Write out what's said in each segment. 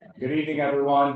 Good evening, everyone.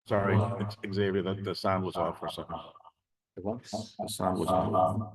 Sorry, it's Xavier, that the sound was off for a second. The sound was off.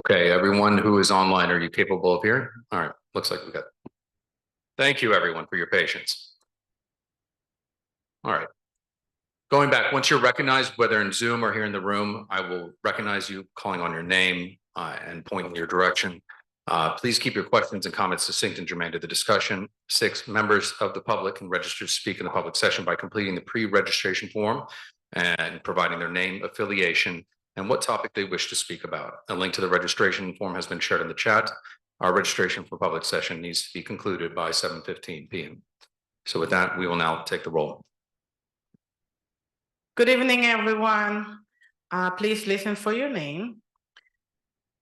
Okay, everyone who is online, are you capable of hearing? All right, looks like we got. Thank you, everyone, for your patience. All right. Going back, once you're recognized, whether in Zoom or here in the room, I will recognize you calling on your name and pointing in your direction. Please keep your questions and comments succinct and germane to the discussion. 6 members of the public can register to speak in the public session by completing the pre-registration form and providing their name, affiliation, and what topic they wish to speak about. A link to the registration form has been shared in the chat. Our registration for public session needs to be concluded by 7:15 p.m. So with that, we will now take the roll. Good evening, everyone. Please listen for your name.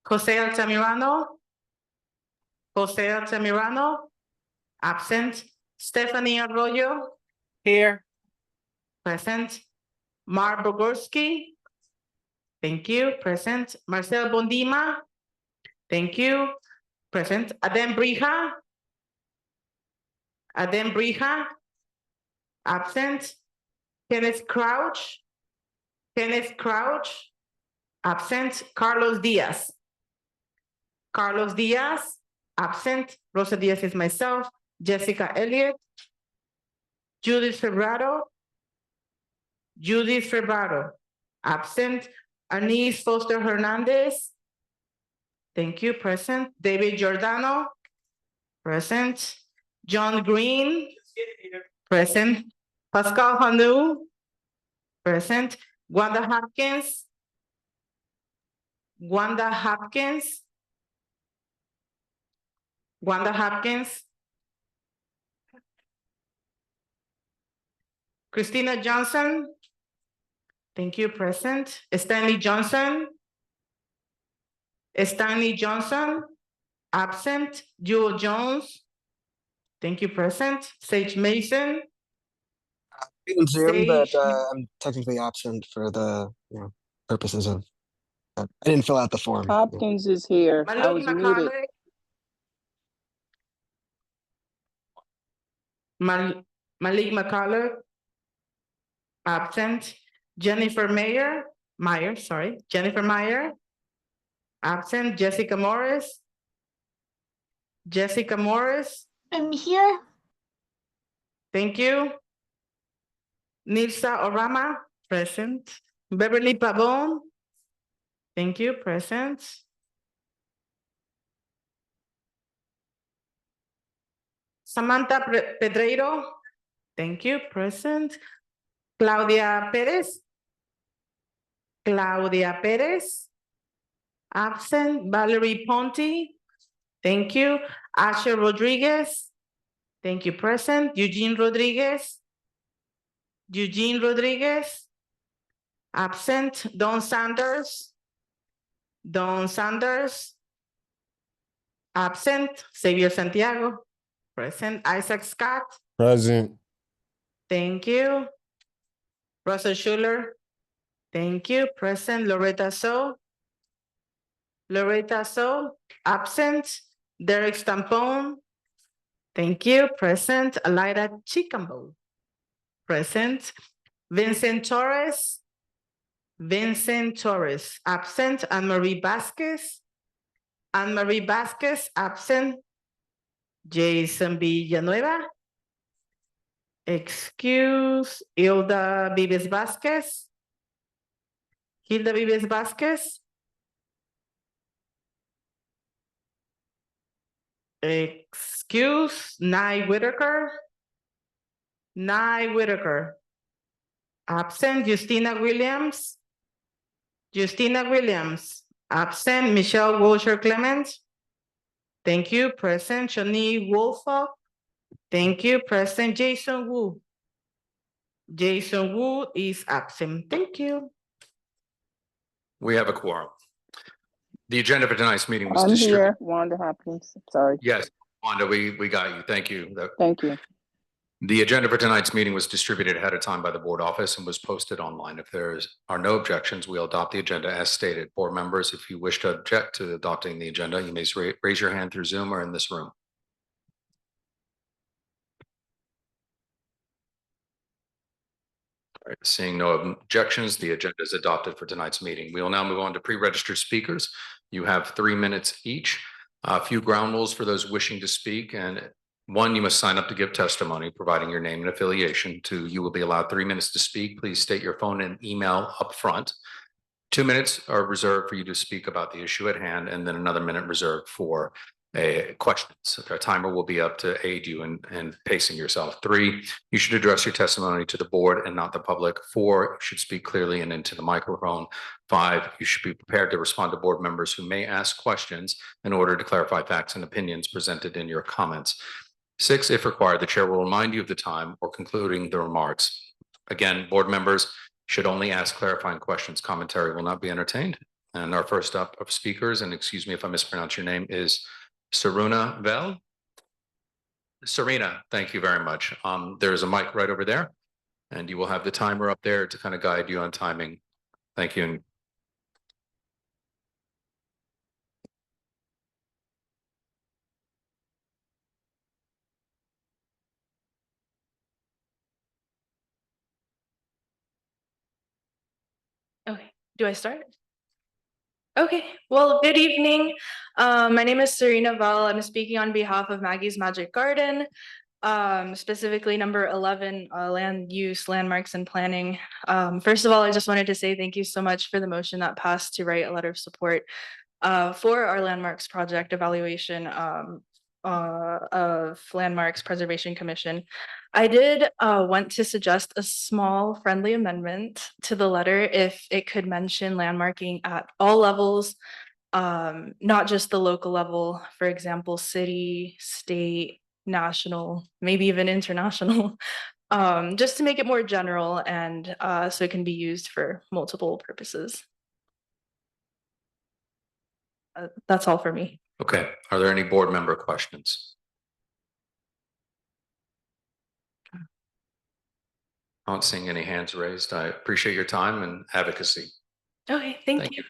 Jose Altamirano. Jose Altamirano. Absent. Stephanie Arroyo. Here. Present. Mar Bogorski. Thank you. Present. Marcel Bondima. Thank you. Present. Adem Brija. Adem Brija. Absent. Kenneth Crouch. Kenneth Crouch. Absent. Carlos Diaz. Carlos Diaz. Absent. Rosa Diaz is myself. Jessica Elliott. Judith Ferraro. Judith Ferraro. Absent. Anise Foster Hernandez. Thank you, present. David Giordano. Present. John Green. Present. Pascal Hanu. Present. Wanda Hopkins. Wanda Hopkins. Wanda Hopkins. Christina Johnson. Thank you, present. Stanley Johnson. Stanley Johnson. Absent. Jewel Jones. Thank you, present. Sage Mason. In Zoom, but Sage. I'm technically absent for the, purposes of, I didn't fill out the form. Yeah. Hopkins is here. I Malik was muted. McCullough. Malik McCullough. Absent. Jennifer Meyer, sorry. Jennifer Meyer. Absent. Jessica Morris. Jessica Morris. I'm here. Thank you. Nilsa Orama, present. Beverly Pavon. Thank you, present. Samantha Pedreiro. Thank you, present. Claudia Perez. Claudia Perez. Absent. Valerie Ponte. Thank you. Asher Rodriguez. Thank you, present. Eugene Rodriguez. Eugene Rodriguez. Absent. Don Sanders. Don Sanders. Absent. Xavier Santiago. Present. Isaac Scott. Present. Thank you. Russell Schuler. Thank you. Present. Loretta So. Loretta So. Absent. Derek Stampone. Thank you. Present. Alida Chicambo. Present. Vincent Torres. Vincent Torres. Absent. Anne-Marie Vasquez. Anne-Marie Vasquez. Absent. Jason Villanueva. Excuse. Hilda Vives Vasquez. Hilda Vives Vasquez. Excuse. Nye Whitaker. Nye Whitaker. Absent. Justina Williams. Justina Williams. Absent. Michelle Wilshire Clement. Thank you. Present. Shani Wolfock. Thank you. Present. Jason Wu. Jason Wu is absent. Thank you. We have a quorum. The agenda for tonight's meeting was I'm distributed. here. Wanda Hopkins. Sorry. Yes, Wanda, we got you. Thank you. Thank you. The agenda for tonight's meeting was distributed ahead of time by the board office and was posted online. If there are no objections, we'll adopt the agenda as stated. Board members, if you wish to object to adopting the agenda, you may raise your hand through Zoom or in this room. All right, seeing no objections, the agenda is adopted for tonight's meeting. We will now move on to pre-registered speakers. You have 3 minutes each. A few ground rules for those wishing to speak. And one, you must sign up to give testimony, providing your name and affiliation. 2, you will be allowed 3 minutes to speak. Please state your phone and email up front. 2 minutes are reserved for you to speak about the issue at hand, and then another minute reserved for questions. Our timer will be up to aid you in pacing yourself. 3, you should address your testimony to the board and not the public. 4, you should speak clearly and into the microphone. 5, you should be prepared to respond to board members who may ask questions in order to clarify facts and opinions presented in your comments. 6, if required, the chair will remind you of the time or concluding the remarks. Again, board members should only ask clarifying questions. Commentary will not be entertained. And our first up of speakers, and excuse me if I mispronounce your name, is Serena Vel. Serena, thank you very much. There's a mic right over there, and you will have the timer up there to kind of guide you on timing. Thank you. Okay, do I start? Okay, well, good evening. My name is Serena Val. I'm speaking on behalf of Maggie's Magic Garden. specifically number 11, land use, landmarks and planning. First of all, I just wanted to say thank you so much for the motion that passed to write a letter of support for our landmarks project evaluation of Landmarks Preservation Commission. I did want to suggest a small friendly amendment to the letter if it could mention landmarking at all levels, not just the local level, for example, city, state, national, maybe even international, just to make it more general and so it can be used for multiple purposes. That's all for me. Okay, are there any board member questions? I don't seeing any hands raised. I appreciate your time and advocacy. Okay, thank Thank you.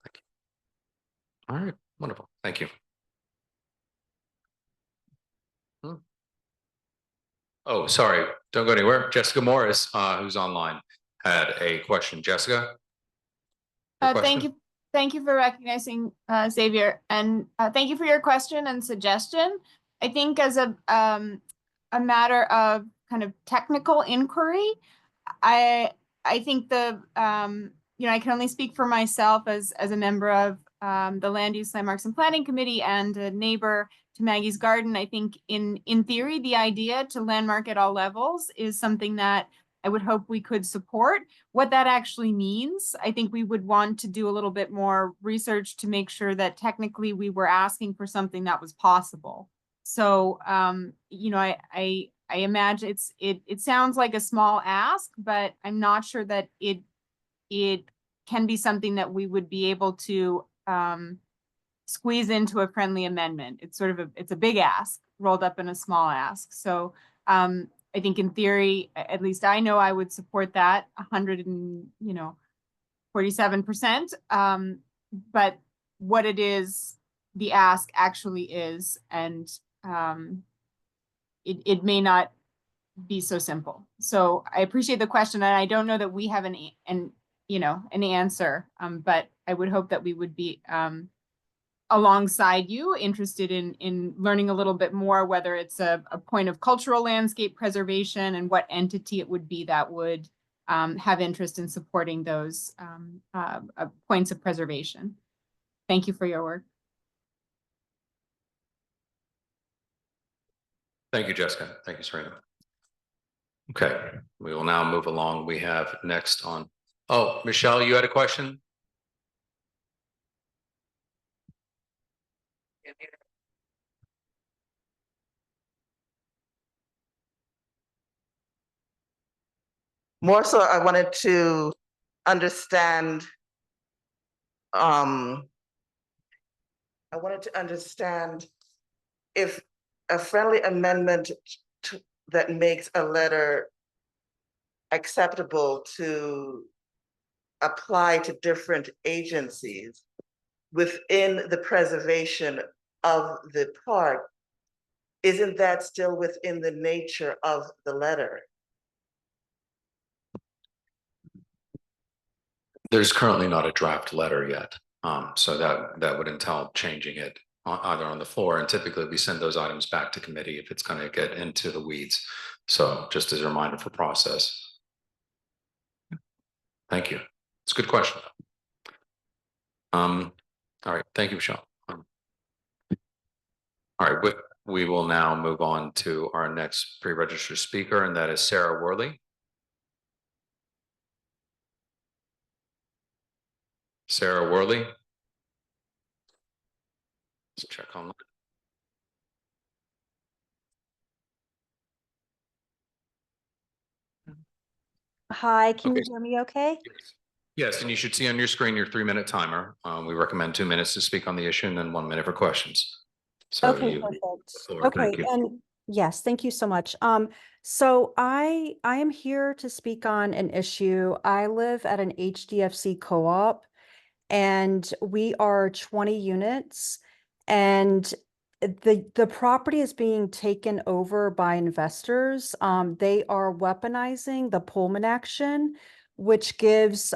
Thank you. All right, wonderful. Thank you. Oh, sorry, don't go anywhere. Jessica Morris, who's online, had a question. Jessica? Your question? Thank you. Thank you for recognizing Xavier, and thank you for your question and suggestion. I think as a matter of kind of technical inquiry, I think the you know, I can only speak for myself as a member of the Land Use, Landmarks and Planning Committee and a neighbor to Maggie's Garden. I think in theory, the idea to landmark at all levels is something that I would hope we could support. What that actually means, I think we would want to do a little bit more research to make sure that technically we were asking for something that was possible. So, you know, I imagine it sounds like a small ask, but I'm not sure that it can be something that we would be able to squeeze into a friendly amendment. It's sort of it's a big ask rolled up in a small ask. So I think in theory, at least I know I would support that 147%. But what it is, the ask actually is, and it may not be so simple. So I appreciate the question, and I don't know that we have an answer, but I would hope that we would be alongside you, interested in learning a little bit more, whether it's a point of cultural landscape preservation and what entity it would be that would have interest in supporting those points of preservation. Thank you for your work. Thank you, Jessica. Thank you, Serena. Okay, we will now move along. We have next on, oh, Michelle, you had a question? More so, I wanted to understand, if a friendly amendment that makes a letter acceptable to apply to different agencies within the preservation of the park, isn't that still within the nature of the letter? There's currently not a draft letter yet. So that would entail changing it either on the floor, and typically we send those items back to committee if it's going to get into the weeds. So just as a reminder for process. Thank you. It's a good question. All right. Thank you, Michelle. All right. We will now move on to our next pre-registered speaker, and that is Sarah Worley. Sarah Worley. Let's check on. Hi, can you Okay. hear me okay? Yes, and you should see on your screen your 3-minute timer. We recommend 2 minutes to speak on the issue and then 1 minute for questions. So Okay, perfect. Okay, thank you. and yes, thank you so much. So I am here to speak on an issue. I live at an HDFC co-op, and we are 20 units, and the property is being taken over by investors. They are weaponizing the Pullman action, which gives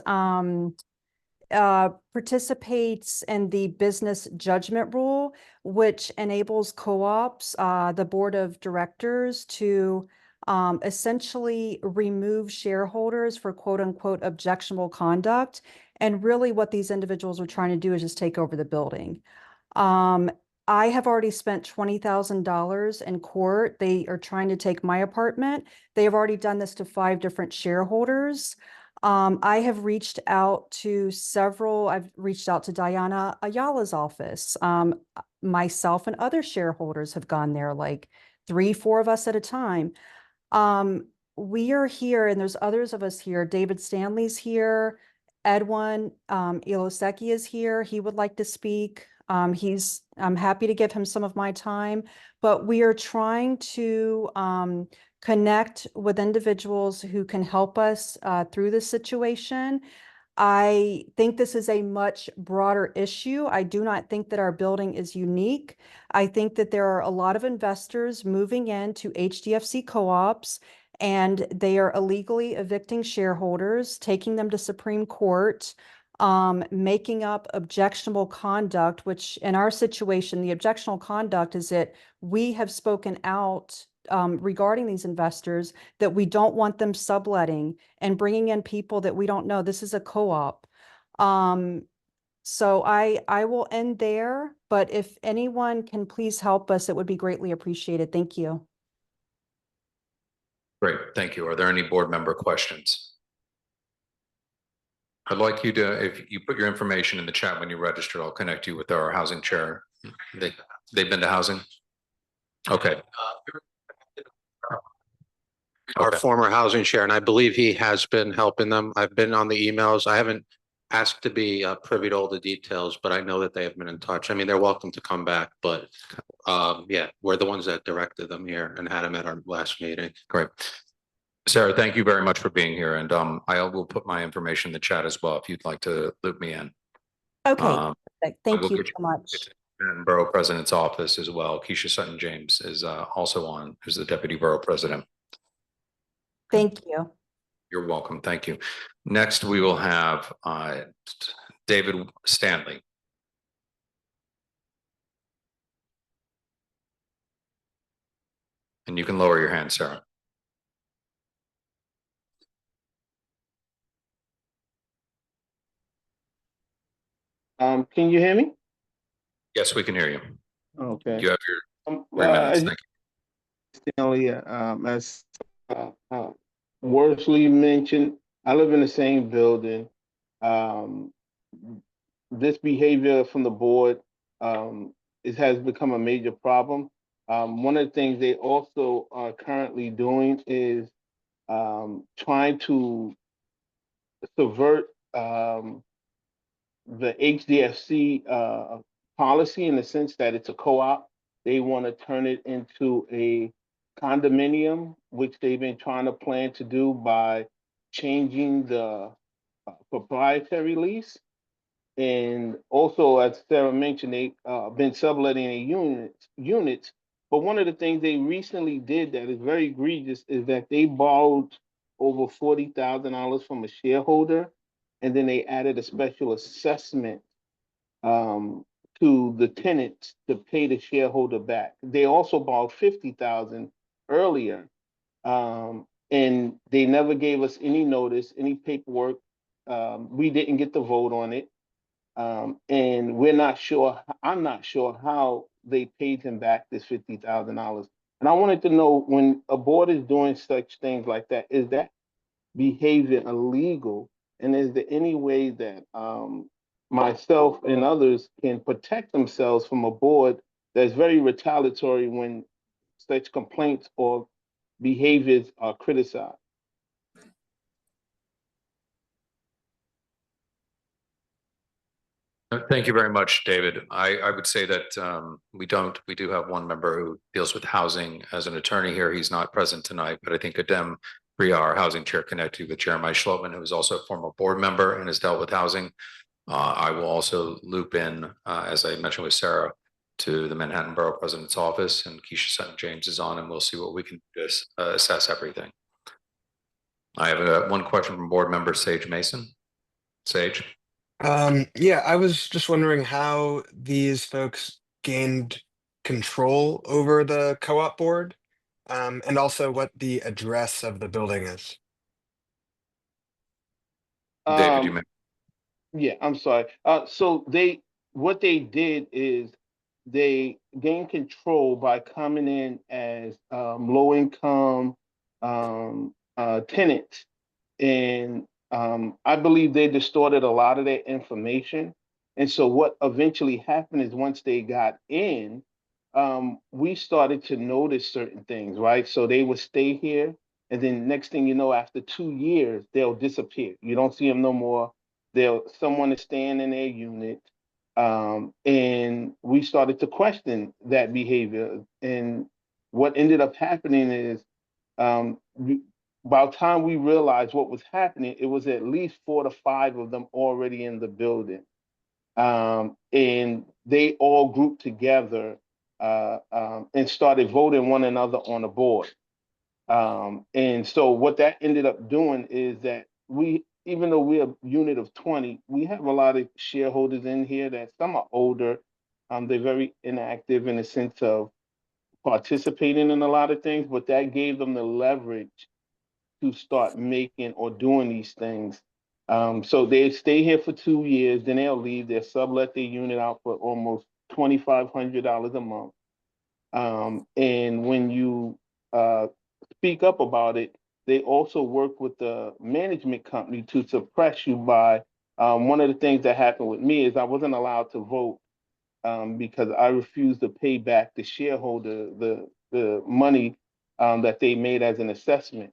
participates in the business judgment rule, which enables co-ops, the board of directors to essentially remove shareholders for quote unquote objectionable conduct. And really what these individuals are trying to do is just take over the building. I have already spent $20,000 in court. They are trying to take my apartment. They have already done this to 5 different shareholders. I have reached out to several, I've reached out to Diana Ayala's office. Myself and other shareholders have gone there, like 3, 4 of us at a time. We are here, and there's others of us here. David Stanley's here. Edwin Ilosecki is here. He would like to speak. I'm happy to give him some of my time, but we are trying to connect with individuals who can help us through this situation. I think this is a much broader issue. I do not think that our building is unique. I think that there are a lot of investors moving into HDFC co-ops, and they are illegally evicting shareholders, taking them to Supreme Court, making up objectionable conduct, which in our situation, the objectionable conduct is that we have spoken out regarding these investors that we don't want them subletting and bringing in people that we don't know. This is a co-op. So I will end there, but if anyone can please help us, it would be greatly appreciated. Thank you. Great, thank you. Are there any board member questions? I'd like you to, if you put your information in the chat when you register, I'll connect you with our housing chair. They've been to housing? Okay. Our Okay. former housing chair, and I believe he has been helping them. I've been on the emails. I haven't asked to be privy to all the details, but I know that they have been in touch. I mean, they're welcome to come back, but yeah, we're the ones that directed them here and had them at our last meeting. Great. Sarah, thank you very much for being here. And I will put my information in the chat as well if you'd like to loop me in. Okay, perfect. Thank will you get so much. And Borough President's office as well. Keisha Sutton James is also on, who's the Deputy Borough President. Thank you. You're welcome. Thank you. Next, we will have David Stanley. And you can lower your hand, Sarah. Can you hear me? Yes, we can hear you. Okay. You have your 3 minutes. Thank you. Stanley, as Worsley mentioned, I live in the same building. This behavior from the board it has become a major problem. One of the things they also are currently doing is trying to subvert the HDFC policy in the sense that it's a co-op. They want to turn it into a condominium, which they've been trying to plan to do by changing the proprietary lease. And also, as Sarah mentioned, they've been subletting the units. But one of the things they recently did that is very egregious is that they borrowed over $40,000 from a shareholder, and then they added a special assessment to the tenants to pay the shareholder back. They also borrowed $50,000 earlier, and they never gave us any notice, any paperwork. We didn't get the vote on it, and we're not sure. I'm not sure how they paid him back this $50,000. And I wanted to know, when a board is doing such things like that, is that behavior illegal? And is there any way that myself and others can protect themselves from a board that's very retaliatory when such complaints or behaviors are criticized? Thank you very much, David. I would say that we do have one member who deals with housing as an attorney here. He's not present tonight, but I think Adem Priya, our housing chair, connected with Jeremiah Schlottman, who is also a former board member and has dealt with housing. I will also loop in, as I mentioned with Sarah, to the Manhattan Borough President's office, and Keisha Sutton James is on, and we'll see what we can do to assess everything. I have one question from board member Sage Mason. Sage. Yeah, I was just wondering how these folks gained control over the co-op board, and also what the address of the building is. David, you Um, may. yeah, I'm sorry. So what they did is they gained control by coming in as low income tenants, and I believe they distorted a lot of their information. And so what eventually happened is once they got in, we started to notice certain things, right? So they would stay here, and then next thing you know, after 2 years, they'll disappear. You don't see them no more. Someone is staying in their unit, and we started to question that behavior. And what ended up happening is, by the time we realized what was happening, it was at least 4 to 5 of them already in the building. And they all grouped together and started voting one another on the board. And so what that ended up doing is that even though we're a unit of 20, we have a lot of shareholders in here that some are older. They're very inactive in the sense of participating in a lot of things, but that gave them the leverage to start making or doing these things. So they stay here for 2 years, then they'll leave. They'll sublet their unit out for almost $2,500 a month. And when you speak up about it, they also work with the management company to suppress you by one of the things that happened with me is I wasn't allowed to vote because I refused to pay back the shareholder the money that they made as an assessment.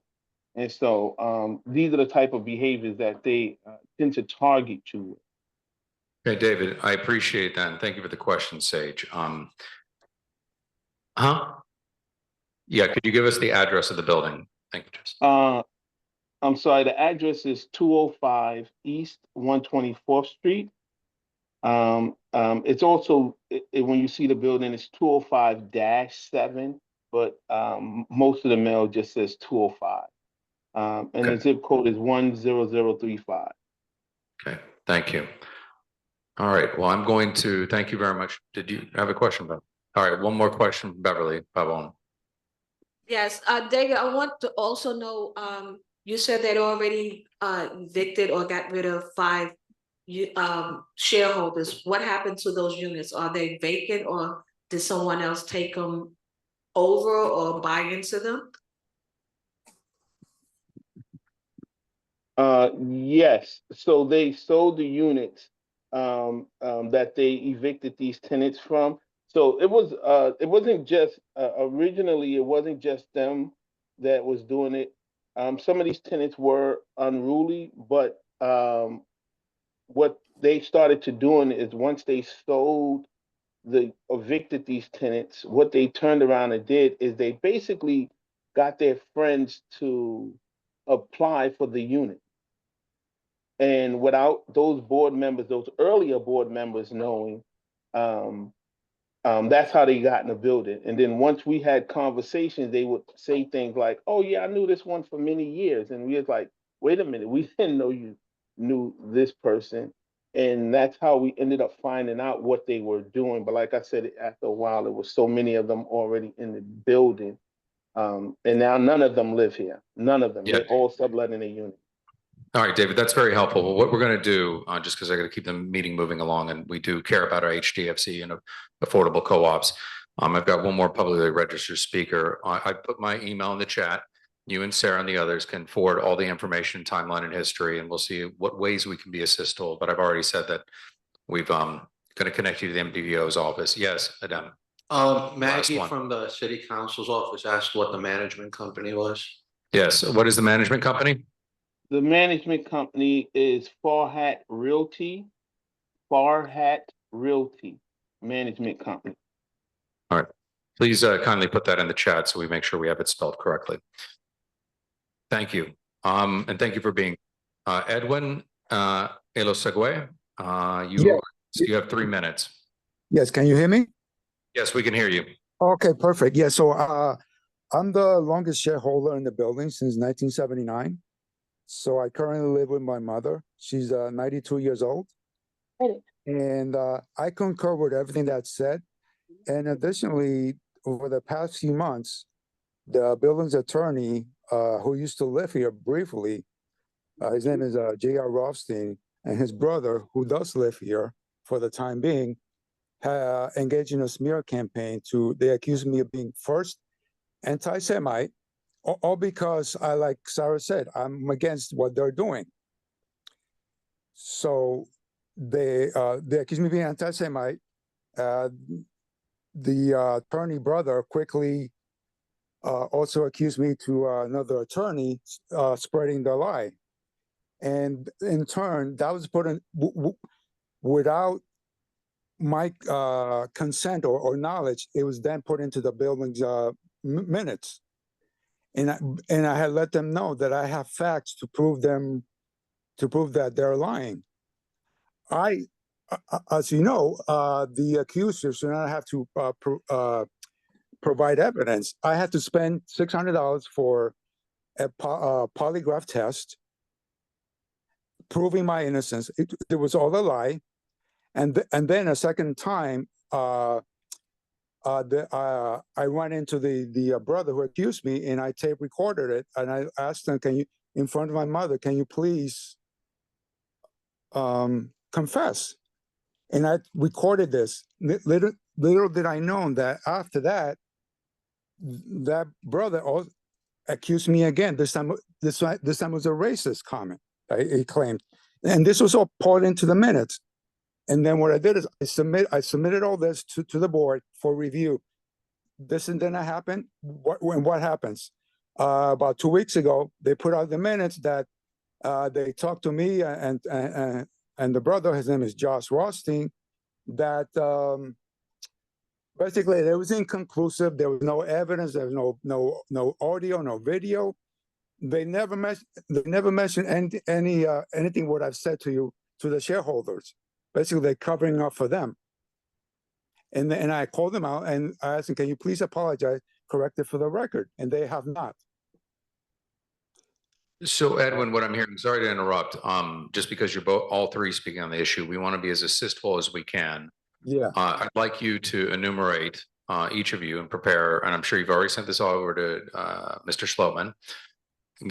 And so these are the type of behaviors that they tend to target you with. Okay, David, I appreciate that. And thank you for the question, Sage. Yeah, could you give us the address of the building? Thank you, Jess. I'm sorry, the address is 205 East 124th Street. It's also, when you see the building, it's 205-7, but most of the mail just says 205. And the zip code is 10035. Okay, thank you. All right, well, I'm going to thank you very much. Did you have a question, Bev? All right, one more question from Beverly Pavone. Yes, David, I want to also know, you said that already evicted or got rid of 5 shareholders. What happened to those units? Are they vacant or did someone else take them over or buy into them? Yes, so they sold the units that they evicted these tenants from. So it wasn't just originally it wasn't just them that was doing it. Some of these tenants were unruly, but what they started to doing is once they evicted these tenants, what they turned around and did is they basically got their friends to apply for the unit. And without those board members, those earlier board members knowing, that's how they got in the building. And then once we had conversations, they would say things like, "Oh yeah, I knew this one for many years," and we was like, "Wait a minute, we didn't know you knew this person." And that's how we ended up finding out what they were doing. But like I said, after a while, there was so many of them already in the building, and now none of them live here. None of them. Yeah. They're all subletting a unit. All right, David, that's very helpful. Well, what we're going to do, just because I got to keep the meeting moving along, and we do care about our HDFC and affordable co-ops. I've got one more publicly registered speaker. I put my email in the chat. You and Sarah and the others can forward all the information, timeline, and history, and we'll see what ways we can be assistable. But I've already said that we've going to connect you to the MDVO's office. Yes, Adam. Maggie from the city council's office asked what the management company was. Yes. What is the management company? The management company is Farhat Realty. Farhat Realty Management Company. All right. Please kindly put that in the chat so we make sure we have it spelled correctly. Thank you. And thank you for being Edwin Elosegwe. You have 3 minutes. Yes, can you hear me? Yes, we can hear you. Okay, perfect. Yeah, so I'm the longest shareholder in the building since 1979. So I currently live with my mother. She's 92 years old. And I concur with everything that's said. And additionally, over the past few months, the building's attorney, who used to live here briefly, his name is J.R. Rothstein, and his brother, who does live here for the time being, engaged in a smear campaign they accuse me of being first anti-Semite, all because like Sarah said, I'm against what they're doing. So they accuse me of being anti-Semite. The attorney brother quickly also accused me to another attorney spreading the lie. And in turn, that was put in without my consent or knowledge. It was then put into the building's minutes. And I had let them know that I have facts to prove that they're lying. As you know, the accusers do not have to provide evidence. I had to spend $600 for a polygraph test, proving my innocence. It was all a lie. And then a second time, I went into the brother who accused me, and I tape recorded it, and I asked him, "Can you, in front of my mother, can you please confess?" And I recorded this. Little did I know that after that, that brother also accused me again. This time was a racist comment. He claimed, and this was all poured into the minutes. And then what I did is I submitted all this to the board for review. This and then it happened. What happens? About 2 weeks ago, they put out the minutes that they talked to me and the brother. His name is Josh Rothstein. That basically it was inconclusive. There was no evidence. There was no audio, no video. They never mentioned anything what I've said to you, to the shareholders. Basically, they're covering up for them. And I called them out and I asked them, "Can you please apologize, correct it for the record?" And they have not. So Edwin, what I'm hearing, sorry to interrupt, just because you're all three speaking on the issue, we want to be as assistful as we can. Yeah. I'd like you to enumerate each of you and prepare, and I'm sure you've already sent this all over to Mr. Schloman.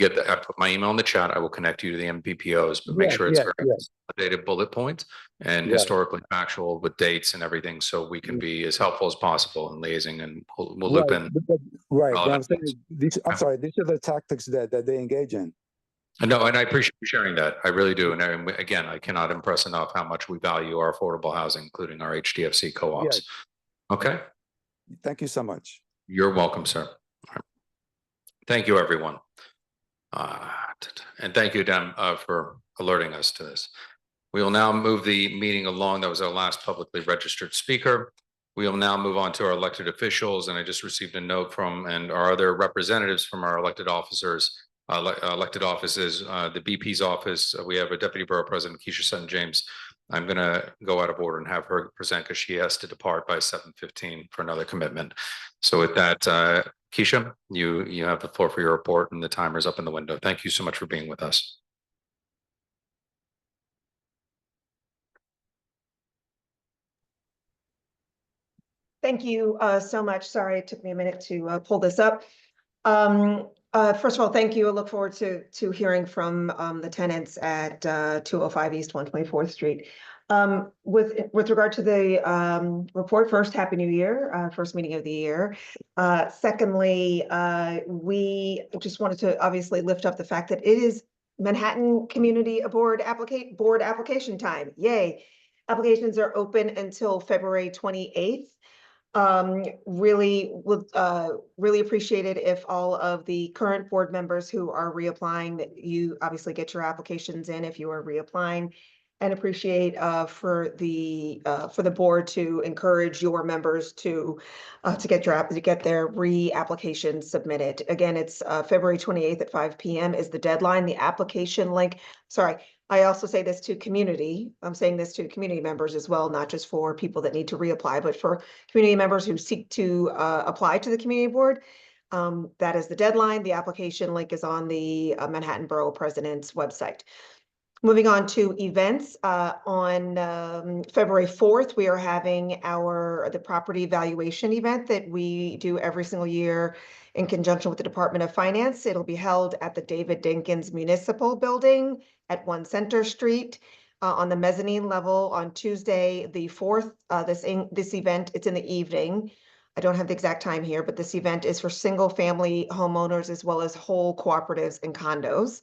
I put my email in the chat. I will connect you to the MPPOs, but make sure it's very updated bullet points and historically factual with dates and everything, so we can be as helpful as possible in liaising, and we'll loop in. Right. I'm saying these are the tactics that they engage in. No, and I appreciate you sharing that. I really do. And again, I cannot impress enough how much we value our affordable housing, including our HDFC co-ops. Yes. Okay. Thank you so much. You're welcome, sir. Thank you, everyone. And thank you, Dan, for alerting us to this. We will now move the meeting along. That was our last publicly registered speaker. We will now move on to our elected officials. And I just received a note from and our other representatives from our elected officers. Elected offices, the BP's office. We have a Deputy Borough President, Keisha Sutton James. I'm going to go out of order and have her present because she has to depart by 7:15 for another commitment. So with that, Keisha, you have the floor for your report, and the timer's up in the window. Thank you so much for being with us. Thank you so much. Sorry, it took me a minute to pull this up. First of all, thank you. I look forward to hearing from the tenants at 205 East 124th Street. With regard to the report, first, Happy New Year, first meeting of the year. Secondly, we just wanted to obviously lift up the fact that it is Manhattan Community Board application time. Yay. Applications are open until February 28th. Really would really appreciate it if all of the current board members who are reapplying, that you obviously get your applications in if you are reapplying, and appreciate for the board to encourage your members to get their reapplications submitted. Again, it's February 28th at 5 p.m. is the deadline. The application link. Sorry. I also say this to community. I'm saying this to community members as well, not just for people that need to reapply, but for community members who seek to apply to the community board. That is the deadline. The application link is on the Manhattan Borough President's website. Moving on to events, on February 4th, we are having the property valuation event that we do every single year in conjunction with the Department of Finance. It'll be held at the David Dinkins Municipal Building at 1 Center Street on the mezzanine level on Tuesday, the 4th. This event, it's in the evening. I don't have the exact time here, but this event is for single-family homeowners as well as whole cooperatives and condos.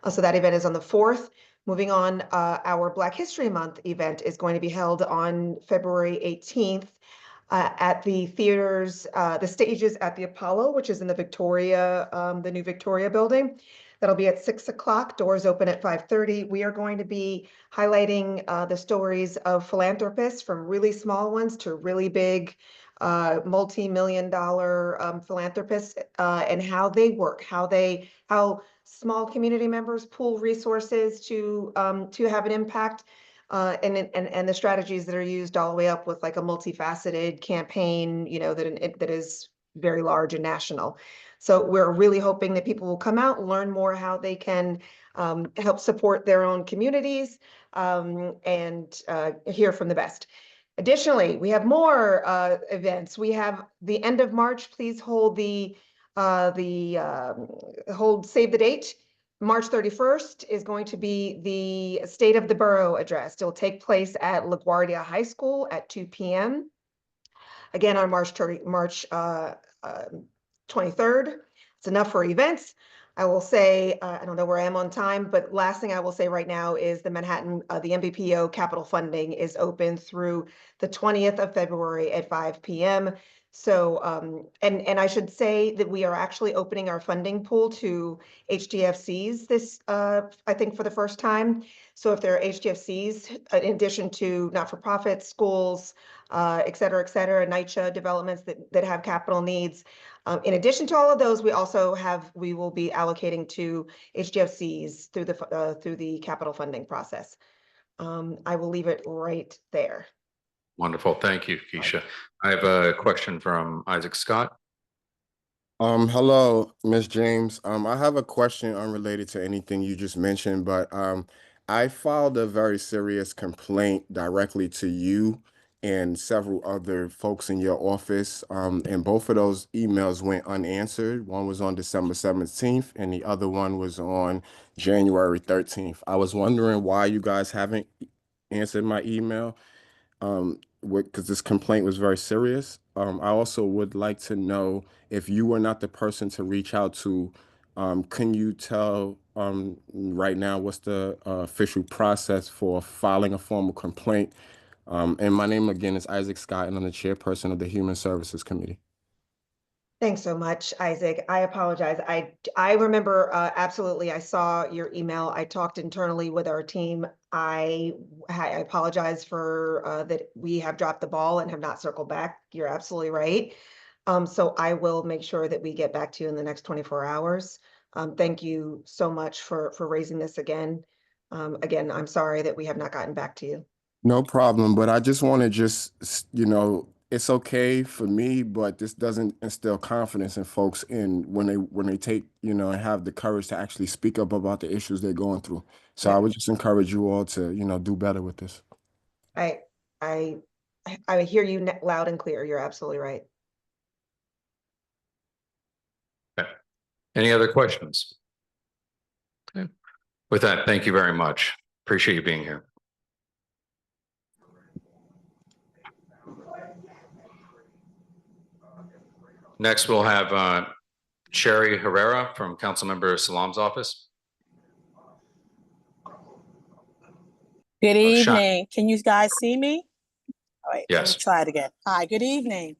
So that event is on the 4th. Moving on, our Black History Month event is going to be held on February 18th at the theaters, the stages at the Apollo, which is in the the new Victoria building. That'll be at 6 o'clock. Doors open at 5:30. We are going to be highlighting the stories of philanthropists, from really small ones to really big multi-million-dollar philanthropists, and how they work, how small community members pool resources to have an impact, and the strategies that are used all the way up with like a multifaceted campaign, that is very large and national. So we're really hoping that people will come out and learn more how they can help support their own communities, and hear from the best. Additionally, we have more events. We have the end of March. Please hold save the date. March 31st is going to be the State of the Borough address. It'll take place at LaGuardia High School at 2 p.m. Again, on March 23rd. It's enough for events. I will say, I don't know where I am on time, but last thing I will say right now is the Manhattan, the MBPO capital funding is open through the 20th of February at 5 p.m. So, and I should say that we are actually opening our funding pool to HDFCs this, I think for the first time. So if there are HDFCs, in addition to not-for-profit schools, et cetera, NYCHA developments that have capital needs. In addition to all of those, we will be allocating to HDFCs through the capital funding process. I will leave it right there. Wonderful. Thank you, Keisha. I have a question from Isaac Scott. Hello, Ms. James. I have a question unrelated to anything you just mentioned, but I filed a very serious complaint directly to you and several other folks in your office. And both of those emails went unanswered. One was on December 17th and the other one was on January 13th. I was wondering why you guys haven't answered my email. Because this complaint was very serious. I also would like to know, if you were not the person to reach out to, can you tell right now what's the official process for filing a formal complaint? And my name again is Isaac Scott, and I'm the chairperson of the Human Services Committee. Thanks so much, Isaac. I apologize. I remember absolutely. I saw your email. I talked internally with our team. I apologize for that we have dropped the ball and have not circled back. You're absolutely right. So I will make sure that we get back to you in the next 24 hours. Thank you so much for raising this again. Again, I'm sorry that we have not gotten back to you. No problem, but I just want to it's okay for me, but this doesn't instill confidence in folks when they take, and have the courage to actually speak up about the issues they're going through. So I would just encourage you all to, do better with this. I hear you loud and clear. You're absolutely right. Okay. Any other questions? Okay. With that, thank you very much. Appreciate you being here. Next, we'll have Sherry Herrera from Councilmember Salam's office. Good evening. Can you guys see me? All right, yes. Let me try it again. Hi, good evening.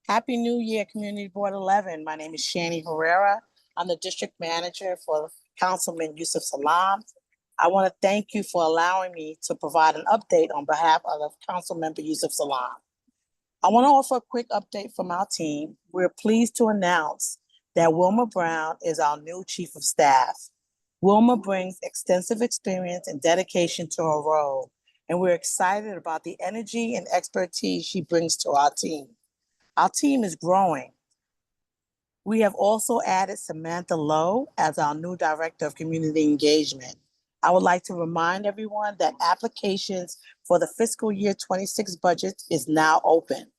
Happy New Year, Community Board 11. My name is Shani Herrera. I'm the district manager for Councilman Yusuf Salam. I want to thank you for allowing me to provide an update on behalf of Councilmember Yusuf Salam. I want to offer a quick update from our team. We're pleased to announce that Wilma Brown is our new Chief of Staff. Wilma brings extensive experience and dedication to her role, and we're excited about the energy and expertise she brings to our team. Our team is growing. We have also added Samantha Lowe as our new Director of Community Engagement. I would like to remind everyone that applications for the fiscal year 26 budget is now open.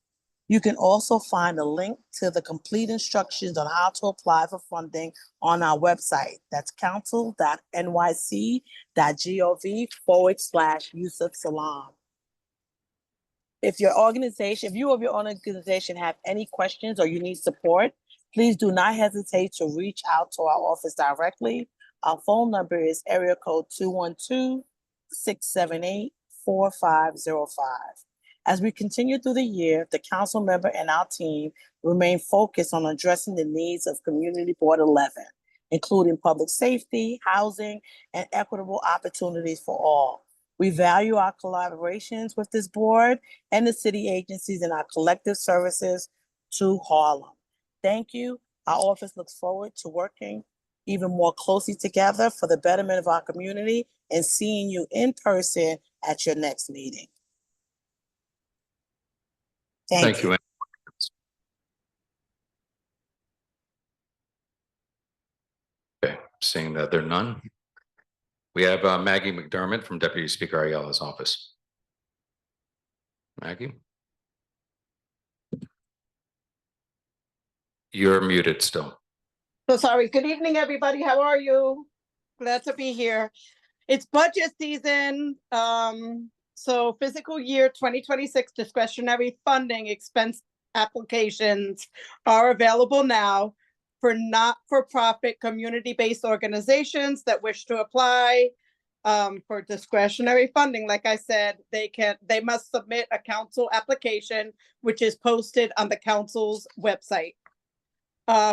You can also find a link to the complete instructions on how to apply for funding on our website. That's council.nyc.gov/Yusuf Salam. If you of your own organization have any questions or you need support, please do not hesitate to reach out to our office directly. Our phone number is area code 212-678-4505. As we continue through the year, the council member and our team remain focused on addressing the needs of Community Board 11, including public safety, housing, and equitable opportunities for all. We value our collaborations with this board and the city agencies in our collective services to Harlem. Thank you. Our office looks forward to working even more closely together for the betterment of our community and seeing you in person at your next meeting. Thank you. Okay, seeing that there are none. We have Maggie McDermott from Deputy Speaker Ayala's office. Maggie? You're muted still. So sorry. Good evening, everybody. How are you? Glad to be here. It's budget season. So fiscal year 2026 discretionary funding expense applications are available now for not-for-profit community-based organizations that wish to apply for discretionary funding. Like I said, they must submit a council application, which is posted on the council's website.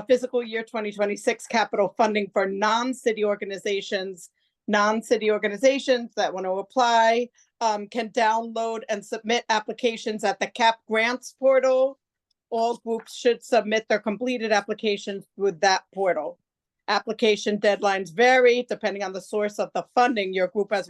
Fiscal year 2026 capital funding for non-city organizations that want to apply can download and submit applications at the CAP grants portal. All groups should submit their completed applications with that portal. Application deadlines vary depending on the source of the funding your group has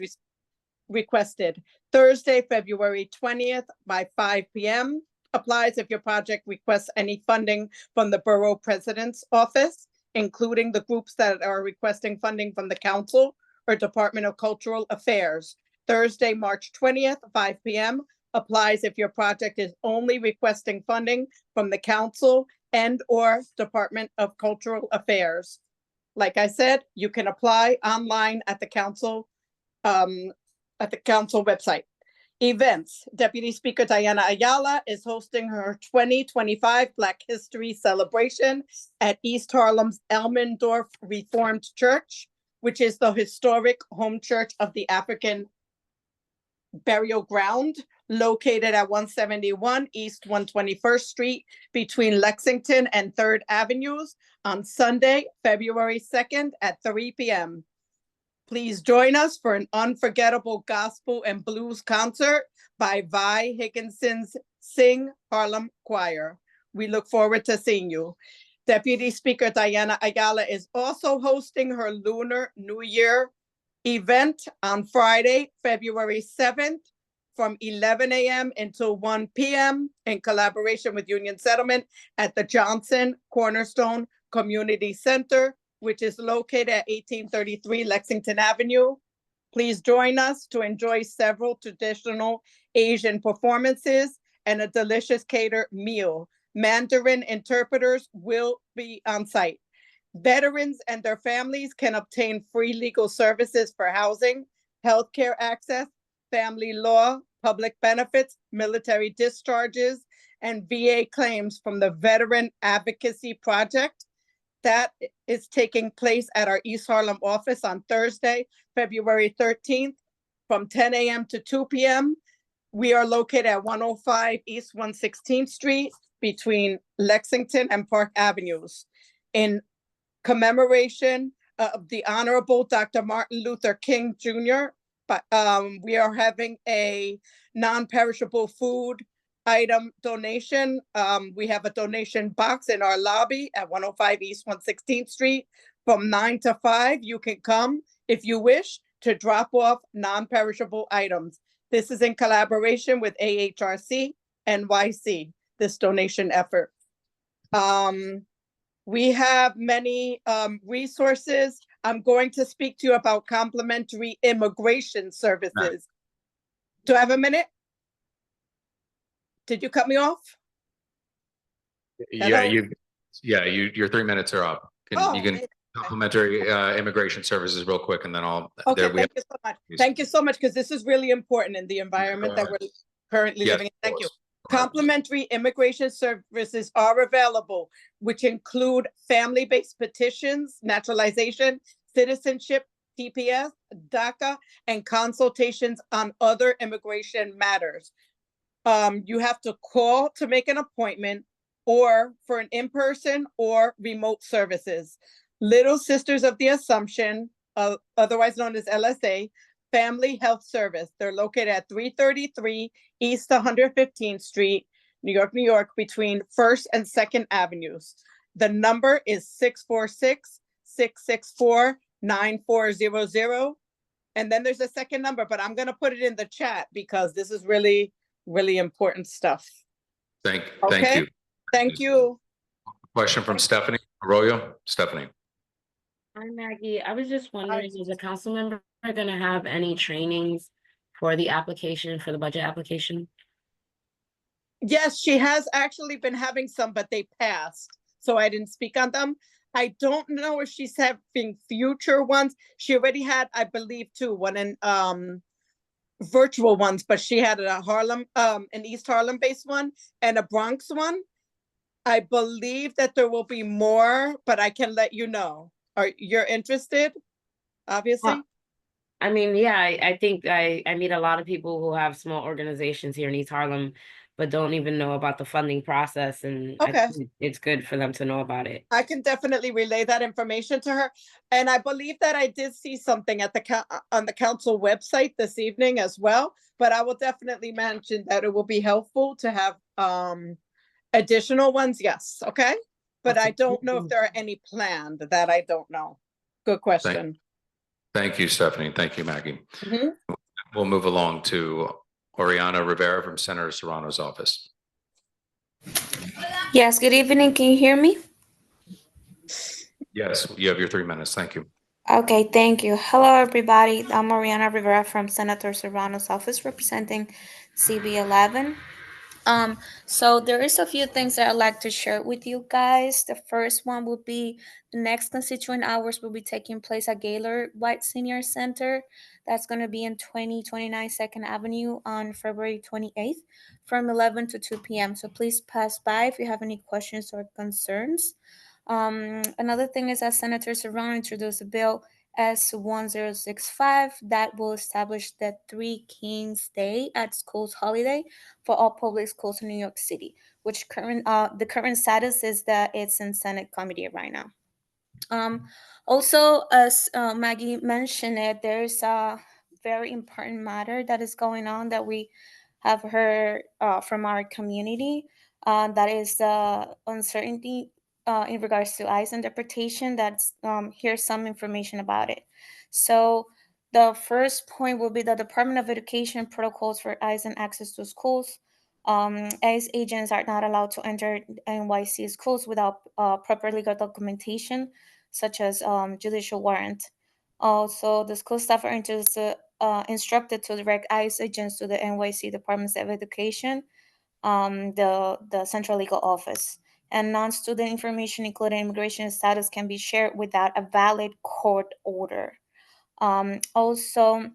requested. Thursday, February 20th by 5 p.m. applies if your project requests any funding from the Borough President's Office, including the groups that are requesting funding from the Council or Department of Cultural Affairs. Thursday, March 20th, 5 p.m. applies if your project is only requesting funding from the Council and or Department of Cultural Affairs. Like I said, you can apply online at the Council website. Events. Deputy Speaker Diana Ayala is hosting her 2025 Black History Celebration at East Harlem's Elmendorf Reformed Church, which is the historic home church of the African burial ground, located at 171 East 121st Street between Lexington and 3rd Avenues on Sunday, February 2nd at 3 p.m. Please join us for an unforgettable gospel and blues concert by Vi Higginson's Sing Harlem Choir. We look forward to seeing you. Deputy Speaker Diana Ayala is also hosting her Lunar New Year event on Friday, February 7th from 11 a.m. until 1 p.m. in collaboration with Union Settlement at the Johnson Cornerstone Community Center, which is located at 1833 Lexington Avenue. Please join us to enjoy several traditional Asian performances and a delicious catered meal. Mandarin interpreters will be on site. Veterans and their families can obtain free legal services for housing, healthcare access, family law, public benefits, military discharges, and VA claims from the Veteran Advocacy Project. That is taking place at our East Harlem office on Thursday, February 13th from 10 a.m. to 2 p.m. We are located at 105 East 116th Street between Lexington and Park Avenues. In commemoration of the Honorable Dr. Martin Luther King Jr., we are having a non-perishable food item donation. We have a donation box in our lobby at 105 East 116th Street from 9 to 5. You can come if you wish to drop off non-perishable items. This is in collaboration with AHRC NYC, this donation effort. We have many resources I'm going to speak to you about complimentary immigration services. Do I have a minute? Did you cut me off? Yeah, Hello? your 3 minutes are up. You can complimentary immigration services real quick and then Okay, thank you so much. Thank you so much, because this is really important in the environment that we're currently Yes, living in. of Thank you. course. Go ahead. Complimentary immigration services are available, which include family-based petitions, naturalization, citizenship, TPS, DACA, and consultations on other immigration matters. You have to call to make an appointment or for an in-person or remote services. Little Sisters of the Assumption, otherwise known as LSA, Family Health Service. They're located at 333 East 115th Street, New York, between 1st and 2nd Avenues. The number is 646-664-9400. And then there's a second number, but I'm going to put it in the chat because this is really, really important stuff. Thank Okay? you. Thank you. Question from Stephanie Arroyo. Stephanie. Hi, Maggie. I was just wondering, is a council member going to have any trainings for the application, for the budget application? Yes, she has actually been having some, but they passed, so I didn't speak on them. I don't know if she's having future ones. She already had, I believe, two, one in virtual ones, but she had a Harlem, an East Harlem based one and a Bronx one. I believe that there will be more, but I can let you know. You're interested? Obviously. I mean, yeah, I think I meet a lot of people who have small organizations here in East Harlem, but don't even know about the funding process, and Okay. I think it's good for them to know about it. I can definitely relay that information to her. And I believe that I did see something at on the council website this evening as well, but I will definitely mention that it will be helpful to have additional ones. Yes. Okay. But I don't know if there are any planned. That I don't know. Good question. Thank you, Stephanie. Thank you, Maggie. We'll move along to Oriana Rivera from Senator Serrano's office. Yes, good evening. Can you hear me? Yes, you have your 3 minutes. Thank you. Okay, thank you. Hello, everybody. I'm Mariana Rivera from Senator Serrano's office representing CB11. So there is a few things that I'd like to share with you guys. The first one would be the next constituent hours will be taking place at Gaylord White Senior Center. That's going to be in 2029 2nd Avenue on February 28th from 11 to 2 p.m. So please pass by if you have any questions or concerns. Another thing is that Senator Serrano introduced a bill S1065 that will establish the 3 Kings Day at schools holiday for all public schools in New York City, which the current status is that it's in Senate committee right now. Also, as Maggie mentioned it, there's a very important matter that is going on that we have heard from our community. That is the uncertainty in regards to ICE interpretation. That's here's some information about it. So the first point will be the Department of Education protocols for ICE and access to schools. ICE agents are not allowed to enter NYC schools without proper legal documentation, such as judicial warrant. Also, the school staff are instructed to direct ICE agents to the NYC Departments of Education, the Central Legal Office. And non-student information, including immigration status, can be shared without a valid court order. Also,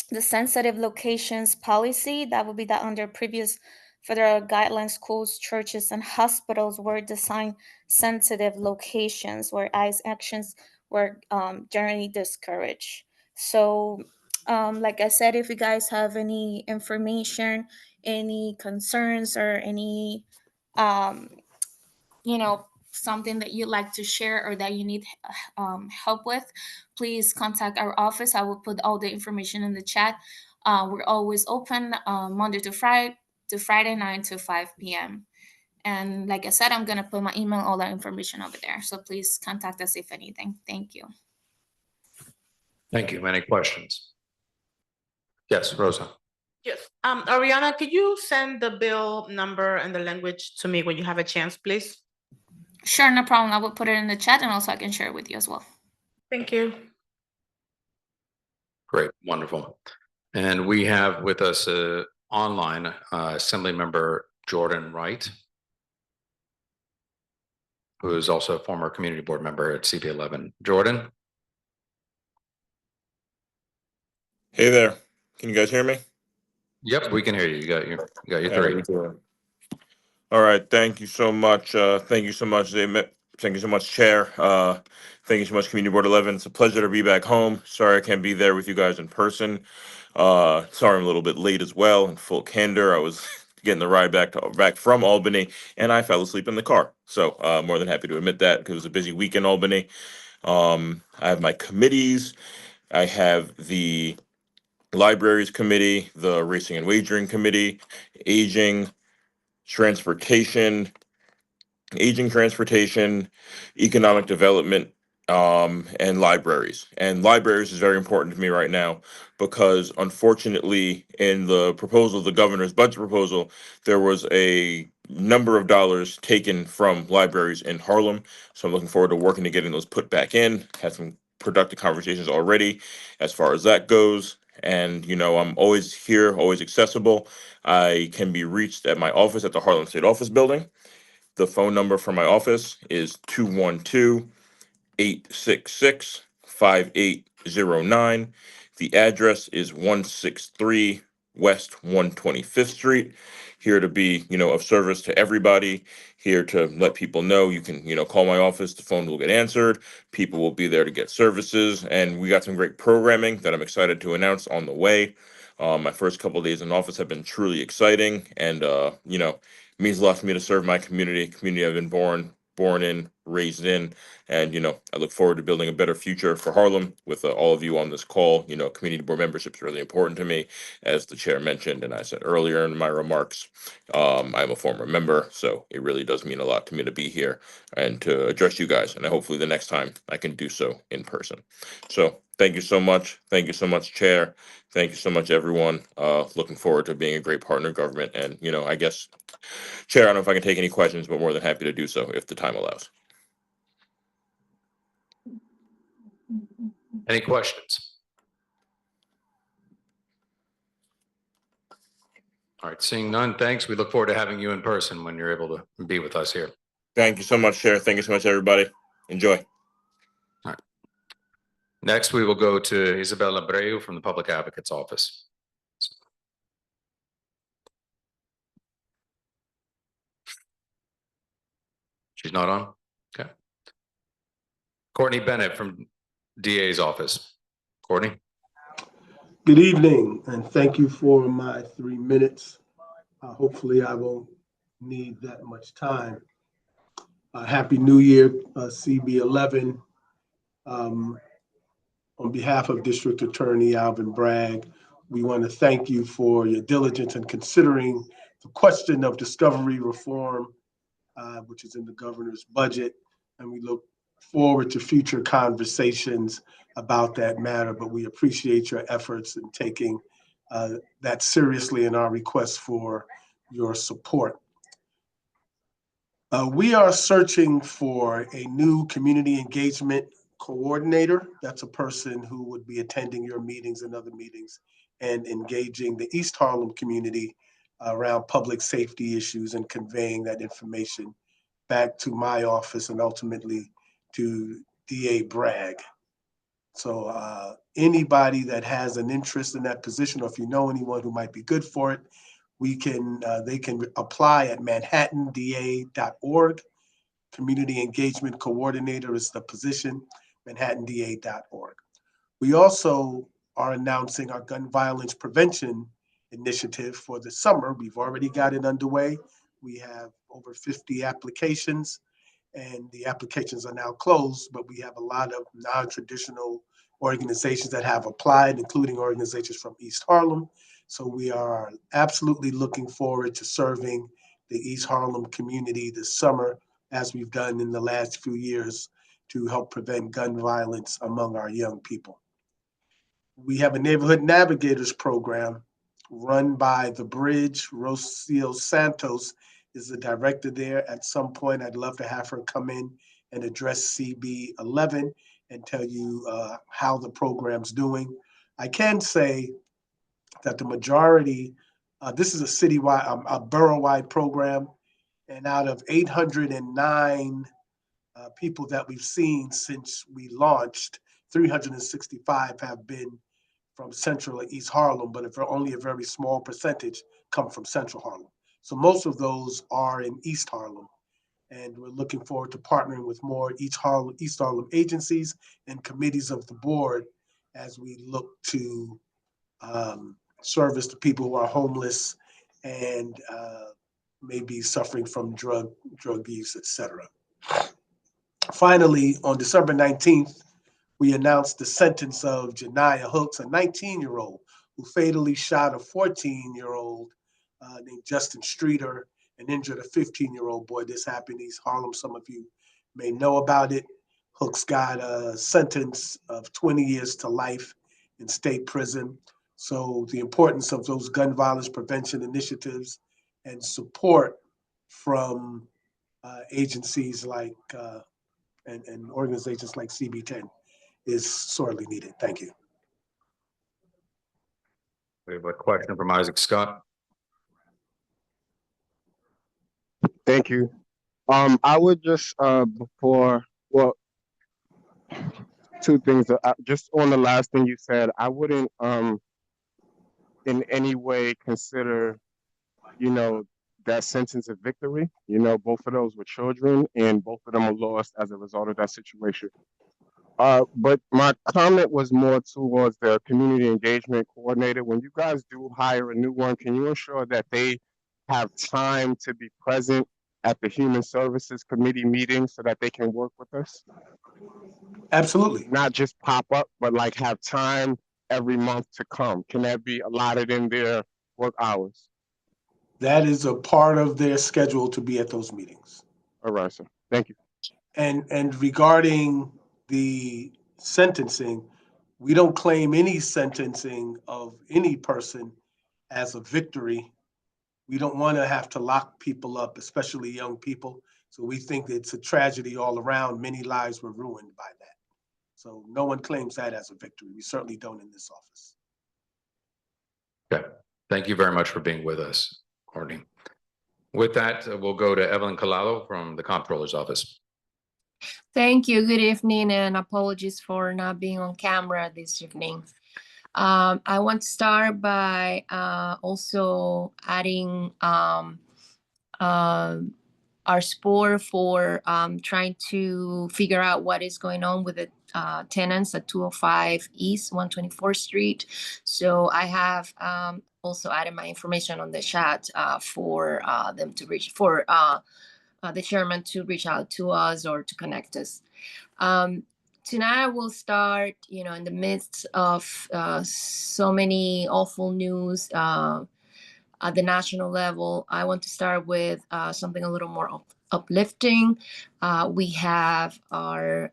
the sensitive locations policy, that would be that under previous federal guidelines, schools, churches, and hospitals were designed sensitive locations where ICE actions were generally discouraged. So, like I said, if you guys have any information, any concerns, or any, something that you'd like to share or that you need help with, please contact our office. I will put all the information in the chat. We're always open Monday to Friday, 9 to 5 p.m. And like I said, I'm going to put my email, all that information over there. So please contact us if anything. Thank you. Thank you. Any questions? Yes, Rosa. Yes. Ariana, could you send the bill number and the language to me when you have a chance, please? Sure, no problem. I will put it in the chat and also I can share it with you as well. Thank you. Great, wonderful. And we have with us online Assembly Member Jordan Wright, who is also a former community board member at CB11. Jordan? Hey there. Can you guys hear me? Yep, we can hear you. You got your How three. we doing? All right. Thank you so much. Thank you so much, Thank you so much, Chair. Thank you so much, Community Board 11. It's a pleasure to be back home. Sorry I can't be there with you guys in person. Sorry I'm a little bit late as well. In full candor, I was getting the ride back from Albany, and I fell asleep in the car. So more than happy to admit that because it was a busy week in Albany. I have my committees. I have the Libraries Committee, the Racing and Wagering Committee, Aging, Transportation, Transportation, Economic Development, and Libraries. And libraries is very important to me right now because unfortunately in the proposal, the governor's budget proposal, there was a number of dollars taken from libraries in Harlem. So I'm looking forward to working to getting those put back in. Had some productive conversations already as far as that goes. And I'm always here, always accessible. I can be reached at my office at the Harlem State Office Building. The phone number for my office is 212-866-5809. The address is 163 West 125th Street. Here to be, of service to everybody. Here to let people know you can, call my office. The phone will get answered. People will be there to get services. And we got some great programming that I'm excited to announce on the way. My first couple of days in office have been truly exciting. And, it means a lot to me to serve my community I've been born in, raised in, and I look forward to building a better future for Harlem with all of you on this call. Community board membership is really important to me, as the chair mentioned, and I said earlier in my remarks. I'm a former member, so it really does mean a lot to me to be here and to address you guys, and hopefully the next time I can do so in person. So thank you so much. Thank you so much, Chair. Thank you so much, everyone. Looking forward to being a great partner in government, and I guess. Chair, I don't know if I can take any questions, but more than happy to do so if the time allows. Any questions? All right, seeing none, thanks. We look forward to having you in person when you're able to be with us here. Thank you so much, Chair. Thank you so much, everybody. Enjoy. All right. Next, we will go to Isabel Abreu from the Public Advocate's Office. She's not on? Okay. Courtney Bennett from DA's office. Courtney? Good evening, and thank you for my 3 minutes. Hopefully I won't need that much time. Happy New Year, CB11. On behalf of District Attorney Alvin Bragg, we want to thank you for your diligence in considering the question of discovery reform, which is in the governor's budget, and we look forward to future conversations about that matter, but we appreciate your efforts in taking that seriously in our request for your support. We are searching for a new community engagement coordinator. That's a person who would be attending your meetings and other meetings and engaging the East Harlem community around public safety issues and conveying that information back to my office and ultimately to DA Bragg. So anybody that has an interest in that position, or if you know anyone who might be good for it, they can apply at manhattanda.org. Community Engagement Coordinator is the position, manhattanda.org. We also are announcing our gun violence prevention initiative for the summer. We've already got it underway. We have over 50 applications, and the applications are now closed, but we have a lot of non-traditional organizations that have applied, including organizations from East Harlem. So we are absolutely looking forward to serving the East Harlem community this summer, as we've done in the last few years, to help prevent gun violence among our young people. We have a Neighborhood Navigators program run by The Bridge. Rocio Santos is the director there. At some point, I'd love to have her come in and address CB11 and tell you how the program's doing. I can say that the majority, this is a citywide, a borough-wide program, and out of 809 people that we've seen since we launched, 365 have been from Central or East Harlem, but if only a very small percentage come from Central Harlem. So most of those are in East Harlem. And we're looking forward to partnering with more East Harlem agencies and committees of the board as we look to service the people who are homeless and maybe suffering from drug use, et cetera. Finally, on December 19th, we announced the sentence of Janiyah Hooks, a 19-year-old who fatally shot a 14-year-old named Justin Streeter and injured a 15-year-old boy. This happened in East Harlem. Some of you may know about it. Hooks got a sentence of 20 years to life in state prison. So the importance of those gun violence prevention initiatives and support from agencies like and organizations like CB10 is sorely needed. Thank you. We have a question from Isaac Scott. Thank you. I would just two things. Just on the last thing you said, I wouldn't in any way consider, that sentence of victory. Both of those were children, and both of them were lost as a result of that situation. But my comment was more towards the community engagement coordinator. When you guys do hire a new one, can you ensure that they have time to be present at the Human Services Committee meeting so that they can work with us? Absolutely. Not just pop up, but like have time every month to come. Can that be allotted in their work hours? That is a part of their schedule to be at those meetings. All right, sir. Thank you. And regarding the sentencing, we don't claim any sentencing of any person as a victory. We don't want to have to lock people up, especially young people. So we think it's a tragedy all around. Many lives were ruined by that. So no one claims that as a victory. We certainly don't in this office. Okay. Thank you very much for being with us, Courtney. With that, we'll go to Evelyn Kalalo from the Comptroller's Office. Thank you. Good evening, and apologies for not being on camera this evening. I want to start by also adding our support for trying to figure out what is going on with the tenants at 205 East 124th Street. So I have also added my information on the chat for them to reach, for the chairman to reach out to us or to connect us. Tonight we'll start, in the midst of so many awful news at the national level. I want to start with something a little more uplifting. We have our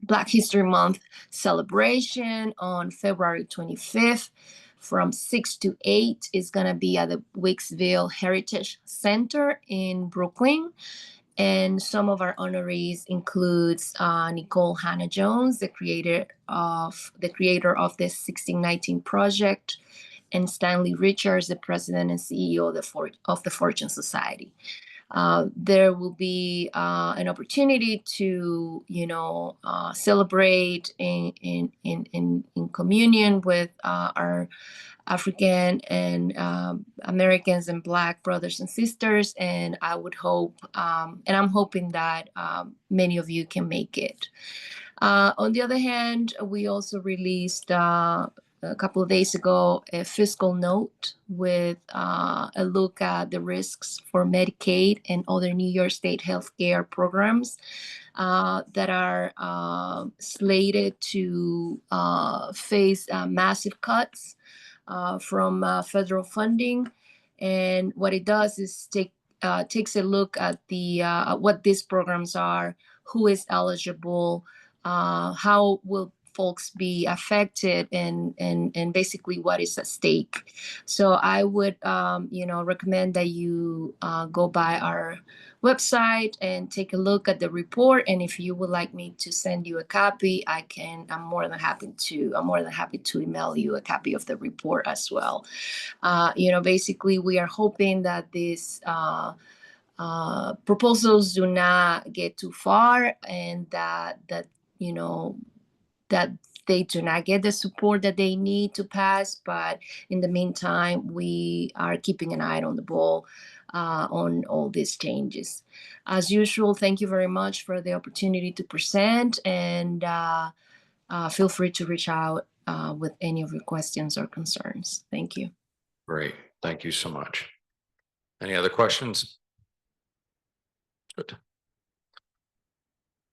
Black History Month celebration on February 25th from 6 to 8. It's going to be at the Wicksville Heritage Center in Brooklyn. And some of our honorees includes Nicole Hannah-Jones, the creator of the 1619 Project, and Stanley Richards, the president and CEO of the Fortune Society. There will be an opportunity to, celebrate in communion with our African and Americans and Black brothers and sisters. And I would hope, and I'm hoping that many of you can make it. On the other hand, we also released a couple of days ago a fiscal note with a look at the risks for Medicaid and other New York State healthcare programs that are slated to face massive cuts from federal funding. And what it does is takes a look at what these programs are, who is eligible, how will folks be affected and basically what is at stake. So I would, recommend that you go by our website and take a look at the report. And if you would like me to send you a copy, I'm more than happy to email you a copy of the report as well. Basically we are hoping that these proposals do not get too far, and that they do not get the support that they need to pass. But in the meantime, we are keeping an eye on the ball on all these changes. As usual, thank you very much for the opportunity to present, and feel free to reach out with any of your questions or concerns. Thank you. Great. Thank you so much. Any other questions? Good.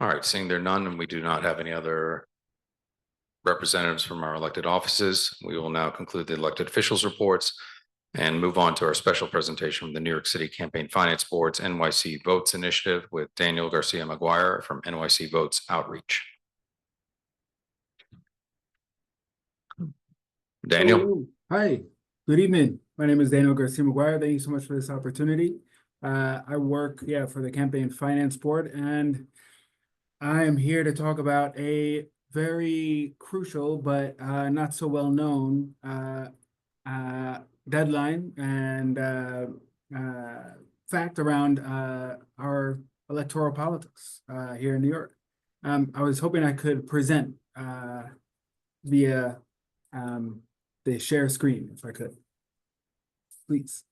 All right, seeing there are none, and we do not have any other representatives from our elected offices, we will now conclude the elected officials' reports and move on to our special presentation from the New York City Campaign Finance Board's NYC Votes Initiative with Daniel Garcia Maguire from NYC Votes Outreach. Daniel. Hello. Hi, good evening. My name is Daniel Garcia Maguire. Thank you so much for this opportunity. I work, for the Campaign Finance Board, and I am here to talk about a very crucial but not so well known deadline and fact around our electoral politics here in New York. I was hoping I could present via the share screen, if I could, please.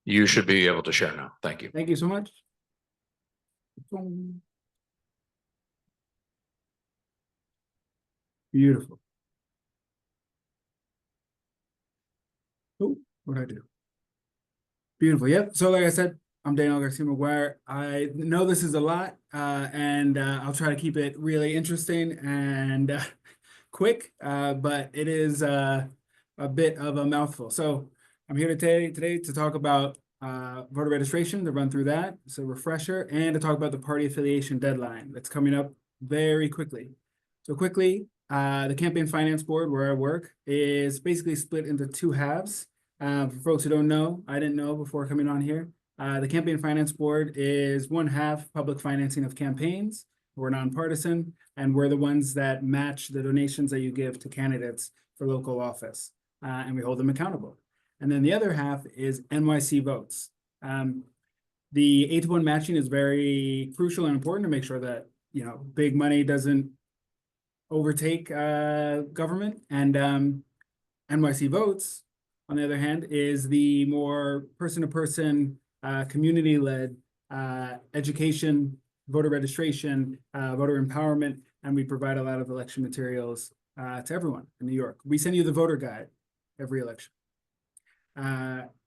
You should be able to share now. Thank you. Thank you so much. Beautiful. Oh, what did I do? Beautiful. Yep. So like I said, I'm Daniel Garcia Maguire. I know this is a lot, and I'll try to keep it really interesting and quick, but it is a bit of a mouthful. So I'm here today to talk about voter registration, to run through that, so refresher, and to talk about the party affiliation deadline that's coming up very quickly. So quickly, the Campaign Finance Board, where I work, is basically split into two halves. For folks who don't know, I didn't know before coming on here, the Campaign Finance Board is one half public financing of campaigns. We're nonpartisan, and we're the ones that match the donations that you give to candidates for local office, and we hold them accountable. And then the other half is NYC Votes. The 8-to-1 matching is very crucial and important to make sure that big money doesn't overtake government. And NYC Votes, on the other hand, is the more person-to-person, community-led education, voter registration, voter empowerment, and we provide a lot of election materials to everyone in New York. We send you the voter guide every election.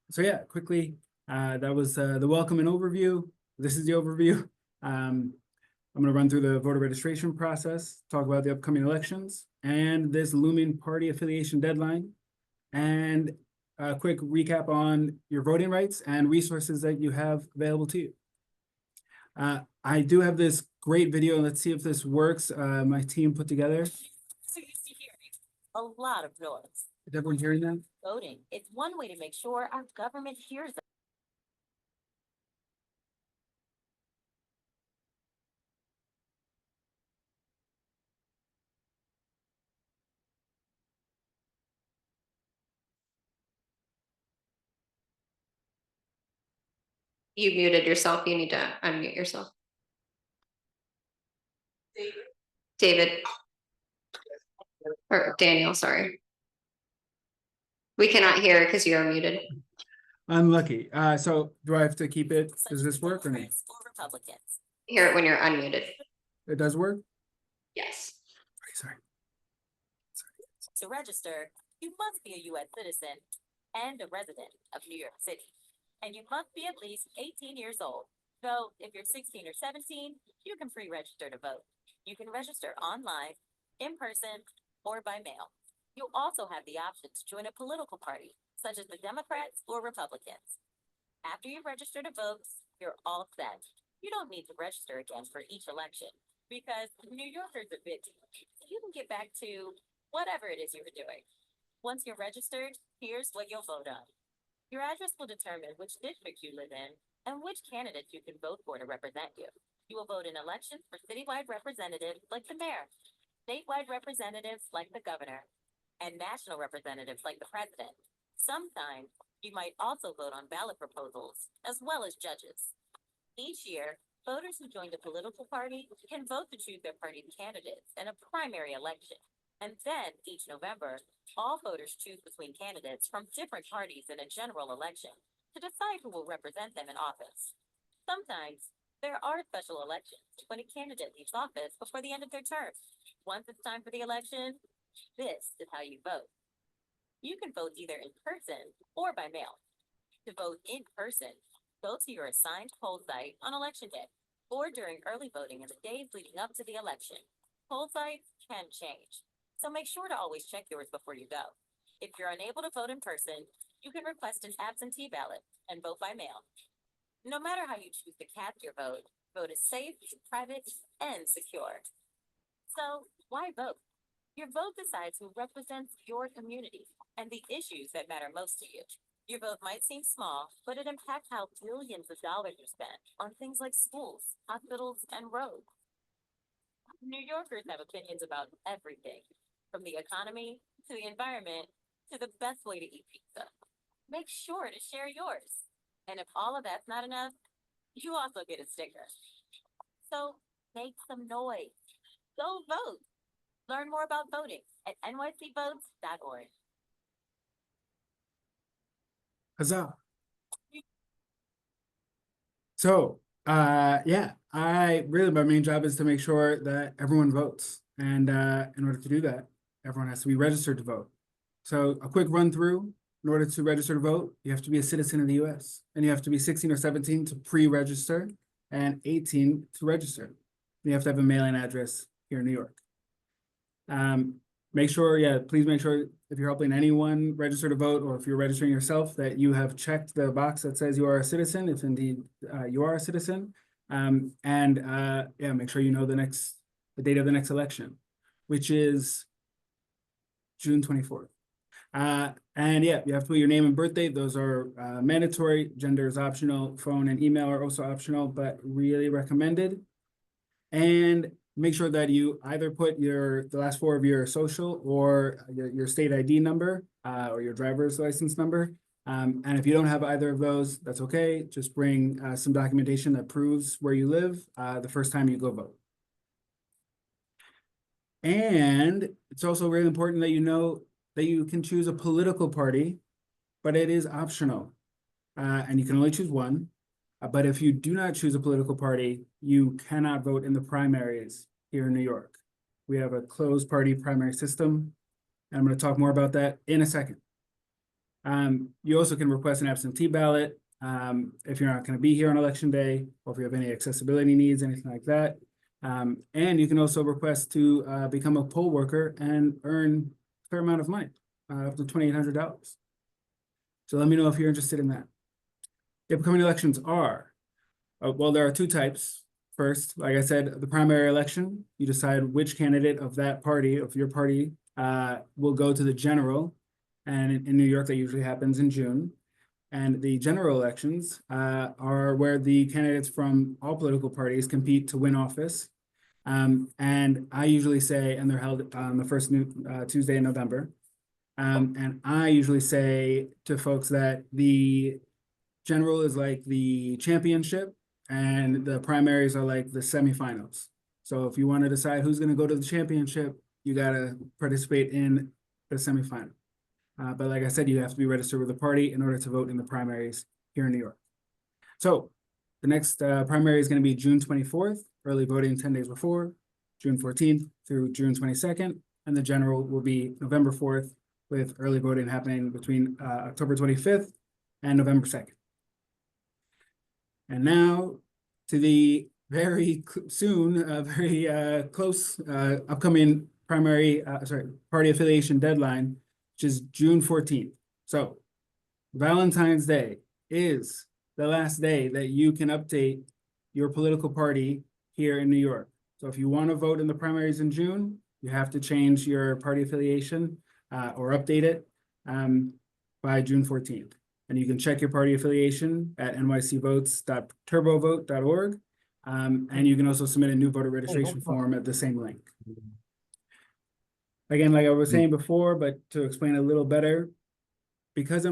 So yeah, quickly, that was the welcome and overview. This is the overview. I'm going to run through the voter registration process, talk about the upcoming elections, and this looming party affiliation deadline, and a quick recap on your voting rights and resources that you have available to you. I do have this great video. Let's see if this works. My team put together. So used to hearing a lot of noise. Is everyone hearing that? Voting is one way to make sure our government hears us. You muted yourself. You need to unmute yourself. David. Or Daniel, sorry. We cannot hear because you are muted. Unlucky. So do I have to keep it? Does this work or not? Republicans. Hear it when you're unmuted. It does work? Yes. Sorry. To register, you must be a U.S. citizen and a resident of New York City. And you must be at least 18 years old. So if you're 16 or 17, you can pre-register to vote. You can register online, in person, or by mail. You also have the option to join a political party, such as the Democrats or Republicans. After you register to vote, you're all set. You don't need to register again for each election because New Yorkers are busy. You can get back to whatever it is you were doing. Once you're registered, here's what you'll vote on. Your address will determine which district you live in and which candidates you can vote for to represent you. You will vote in elections for citywide representatives like the mayor, statewide representatives like the governor, and national representatives like the president. Sometimes you might also vote on ballot proposals as well as judges. Each year, voters who joined a political party can vote to choose their party's candidates in a primary election. And then each November, all voters choose between candidates from different parties in a general election to decide who will represent them in office. Sometimes there are special elections when a candidate leaves office before the end of their term. Once it's time for the election, this is how you vote. You can vote either in person or by mail. To vote in person, go to your assigned poll site on election day or during early voting in the days leading up to the election. Poll sites can change, so make sure to always check yours before you go. If you're unable to vote in person, you can request an absentee ballot and vote by mail. No matter how you choose to cast your vote, vote is safe, private, and secure. So why vote? Your vote decides who represents your community and the issues that matter most to you. Your vote might seem small, but it impacts how billions of dollars are spent on things like schools, hospitals, and roads. New Yorkers have opinions about everything, from the economy to the environment to the best way to eat pizza. Make sure to share yours. And if all of that's not enough, you also get a sticker. So make some noise. Go vote. Learn more about voting at nycvotes.org. Huzzah. So, yeah, my main job is to make sure that everyone votes. And in order to do that, everyone has to be registered to vote. So a quick run through, in order to register to vote, you have to be a citizen of the US and you have to be 16 or 17 to pre-register and 18 to register. You have to have a mailing address here in New York. Make sure, please make sure if you're helping anyone register to vote or if you're registering yourself that you have checked the box that says you are a citizen, if indeed you are a citizen. Make sure you know the date of the next election, which is June 24th. You have to put your name and birth date. Those are mandatory. Gender is optional. Phone and email are also optional, but really recommended. And make sure that you either put the last four of your social or your state ID number or your driver's license number. And if you don't have either of those, that's okay. Just bring some documentation that proves where you live the first time you go vote. And it's also really important that you know that you can choose a political party, but it is optional. And you can only choose one. But if you do not choose a political party, you cannot vote in the primaries here in New York. We have a closed party primary system. And I'm going to talk more about that in a second. You also can request an absentee ballot if you're not going to be here on election day, or if you have any accessibility needs, anything like that. And you can also request to become a poll worker and earn a fair amount of money, up to $2,800. So let me know if you're interested in that. The upcoming elections are, there are two types. First, like I said, the primary election, you decide which candidate of that party, of your party, will go to the general. And in New York, that usually happens in June. And the general elections are where the candidates from all political parties compete to win office. And I usually say, and they're held on the first Tuesday in November. And I usually say to folks that the general is like the championship and the primaries are like the semifinals. So if you want to decide who's going to go to the championship, you got to participate in the semifinal. But like I said, you have to be registered with the party in order to vote in the primaries here in New York. So the next primary is going to be June 24th, early voting 10 days before, June 14th through June 22nd, and the general will be November 4th with early voting happening between October 25th and November 2nd. And now to the very close upcoming party affiliation deadline, which is June 14th. So Valentine's Day is the last day that you can update your political party here in New York. So if you want to vote in the primaries in June, you have to change your party affiliation or update it by June 14th. And you can check your party affiliation at nycvotes.turbovote.org. And you can also submit a new voter registration form at the same link. Again, like I was saying before, but to explain a little better, because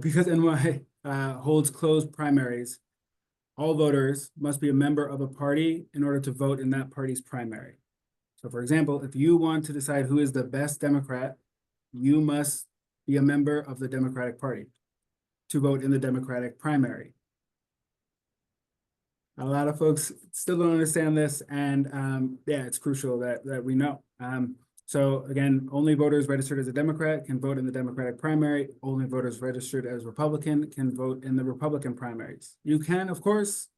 because NY holds closed primaries, all voters must be a member of a party in order to vote in that party's primary. So for example, if you want to decide who is the best Democrat, you must be a member of the Democratic Party to vote in the Democratic primary. A lot of folks still don't understand this, and yeah, it's crucial that we know. So again, only voters registered as a Democrat can vote in the Democratic primary. Only voters registered as Republican can vote in the Republican primaries. You can, of course,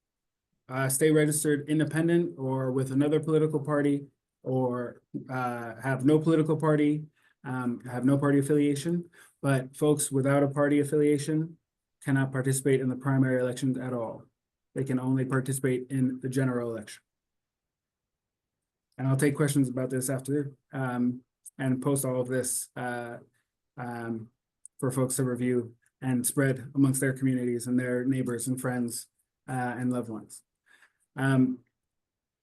stay registered independent or with another political party, or have no political party, have no party affiliation. But folks without a party affiliation cannot participate in the primary elections at all. They can only participate in the general election. And I'll take questions about this after and post all of this for folks to review and spread amongst their communities and their neighbors and friends and loved ones. You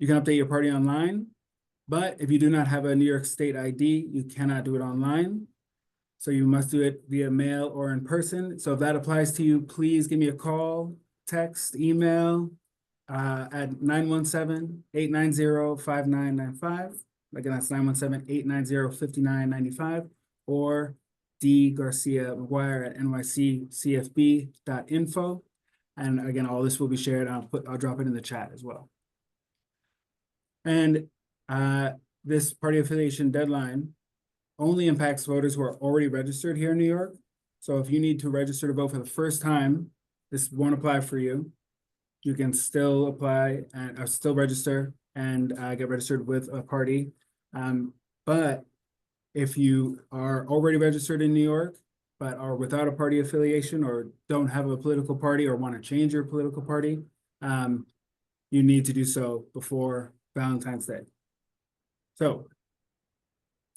can update your party online, but if you do not have a New York State ID, you cannot do it online. So you must do it via mail or in person. So if that applies to you, please give me a call, text, email at 917-890-5995. Again, that's 917-890-5995, or D. Garcia McGuire at nyccfb.info. And again, all this will be shared. I'll drop it in the chat as well. And this party affiliation deadline only impacts voters who are already registered here in New York. So if you need to register to vote for the first time, this won't apply for you. You can still apply and still register and get registered with a party. But if you are already registered in New York, but are without a party affiliation or don't have a political party or want to change your political party, you need to do so before Valentine's Day. So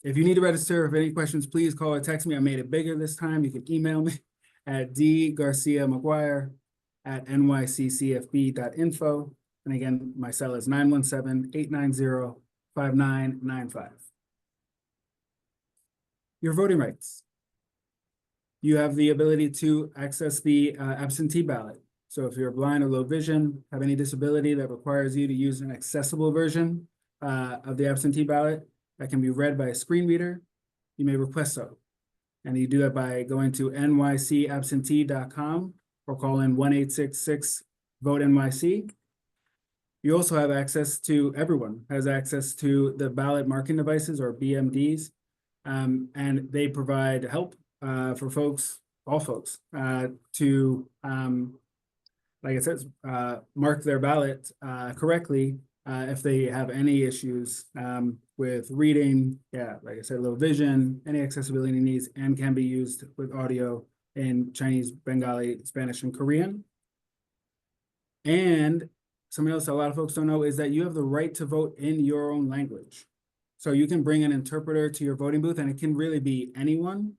if you need to register, if any questions, please call or text me. I made it bigger this time. You can email me at dgarciamcguire@nyccfb.info. And again, my cell is 917-890-5995. Your voting rights. You have the ability to access the absentee ballot. So if you're blind or low vision, have any disability that requires you to use an accessible version of the absentee ballot that can be read by a screen reader, you may request so. And you do that by going to nycabsentee.com or call in 1-866-VOTE-NYC. You also have access to, everyone has access to the ballot marking devices, or BMDs, and they provide help for folks, all folks, to, like it says, mark their ballot correctly if they have any issues with reading, like I said, low vision, any accessibility needs, and can be used with audio in Chinese, Bengali, Spanish, and Korean. And something else a lot of folks don't know is that you have the right to vote in your own language. So you can bring an interpreter to your voting booth, and it can really be anyone.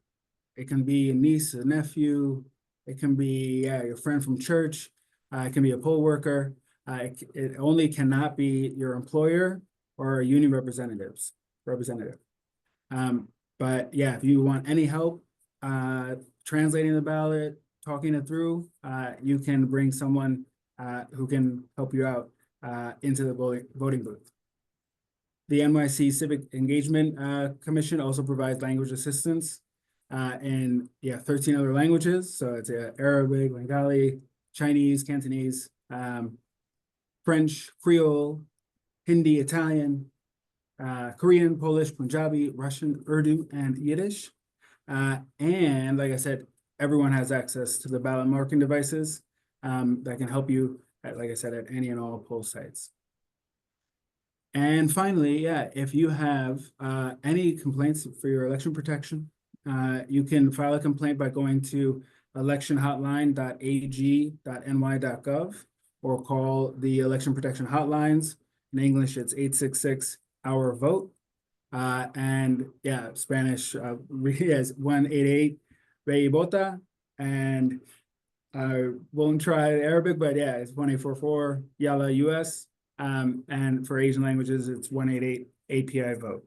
It can be a niece, a nephew. It can be your friend from church. It can be a poll worker. It only cannot be your employer or a union representative. But yeah, if you want any help translating the ballot, talking it through, you can bring someone who can help you out into the voting booth. The NYC Civic Engagement Commission also provides language assistance in 13 other languages. So it's Arabic, Bengali, Chinese, Cantonese, French, Creole, Hindi, Italian, Korean, Polish, Punjabi, Russian, Urdu, and Yiddish. And like I said, everyone has access to the ballot marking devices that can help you, like I said, at any and all poll sites. And finally, if you have any complaints for your election protection, you can file a complaint by going to electionhotline.ag.ny.gov, or call the election protection hotlines. In English, it's 866 our vote. And yeah, Spanish is 188 Ve Vota. And I won't try Arabic, but yeah, it's 1844 Yalla US. And for Asian languages, it's 188 API vote.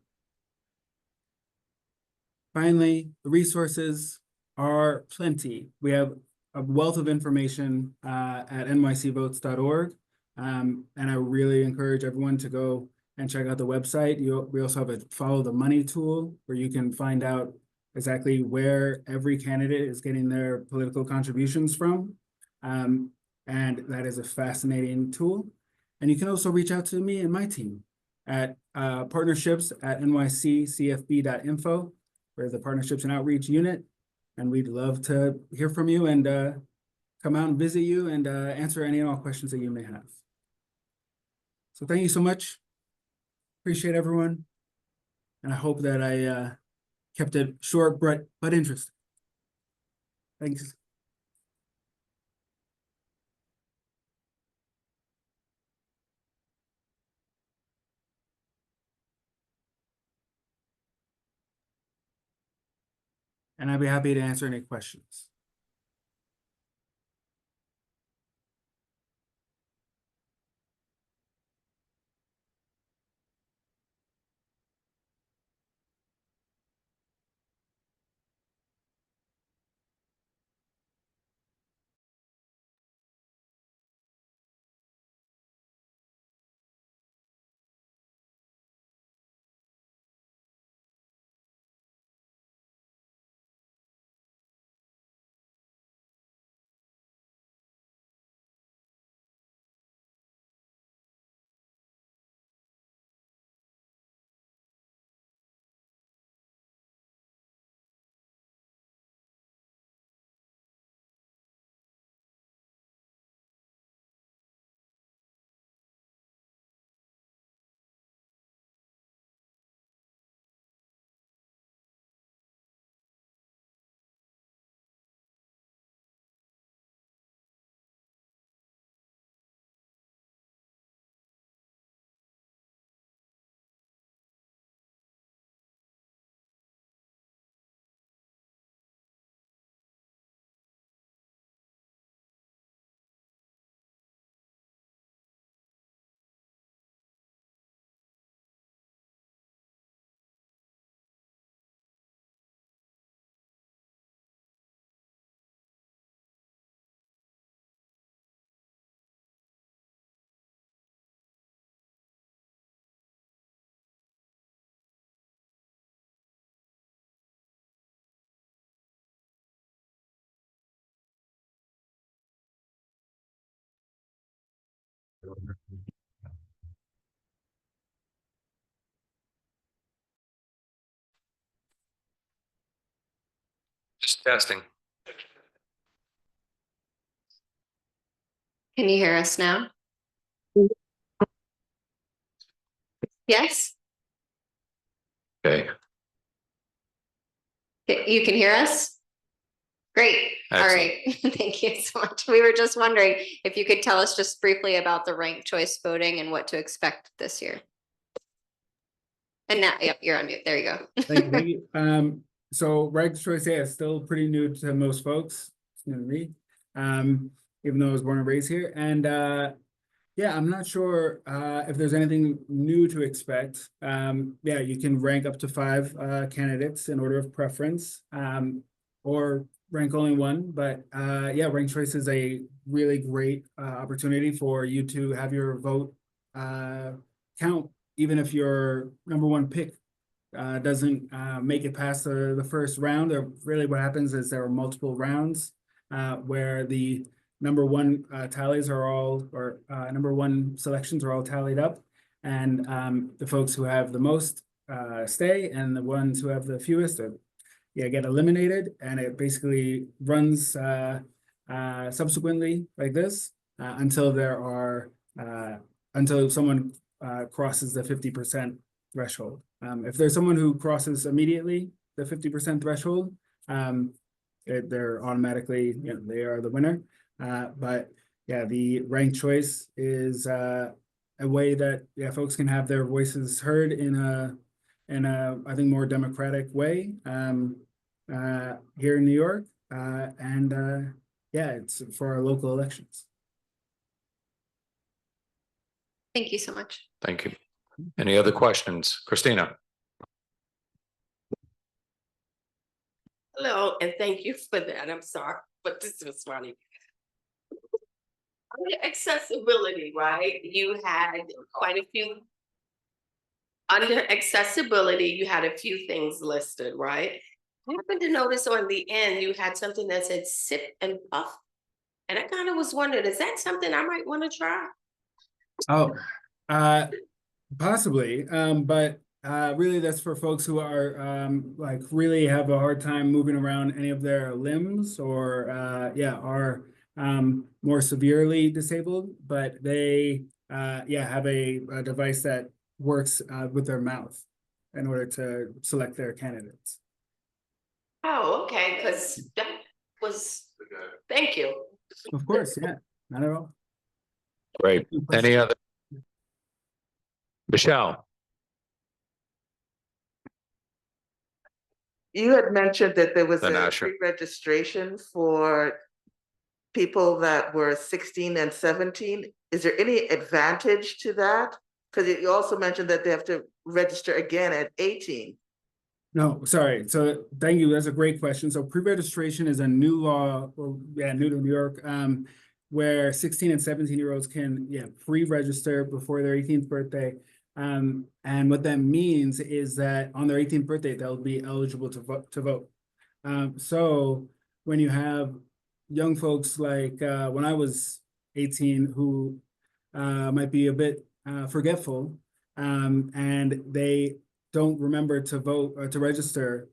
Finally, the resources are plenty. We have a wealth of information at nycvotes.org. And I really encourage everyone to go and check out the website. We also have a follow the money tool where you can find out exactly where every candidate is getting their political contributions from. And that is a fascinating tool. And you can also reach out to me and my team at partnerships@nyccfb.info. We're the Partnerships and Outreach Unit, and we'd love to hear from you and come out and visit you and answer any and all questions that you may have. So thank you so much. Appreciate everyone. And I hope that I kept it short, but interesting. Thanks. And I'd be happy to answer any questions. Just testing. Can you hear us now? Yes? Okay. You can hear us? Great. All Excellent. right. Thank you so much. We were just wondering if you could tell us just briefly about the ranked choice voting and what to expect this year. And now, yep, you're on mute. There you go. Thank you. So ranked choice, yeah, is still pretty new to most folks. It's new to me, even though I was born and raised here. And yeah, I'm not sure if there's anything new to expect. Yeah, you can rank up to 5 candidates in order of preference, or rank only one. But yeah, ranked choice is a really great opportunity for you to have your vote count, even if your number one pick doesn't make it past the first round. Really what happens is there are multiple rounds where the number one tallies are all, or number one selections are all tallied up. And the folks who have the most stay, and the ones who have the fewest get eliminated. And it basically runs subsequently like this until there are, until someone crosses the 50% threshold. If there's someone who crosses immediately the 50% threshold, they're automatically, they are the winner. But yeah, the ranked choice is a way that folks can have their voices heard in a I think more democratic way here in New York, and yeah, it's for our local elections. Thank you so much. Thank you. Any other questions? Christina? Hello, and thank you for that. I'm sorry, but this was funny. Under accessibility, right? You had quite a few. Under accessibility, you had a few things listed, right? I happened to notice on the end, you had something that said sip and puff. And I kind of was wondering, is that something I might want to try? Oh, possibly, but really that's for folks who are like really have a hard time moving around any of their limbs or are more severely disabled, but they have a device that works with their mouth in order to select their candidates. Oh, okay, because that was, thank you. Of course, yeah, not at all. Great. Any other? Michelle? You had mentioned that there was Then a Asher. pre-registration for people that were 16 and 17. Is there any advantage to that? Because you also mentioned that they have to register again at 18. No, sorry. So thank you. That's a great question. So pre-registration is a new law, new to New York, where 16 and 17-year-olds can pre-register before their 18th birthday. And what that means is that on their 18th birthday, they'll be eligible to vote. So when you have young folks like when I was 18 who might be a bit forgetful, and they don't remember to vote or to register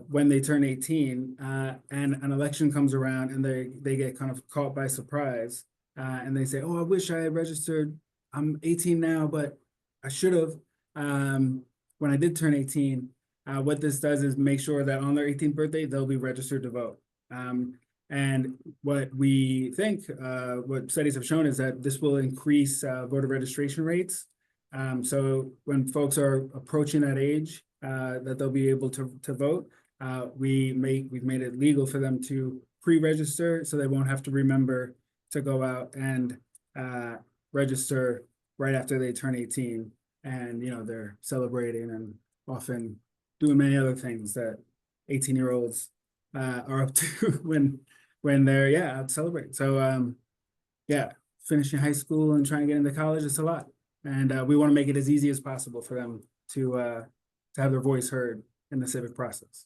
when they turn 18, and an election comes around and they get kind of caught by surprise, and they say, "Oh, I wish I had registered. I'm 18 now, but I should have when I did turn 18." What this does is make sure that on their 18th birthday they'll be registered to vote. And what we think, what studies have shown, is that this will increase voter registration rates. So when folks are approaching that age, that they'll be able to vote, we've made it legal for them to pre-register, so they won't have to remember to go out and register right after they turn 18. And they're celebrating and often doing many other things that 18-year-olds are up to when they're out celebrating. So finishing high school and trying to get into college, it's a lot. And we want to make it as easy as possible for them to have their voice heard in the civic process.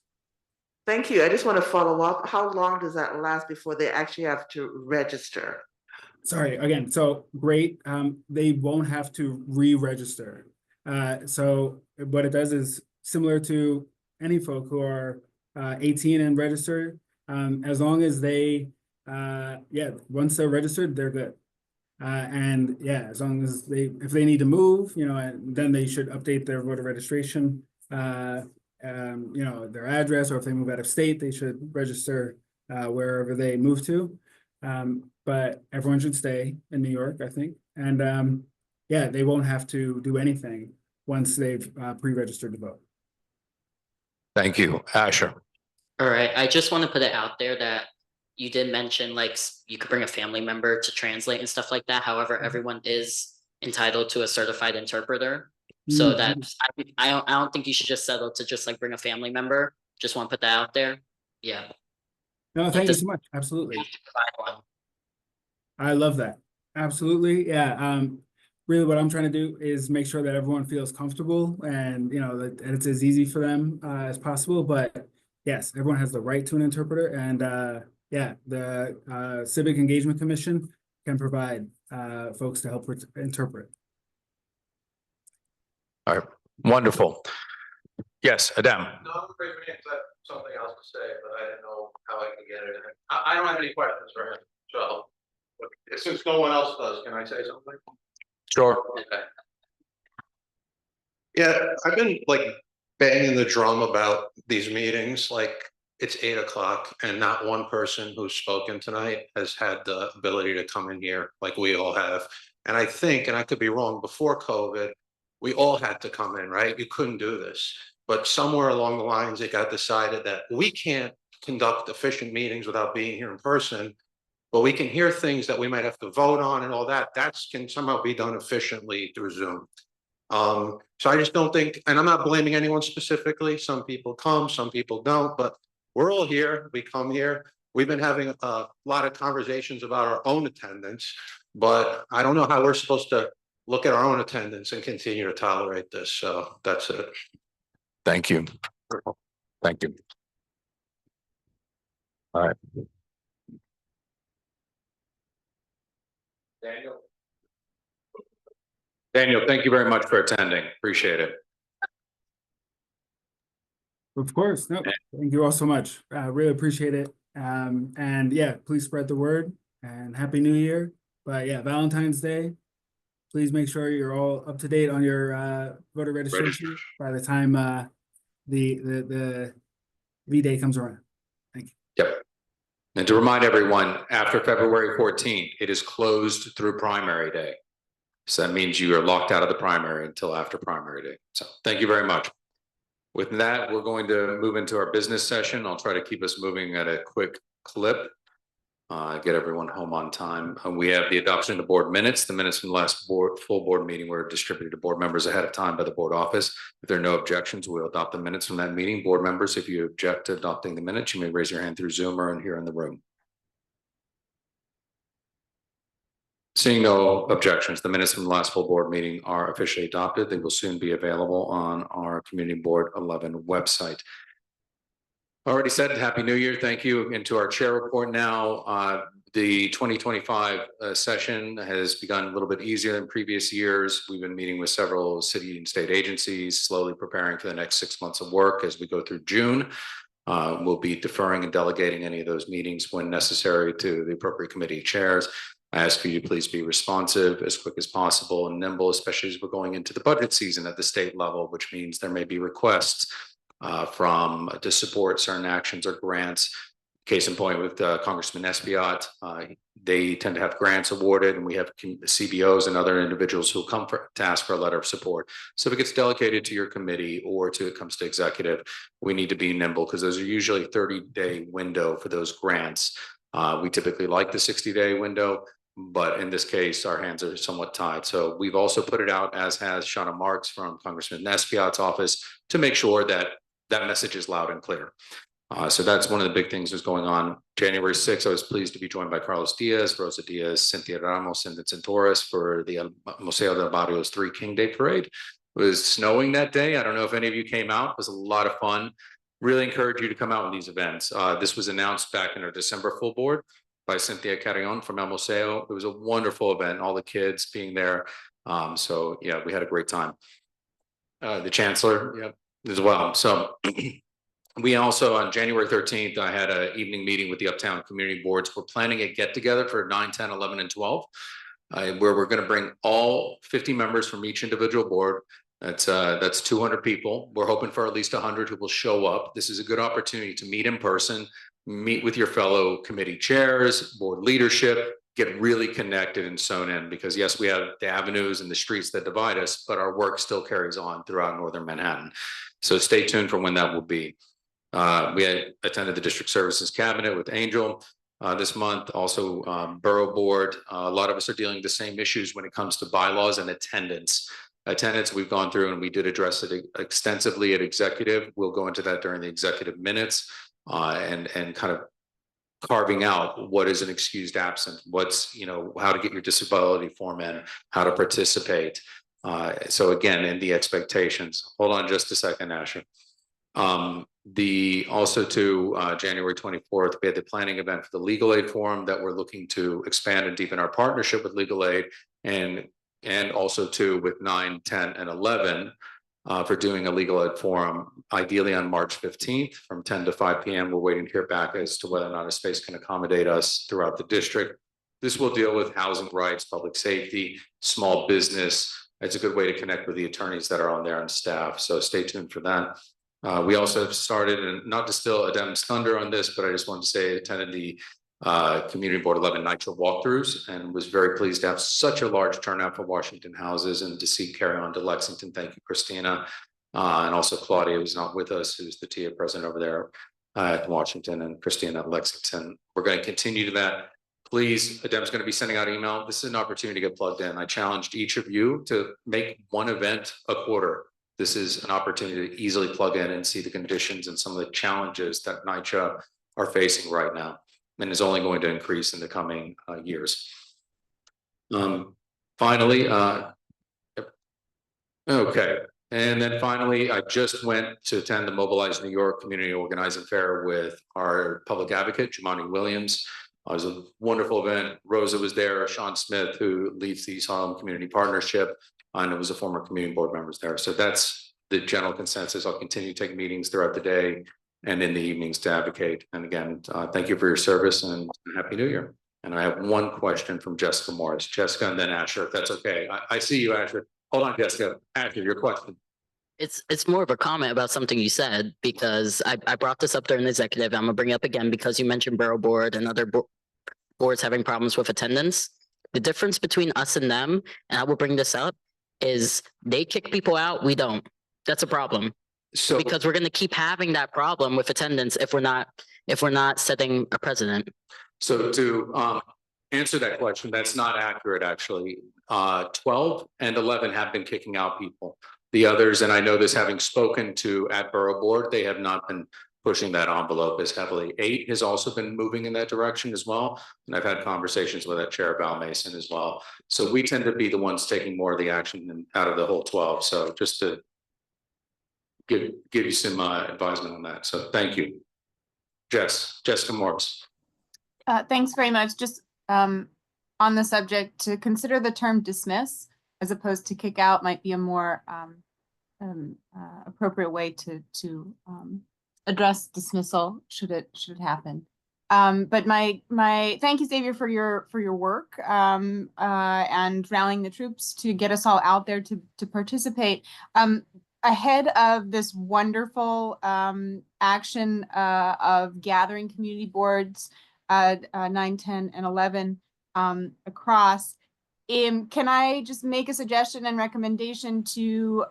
Thank you. I just want to follow up. How long does that last before they actually have to register? Sorry, again, so great. They won't have to re-register. So what it does is similar to any folk who are 18 and registered, as long as they, once they're registered, they're good. And as long as if they need to move, then they should update their voter registration, their address, or if they move out of state, they should register wherever they move to. But everyone should stay in New York, I think. And they won't have to do anything once they've pre-registered to vote. Thank you. Asher? All right, I just want to put it out there that you did mention like you could bring a family member to translate and stuff like that. However, everyone is entitled to a certified interpreter. So that I don't think you should just settle to just like bring a family member. Just want to put that out there. Yeah. No, thank you so much. Absolutely. I love that. Absolutely. Yeah. Really what I'm trying to do is make sure that everyone feels comfortable and that it's as easy for them as possible. But yes, everyone has the right to an interpreter, and the Civic Engagement Commission can provide folks to help interpret. All right, wonderful. Yes, Adam. No, I'm afraid we have something else to say, but I didn't know how I could get it in. I don't have any questions for him, so since no one else does, can I say something? Sure. Okay. Yeah, I've been like banging the drum about these meetings. Like it's 8 o'clock and not one person who's spoken tonight has had the ability to come in here like we all have. And I think, and I could be wrong, before COVID, we all had to come in, right? You couldn't do this. But somewhere along the lines, it got decided that we can't conduct efficient meetings without being here in person, but we can hear things that we might have to vote on and all that. That can somehow be done efficiently through Zoom. So I just don't think, and I'm not blaming anyone specifically. Some people come, some people don't, but we're all here. We come here. We've been having a lot of conversations about our own attendance, but I don't know how we're supposed to look at our own attendance and continue to tolerate this. So that's it. Thank you. Thank you. All right. Daniel, thank you very much for attending. Appreciate it. Of course. No, thank you all so much. Really appreciate it. And yeah, please spread the word and Happy New Year. But yeah, Valentine's Day, please make sure you're all up to date on your voter registration by the time the V-Day comes around. Thank you. Yep. And to remind everyone, after February 14th, it is closed through primary day. So that means you are locked out of the primary until after primary day. So thank you very much. With that, we're going to move into our business session. I'll try to keep us moving at a quick clip. Get everyone home on time. We have the adoption of board minutes. The minutes from the last full board meeting were distributed to board members ahead of time by the board office. If there are no objections, we'll adopt the minutes from that meeting. Board members, if you object to adopting the minutes, you may raise your hand through Zoom or in here in the room. Seeing no objections, the minutes from the last full board meeting are officially adopted. They will soon be available on our Community Board 11 website. Already said, Happy New Year. Thank you. Into our chair report now. The 2025 session has begun a little bit easier than previous years. We've been meeting with several city and state agencies, slowly preparing for the next 6 months of work as we go through June. We'll be deferring and delegating any of those meetings when necessary to the appropriate committee chairs. I ask for you to please be responsive as quick as possible and nimble, especially as we're going into the budget season at the state level, which means there may be requests to support certain actions or grants. Case in point with Congressman Espiat, they tend to have grants awarded, and we have CBOs and other individuals who come to ask for a letter of support. So if it gets delegated to your committee or it comes to executive, we need to be nimble because those are usually a 30-day window for those grants. We typically like the 60-day window, but in this case, our hands are somewhat tied. So we've also put it out, as has Shauna Marks from Congressman Espiat's office, to make sure that that message is loud and clear. So that's one of the big things that's going on. January 6th, I was pleased to be joined by Carlos Diaz, Rosa Diaz, Cynthia Ramos, and Vincent Torres for the Museo del Barrio's 3 King Day Parade. It was snowing that day. I don't know if any of you came out. It was a lot of fun. Really encourage you to come out in these events. This was announced back in our December full board by Cynthia Carrion from El Museo. It was a wonderful event, all the kids being there. So yeah, we had a great time. The Chancellor as well. So we also, on January 13th, I had an evening meeting with the Uptown Community Boards. We're planning a get together for 9, 10, 11, and 12, where we're going to bring all 50 members from each individual board. That's 200 people. We're hoping for at least 100 who will show up. This is a good opportunity to meet in person, meet with your fellow committee chairs, board leadership, get really connected and sewn in, because yes, we have the avenues and the streets that divide us, but our work still carries on throughout Northern Manhattan. So stay tuned for when that will be. We had attended the District Services Cabinet with Angel this month, also Borough Board. A lot of us are dealing with the same issues when it comes to bylaws and attendance. Attendance, we've gone through and we did address it extensively at executive. We'll go into that during the executive minutes and kind of carving out what is an excused absence, what's, how to get your disability form in, how to participate. So again, in the expectations. Hold on just a second, Asher. Also to January 24th, we had the planning event for the Legal Aid Forum that we're looking to expand and deepen our partnership with Legal Aid, and also too with 9, 10, and 11 for doing a Legal Aid Forum, ideally on March 15th from 10 to 5 p.m. We're waiting to hear back as to whether or not a space can accommodate us throughout the district. This will deal with housing rights, public safety, small business. It's a good way to connect with the attorneys that are on there and staff. So stay tuned for that. We also have started, and not to steal Adem's thunder on this, but I just wanted to say I attended the Community Board 11 Nitro walkthroughs and was very pleased to have such a large turnout for Washington houses and to see carry on to Lexington. Thank you, Christina. And also Claudia, who's not with us, who's the TIA president over there at Washington, and Christina at Lexington. We're going to continue to that. Please, Adem's going to be sending out email. This is an opportunity to get plugged in. I challenged each of you to make one event a quarter. This is an opportunity to easily plug in and see the conditions and some of the challenges that NYCHA are facing right now, and is only going to increase in the coming years. Finally, okay. And then finally, I just went to attend the Mobilize New York Community Organizing Fair with our public advocate, Jamani Williams. It was a wonderful event. Rosa was there, Sean Smith, who leads the East Harlem Community Partnership, and it was a former community board members there. So that's the general consensus. I'll continue to take meetings throughout the day and in the evenings to advocate. And again, thank you for your service and Happy New Year. And I have one question from Jessica Morris. Jessica and then Asher, if that's okay. I see you, Asher. Hold on, Jessica. Asher, your question. It's more of a comment about something you said, because I brought this up during the executive. I'm gonna bring it up again because you mentioned Borough Board and other boards having problems with attendance. The difference between us and them, and I will bring this up, is they kick people out, we don't. That's a problem. So because we're gonna keep having that problem with attendance if we're not setting a precedent. So to answer that question, that's not accurate, actually. 12 and 11 have been kicking out people. The others, and I know this having spoken to at Borough Board, they have not been pushing that envelope as heavily. 8 has also been moving in that direction as well. And I've had conversations with that Chair Val Mason as well. So we tend to be the ones taking more of the action out of the whole 12. So just to give you some advisement on that. So thank you. Jessica Morris. Thanks very much. Just on the subject, to consider the term dismiss as opposed to kick out might be a more appropriate way to address dismissal should it happen. But my thank you, Xavier, for your work and rallying the troops to get us all out there to participate. Ahead of this wonderful action of gathering community boards 9, 10, and 11 across. Can I just make a suggestion and recommendation to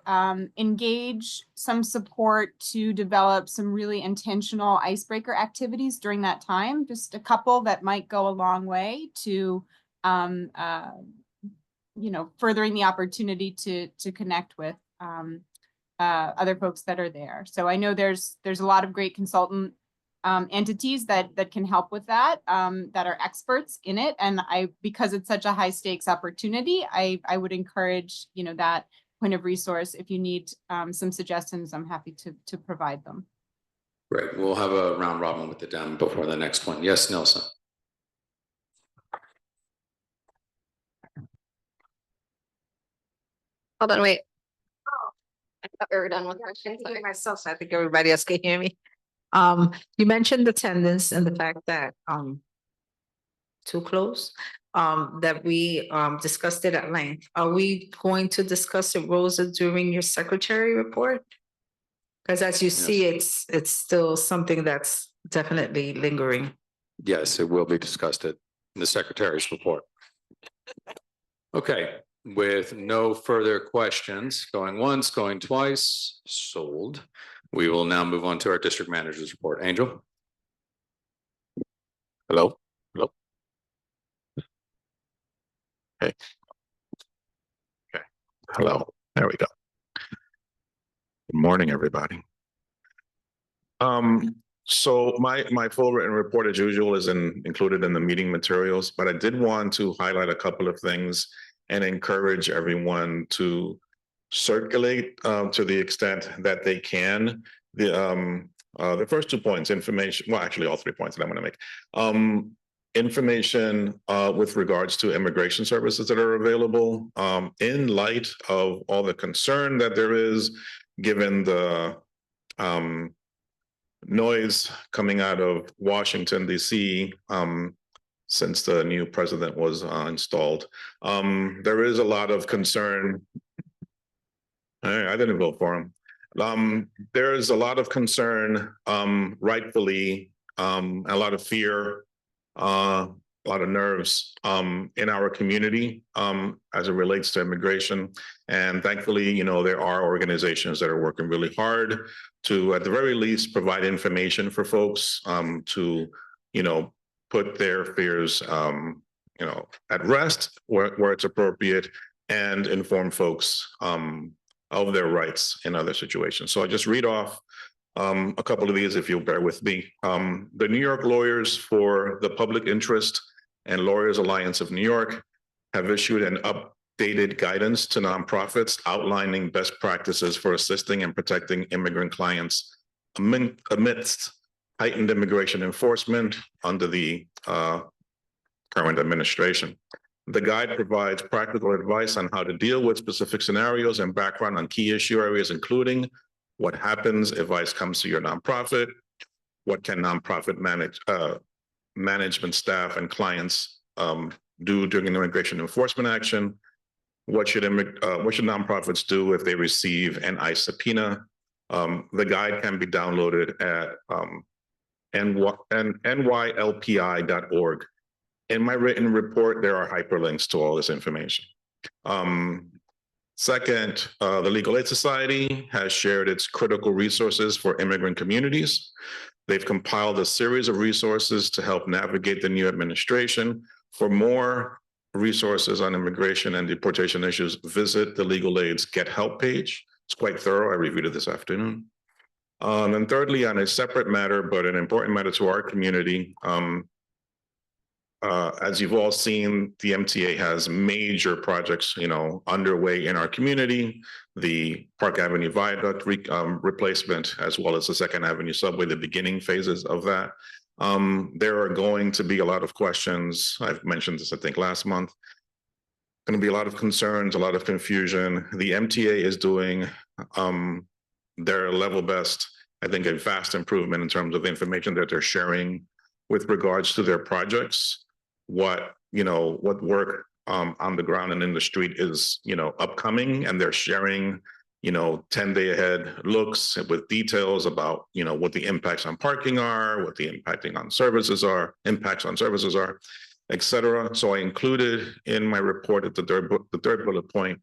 engage some support to develop some really intentional icebreaker activities during that time? Just a couple that might go a long way to, furthering the opportunity to connect with other folks that are there. So I know there's a lot of great consultant entities that can help with that, that are experts in it. And because it's such a high stakes opportunity, I would encourage, that point of resource. If you need some suggestions, I'm happy to provide them. Great. We'll have a round robin with the DEM before the next one. Yes, Nelson. Hold on, wait. I thought we were done with questions. I myself, so I think everybody else can hear me. You mentioned attendance and the fact that too close, that we discussed it at length. Are we going to discuss it, Rosa, during your secretary report? Because as you see, it's still something that's definitely lingering. Yes, it will be discussed in the secretary's report. Okay, with no further questions, going once, going twice, sold. We will now move on to our district manager's report. Angel? Hello? Hello? Okay. Okay. Hello. There we go. Good morning, everybody. So my full written report, as usual, is included in the meeting materials, but I did want to highlight a couple of things and encourage everyone to circulate to the extent that they can. The first 2 points, information, well, actually all 3 points that I'm going to make. Information with regards to immigration services that are available in light of all the concern that there is, given the noise coming out of Washington, D.C., since the new president was installed. There is a lot of concern. I didn't vote for him. There is a lot of concern, rightfully, a lot of fear, a lot of nerves, in our community, as it relates to immigration. And thankfully, you know, there are organizations that are working really hard to, at the very least, provide information for folks, to, you know, put their fears, you know, at rest where it's appropriate, and inform folks, of their rights in other situations. So I'll just read off a couple of these if you'll bear with me. The New York Lawyers for the Public Interest and Lawyers Alliance of New York have issued an updated guidance to nonprofits outlining best practices for assisting and protecting immigrant clients amidst heightened immigration enforcement under the current administration. The guide provides practical advice on how to deal with specific scenarios and background on key issue areas, including what happens if ICE comes to your nonprofit, what can nonprofit management staff and clients do during an immigration enforcement action, what should nonprofits do if they receive an ICE subpoena. The guide can be downloaded at nylpi.org. In my written report, there are hyperlinks to all this information. Second, the Legal Aid Society has shared its critical resources for immigrant communities. They've compiled a series of resources to help navigate the new administration. For more resources on immigration and deportation issues, visit the Legal Aid's Get Help page. It's quite thorough. I reviewed it this afternoon. And thirdly, on a separate matter, but an important matter to our community, as you've all seen, the MTA has major projects, you know, underway in our community. The Park Avenue Viaduct replacement, as well as the Second Avenue subway, the beginning phases of that. There are going to be a lot of questions. I've mentioned this, I think, last month. Going to be a lot of concerns, a lot of confusion. The MTA is doing their level best. I think a vast improvement in terms of the information that they're sharing with regards to their projects. What work on the ground and in the street is, you know, upcoming, and they're sharing, you know, 10-day ahead looks with details about, you know, what the impacts on parking are, what the impacts on services are, etc. So I included in my report at the third bullet point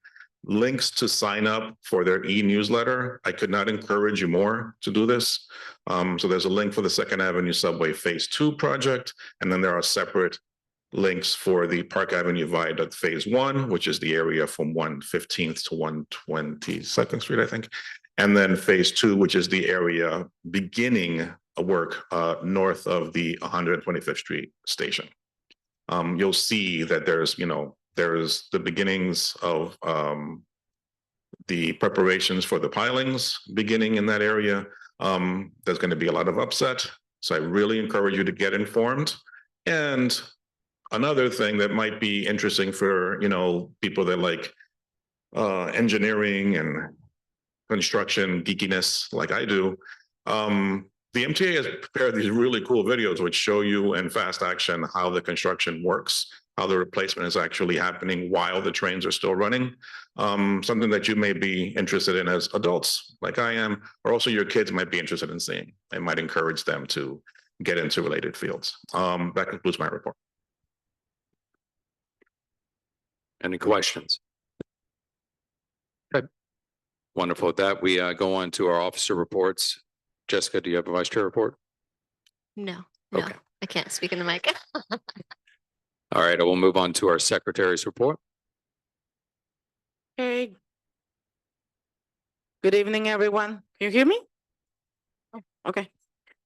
links to sign up for their e-newsletter. I could not encourage you more to do this. So there's a link for the Second Avenue Subway Phase 2 project, and then there are separate links for the Park Avenue Viaduct Phase 1, which is the area from 115th to 122nd Street, I think. And then Phase 2, which is the area beginning work north of the 125th Street station. You'll see that there's the beginnings of the preparations for the pilings beginning in that area. There's going to be a lot of upset. So I really encourage you to get informed. And another thing that might be interesting for, you know, people that like engineering and construction geekiness like I do, the MTA has prepared these really cool videos which show you in fast action how the construction works, how the replacement is actually happening while the trains are still running. Something that you may be interested in as adults, like I am, or also your kids might be interested in seeing. It might encourage them to get into related fields. That concludes my report. Any questions? Okay. Wonderful. With that, we go on to our officer reports. Jessica, do you have a vice chair report? No, Okay. I can't speak in the mic. All right, I will move on to our secretary's report. Hey. Good evening, everyone. Can you hear me? Oh, okay.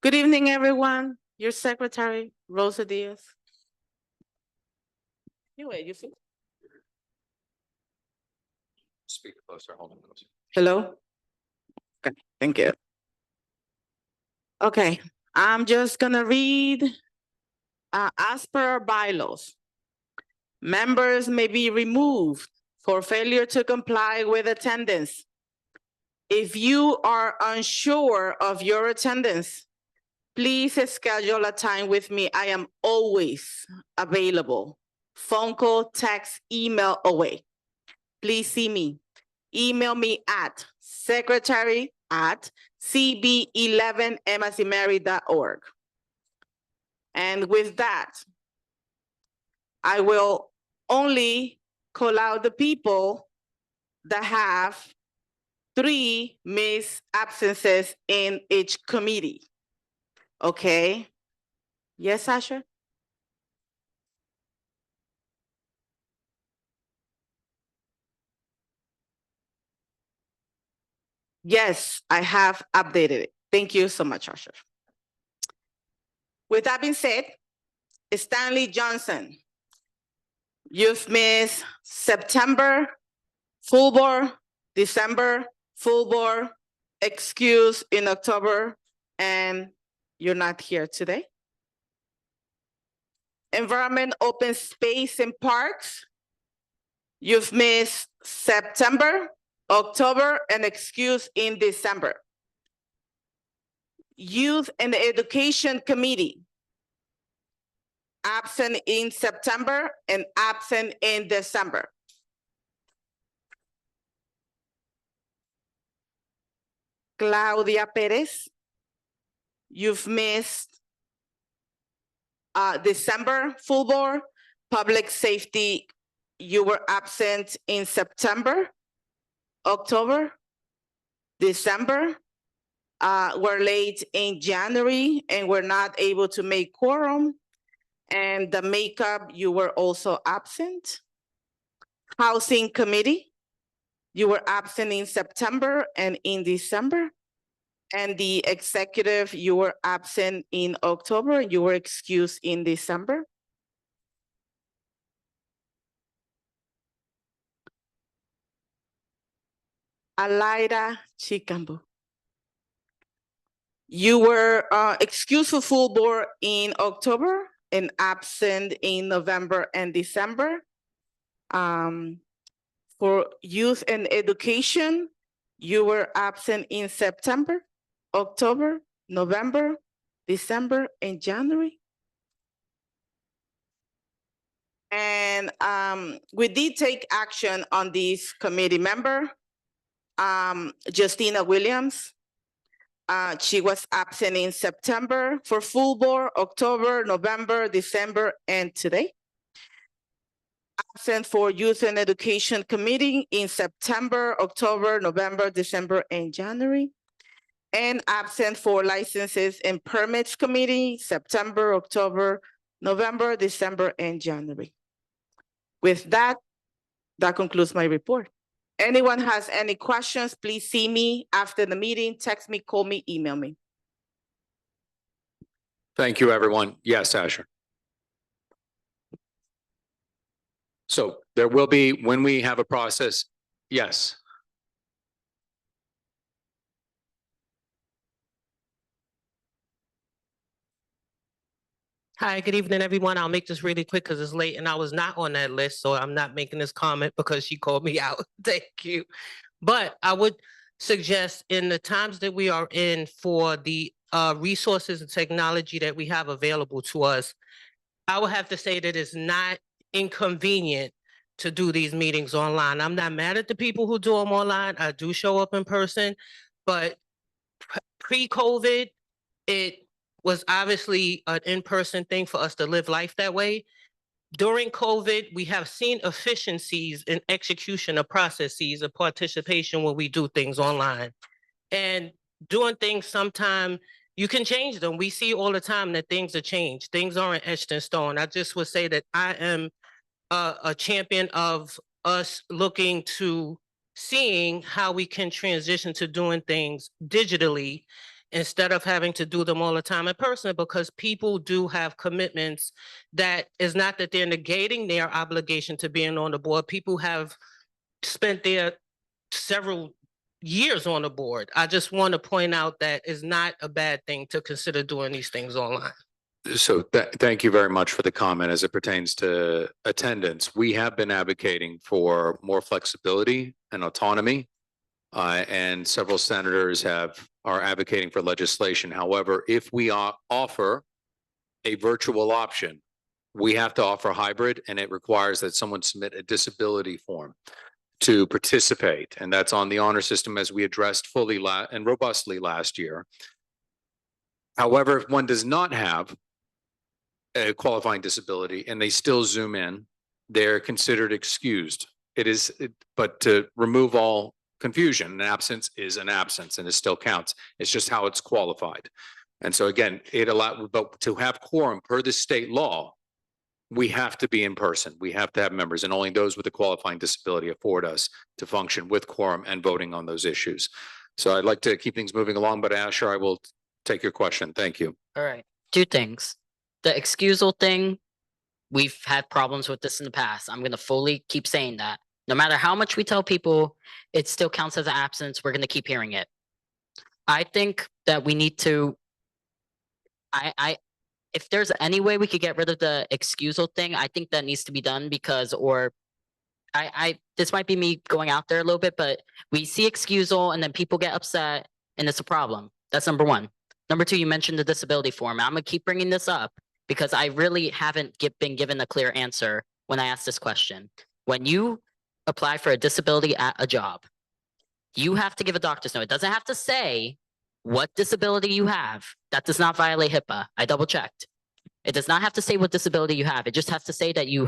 Good evening, everyone. Your secretary, Rosa Diaz. You see? Speak closer. Hold on. Hello? Okay, thank you. Okay, I'm just gonna read, as per our bylaws, members may be removed for failure to comply with attendance. If you are unsure of your attendance, please schedule a time with me. I am always available. Phone call, text, email away. Please see me. Email me at secretary at CB11M.org. And with that, I will only call out the people that have 3 missed absences in each committee. Okay? Yes, Sasha? Yes, I have updated it. Thank you so much, Sasha. With that being said, Stanley Johnson, you've missed September, full board, December, full board, excuse in October, and you're not here today. Environment, open space and parks, you've missed September, October, and excuse in December. Youth and Education Committee, absent in September and absent in December. Claudia Perez, you've missed December full board. Public safety, you were absent in September, October, December. We're late in January and we're not able to make quorum. And the makeup, you were also absent. Housing Committee, you were absent in September and in December. And the executive, you were absent in October, you were excused in December. Alaira Chicambo, you were excused for full board in October and absent in November and December. For Youth and Education, you were absent in September, October, November, December, and January. And we did take action on this committee member, Justina Williams. She was absent in September for full board, October, November, December, and today. Absent for Youth and Education Committee in September, October, November, December, and January. And absent for Licenses and Permits Committee, September, October, November, December, and January. With that, that concludes my report. Anyone has any questions, please see me after the meeting, text me, call me, email me. Thank you, everyone. Yes, Asher. So there will be, when we have a process, yes. Hi, good evening, everyone. I'll make this really quick because it's late and I was not on that list, so I'm not making this comment because she called me out. Thank you. But I would suggest in the times that we are in for the resources and technology that we have available to us, I would have to say that it's not inconvenient to do these meetings online. I'm not mad at the people who do them online. I do show up in person, but pre-COVID, it was obviously an in-person thing for us to live life that way. During COVID, we have seen efficiencies in execution of processes of participation when we do things online. And doing things sometime, you can change them. We see all the time that things are changed. Things aren't etched in stone. I just would say that I am a champion of us looking to seeing how we can transition to doing things digitally instead of having to do them all the time in person, because people do have commitments that is not that they're negating their obligation to being on the board. People have spent their several years on the board. I just want to point out that it's not a bad thing to consider doing these things online. So thank you very much for the comment as it pertains to attendance. We have been advocating for more flexibility and autonomy, and several senators are advocating for legislation. However, if we offer a virtual option, we have to offer hybrid, and it requires that someone submit a disability form. to participate, and that's on the honor system as we addressed fully and robustly last year. However, if one does not have a qualifying disability and they still Zoom in, they're considered excused. But to remove all confusion, an absence is an absence and it still counts. It's just how it's qualified. And so again, but to have quorum per the state law, we have to be in person. We have to have members, and only those with a qualifying disability afford us to function with quorum and voting on those issues. So I'd like to keep things moving along, but Asher, I will take your question. Thank you. All right, two things. The excusal thing, we've had problems with this in the past. I'm gonna fully keep saying that. No matter how much we tell people, it still counts as an absence. We're gonna keep hearing it. I think that we need to, if there's any way we could get rid of the excusal thing, I think that needs to be done because, or this might be me going out there a little bit, but we see excusal and then people get upset and it's a problem. That's number one. Number two, you mentioned the disability form. I'm gonna keep bringing this up because I really haven't been given a clear answer when I ask this question. When you apply for a disability at a job, you have to give a doctor's note. It doesn't have to say what disability you have. That does not violate HIPAA. I double checked. It does not have to say what disability you have. It just has to say that you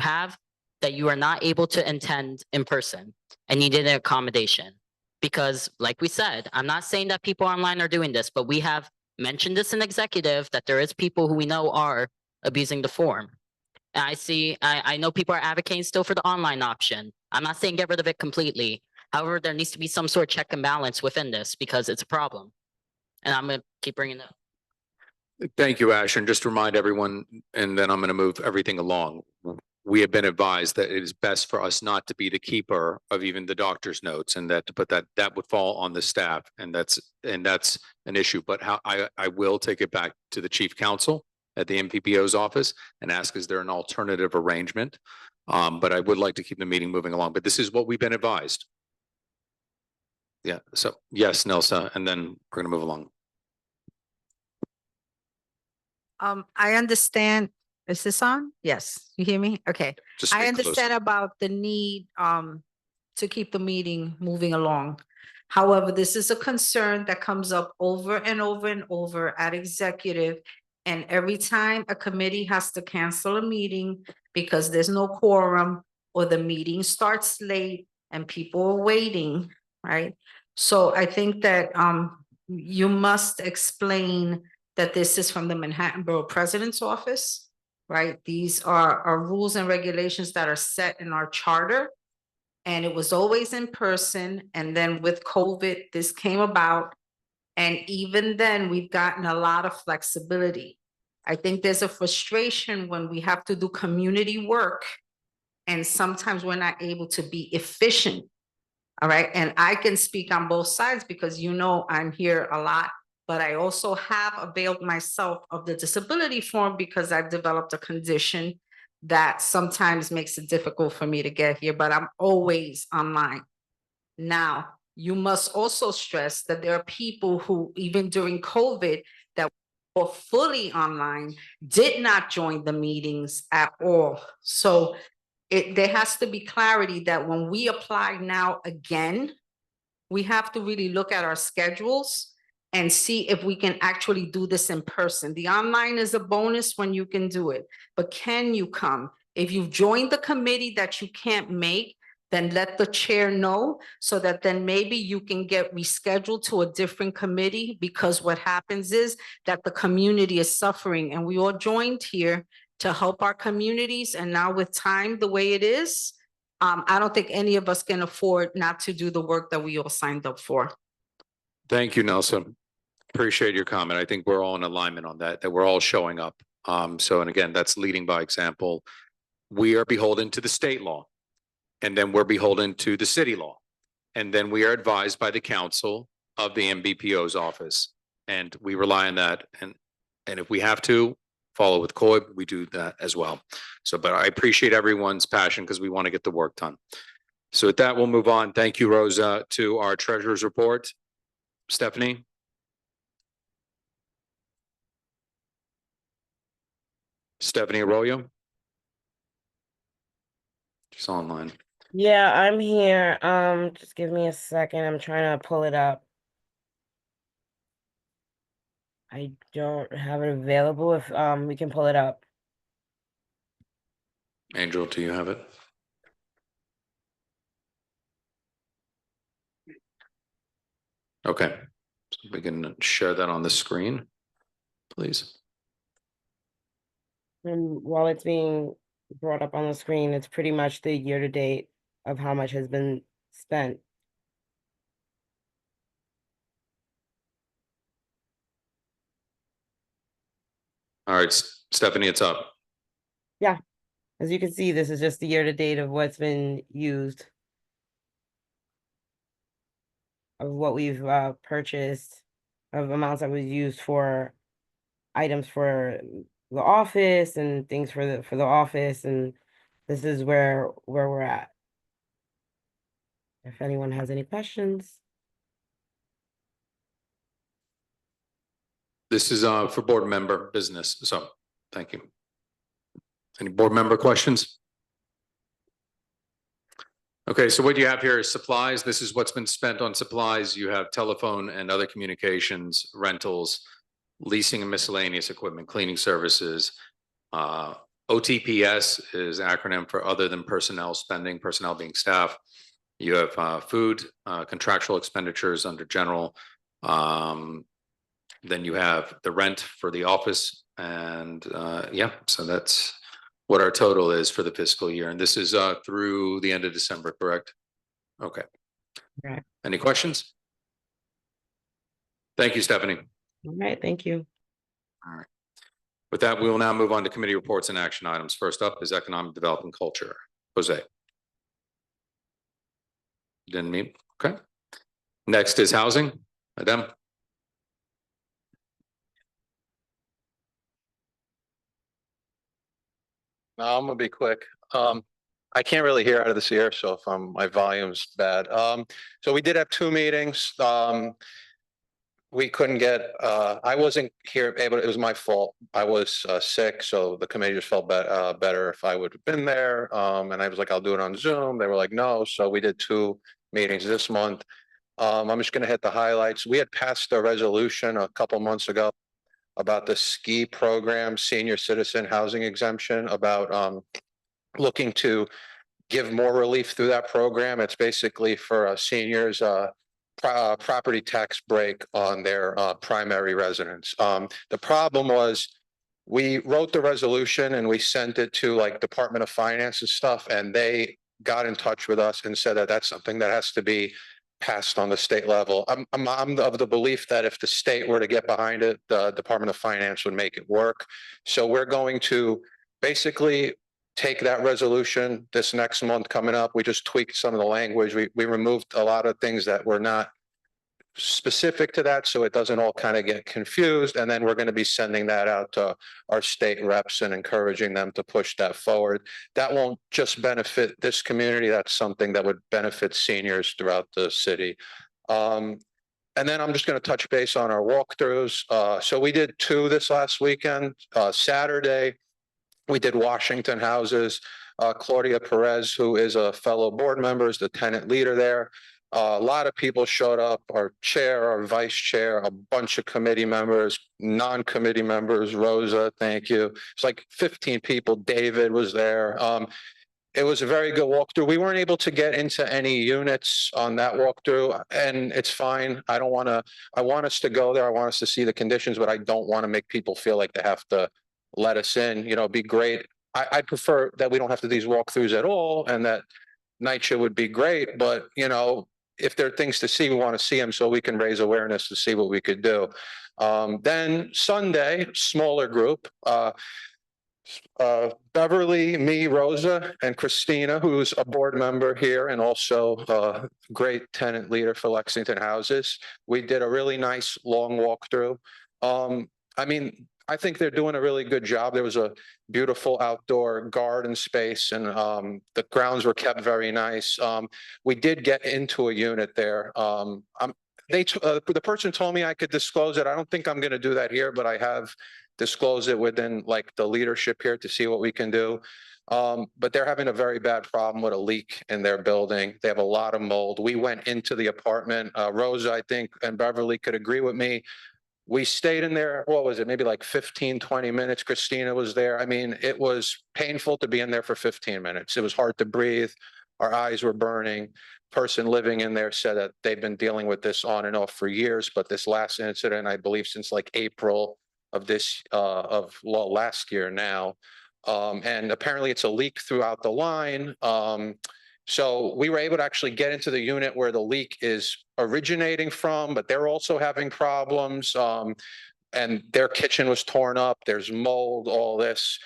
are not able to attend in person and you need an accommodation. Because like we said, I'm not saying that people online are doing this, but we have mentioned this in executive that there is people who we know are abusing the form. And I know people are advocating still for the online option. I'm not saying get rid of it completely. However, there needs to be some sort of check and balance within this because it's a problem. And I'm going to keep bringing it up. Thank you, Asher. And just to remind everyone, and then I'm going to move everything along. We have been advised that it is best for us not to be the keeper of even the doctor's notes, and that would fall on the staff, and that's an issue. But I will take it back to the chief counsel at the MPPO's office and ask, is there an alternative arrangement? But I would like to keep the meeting moving along. But this is what we've been advised. Yeah. So yes, Nelsa, and then we're going to move along. I understand. Is this on? Yes, you hear me? Okay. Just I speak understand about the need to keep the meeting moving along. However, this is a concern that comes up over and over and over at executive. And every time a committee has to cancel a meeting because there's no quorum or the meeting starts late and people are waiting, right? So I think that you must explain that this is from the Manhattan Borough President's Office, right? These are rules and regulations that are set in our charter. And it was always in person. And then with COVID, this came about. And even then, we've gotten a lot of flexibility. I think there's a frustration when we have to do community work. And sometimes we're not able to be efficient. All right. And I can speak on both sides because, you know, I'm here a lot. But I also have availed myself of the disability form because I've developed a condition that sometimes makes it difficult for me to get here, but I'm always online. Now, you must also stress that there are people who, even during COVID, that were fully online, did not join the meetings at all. So there has to be clarity that when we apply now again, we have to really look at our schedules and see if we can actually do this in person. The online is a bonus when you can do it, but can you come? If you've joined the committee that you can't make, then let the chair know so that then maybe you can get rescheduled to a different committee, because what happens is that the community is suffering and we all joined here to help our communities. And now with time the way it is, I don't think any of us can afford not to do the work that we all signed up for. Thank you, Nelson. Appreciate your comment. I think we're all in alignment on that we're all showing up. So, and again, that's leading by example. We are beholden to the state law, and then we're beholden to the city law. And then we are advised by the council of the MBPO's office. And we rely on that. And if we have to follow with COIB, we do that as well. So, but I appreciate everyone's passion because we want to get the work done. So with that, we'll move on. Thank you, Rosa, to our treasurer's report. Stephanie. Stephanie Arroyo. She's online. Yeah, I'm here. Just give me a second. I'm trying to pull it up. I don't have it available. If we can pull it up. Angel, do you have it? Okay, so we can share that on the screen, please. And while it's being brought up on the screen, it's pretty much the year to date of how much has been spent. All right, Stephanie, it's up. Yeah, as you can see, this is just the year to date of what's been used. Of what we've purchased, of amounts that was used for items for the office and things for the office, and this is where we're at. If anyone has any questions. This is for board member business, so thank you. Any board member questions? Okay, so what you have here is supplies. This is what's been spent on supplies. You have telephone and other communications, rentals, leasing and miscellaneous equipment, cleaning services. OTPS is acronym for other than personnel spending, personnel being staff. You have food, contractual expenditures under general. Then you have the rent for the office, and yeah, so that's what our total is for the fiscal year. And this is through the end of December, correct? Okay. Right. Any questions? Thank you, Stephanie. All right, thank you. All right. With that, we will now move on to committee reports and action items. First up is economic development culture. Jose. Didn't meet. Okay. Next is housing. Adam. No, I'm gonna be quick. I can't really hear out of this ear, so if my volume's bad. So we did have 2 meetings. We couldn't get, I wasn't here able, it was my fault. I was sick, so the committee just felt better if I would have been there. And I was like, I'll do it on Zoom. They were like, no. So we did 2 meetings this month. I'm just gonna hit the highlights. We had passed a resolution a couple months ago about the ski program, senior citizen housing exemption, about looking to give more relief through that program. It's basically for seniors, property tax break on their primary residence. The problem was we wrote the resolution and we sent it to like Department of Finance and stuff, and they got in touch with us and said that that's something that has to be passed on the state level. I'm of the belief that if the state were to get behind it, the Department of Finance would make it work. So we're going to basically take that resolution this next month coming up. We just tweaked some of the language. We removed a lot of things that were not specific to that, so it doesn't all kind of get confused. And then we're going to be sending that out to our state reps and encouraging them to push that forward. That won't just benefit this community. That's something that would benefit seniors throughout the city. And then I'm just going to touch base on our walkthroughs. So we did 2 this last weekend. Saturday, we did Washington houses. Claudia Perez, who is a fellow board member, is the tenant leader there. A lot of people showed up, our chair, our vice chair, a bunch of committee members, non-committee members, Rosa, thank you. It's like 15 people. David was there. It was a very good walkthrough. We weren't able to get into any units on that walkthrough, and it's fine. I want us to go there. I want us to see the conditions, but I don't want to make people feel like they have to let us in. You know, it'd be great. I prefer that we don't have to do these walkthroughs at all, and that NYCHA would be great, but you know, if there are things to see, we want to see them so we can raise awareness to see what we could do. Then Sunday, smaller group, Beverly, me, Rosa, and Christina, who's a board member here and also a great tenant leader for Lexington Houses. We did a really nice long walkthrough. I mean, I think they're doing a really good job. There was a beautiful outdoor garden space, and the grounds were kept very nice. We did get into a unit there. The person told me I could disclose it. I don't think I'm going to do that here, but I have disclosed it within like the leadership here to see what we can do. But they're having a very bad problem with a leak in their building. They have a lot of mold. We went into the apartment. Rosa, I think, and Beverly could agree with me. We stayed in there, what was it, maybe like 15, 20 minutes. Christina was there. I mean, it was painful to be in there for 15 minutes. It was hard to breathe. Our eyes were burning. Person living in there said that they've been dealing with this on and off for years, but this last incident, I believe since like April of last year now. And apparently it's a leak throughout the line. So we were able to actually get into the unit where the leak is originating from, but they're also having problems. And their kitchen was torn up. There's mold, all this.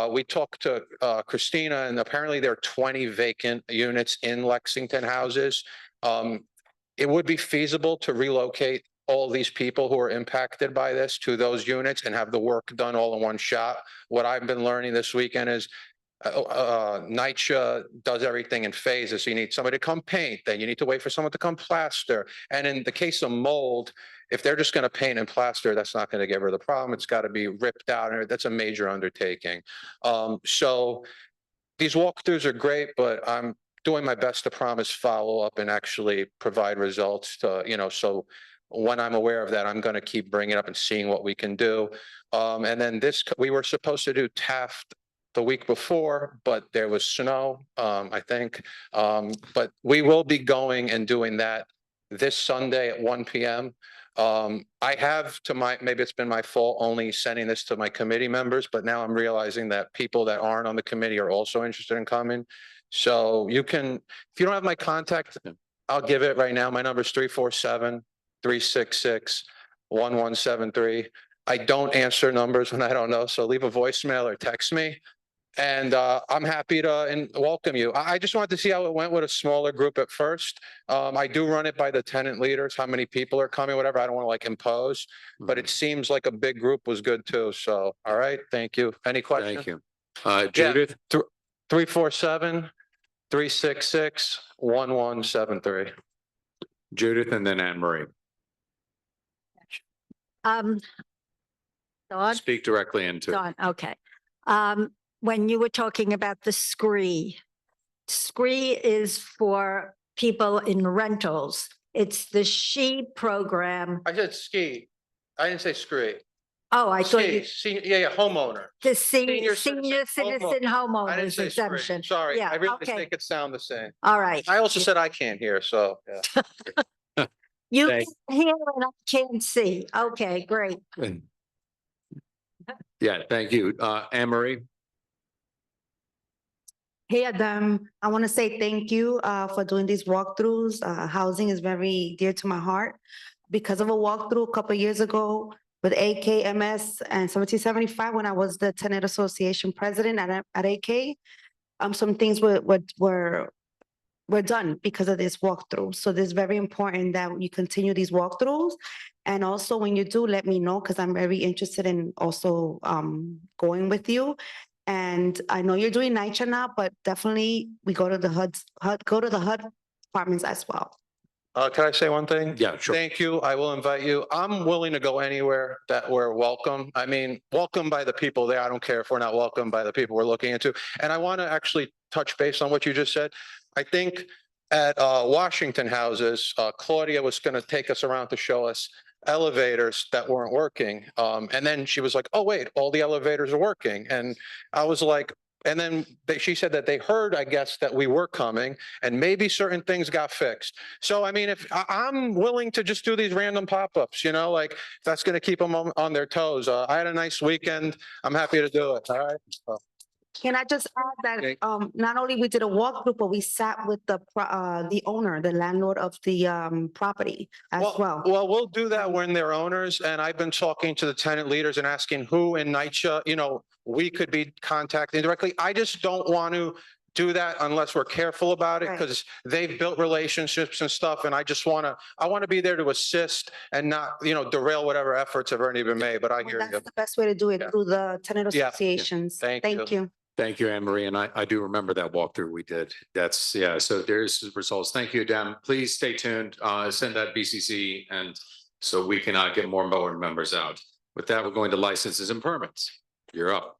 We talked to Christina, and apparently there are 20 vacant units in Lexington houses. It would be feasible to relocate all these people who are impacted by this to those units and have the work done all in one shot. What I've been learning this weekend is NYCHA does everything in phases. So you need somebody to come paint, then you need to wait for someone to come plaster. And in the case of mold, if they're just going to paint and plaster, that's not going to get rid of the problem. It's got to be ripped out, and that's a major undertaking. So these walkthroughs are great, but I'm doing my best to promise follow up and actually provide results to, so when I'm aware of that, I'm going to keep bringing it up and seeing what we can do. And then we were supposed to do Taft the week before, but there was snow, I think. But we will be going and doing that this Sunday at 1 p.m. I have maybe it's been my fault only sending this to my committee members, but now I'm realizing that people that aren't on the committee are also interested in coming. So you can, if you don't have my contact, I'll give it right now. My number is 347-366-1173. I don't answer numbers when I don't know, so leave a voicemail or text me. And I'm happy to welcome you. I just wanted to see how it went with a smaller group at first. I do run it by the tenant leaders, how many people are coming, whatever. I don't want to like impose, but it seems like a big group was good too. So, all right, thank you. Any questions? Thank you. Judith? 347-366-1173. Judith and then Anne Marie. Dawn, Speak directly into it. Dawn, okay. When you were talking about the scree is for people in rentals. It's the SHE program. I said ski. I didn't say scree. Oh, I thought you, Yeah, homeowner. the senior citizen I didn't homeowners say scree. exemption. Sorry, Yeah, I really okay. make it sound the same. All right. I also said I can't hear, so. Yeah. You Thank- can hear and I can't see. Okay, great. Yeah, thank you. Anne Marie? Hey, Adam, I want to say thank you for doing these walkthroughs. Housing is very dear to my heart. Because of a walkthrough a couple of years ago with AKMS and 1775, when I was the tenant association president at AK, some things were done because of this walkthrough. So it's very important that you continue these walkthroughs. And also when you do, let me know, because I'm very interested in also going with you. And I know you're doing NYCHA now, but definitely we go to the HUD apartments as well. Can I say one thing? Yeah, sure. Thank you. I will invite you. I'm willing to go anywhere that we're welcome. I mean, welcome by the people there. I don't care if we're not welcome by the people we're looking into. And I want to actually touch base on what you just said. I think at Washington Houses, Claudia was going to take us around to show us elevators that weren't working. And then she was like, oh, wait, all the elevators are working. And I was like, and then she said that they heard, I guess, that we were coming and maybe certain things got fixed. So, I mean, if I'm willing to just do these random pop-ups, like if that's going to keep them on their toes. I had a nice weekend. I'm happy to do it. All right. Can I just add that not only we did a walkthrough, but we sat with the owner, the landlord of the property as well. Well, we'll do that when they're owners. And I've been talking to the tenant leaders and asking who in NYCHA, we could be contacting directly. I just don't want to do that unless we're careful about it, because they've built relationships and stuff. And I want to be there to assist and not, derail whatever efforts have already been made. But I hear you. That's the best way to do it, through the tenant associations. Thank you. Thank you, Anne Marie. And I do remember that walkthrough we did. So there's the results. Thank you, Adam. Please stay tuned. Send that BCC and so we can get more board members out. With that, we're going to licenses and permits. You're up.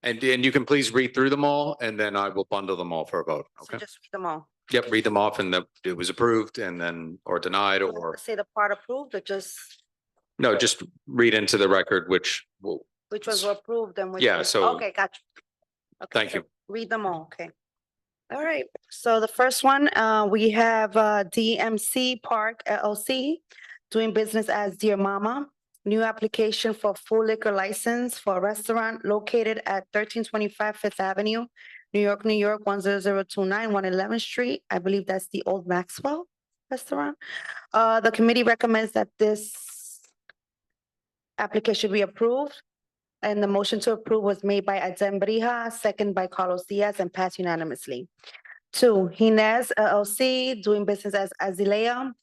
And you can please read through them all and then I will bundle them all for a vote. So Okay? just read them all. Yep, read them off and it was approved and then, or denied or, Say the part approved or just no, just read into the record, which will, which ones were approved and which Yeah, ones- so- Okay, got you. Okay, Thank so you. Read them all, okay. All right, so the first one, we have DMC Park LLC doing business as Dear Mama. New application for full liquor license for a restaurant located at 1325 Fifth Avenue, New York, 10029, 111th Street. I believe that's the old Maxwell restaurant. The committee recommends that this application be approved. And the motion to approve was made by Adem Brija, second by Carlos Diaz, and passed unanimously. 2, Hines LLC, doing business as Azalea.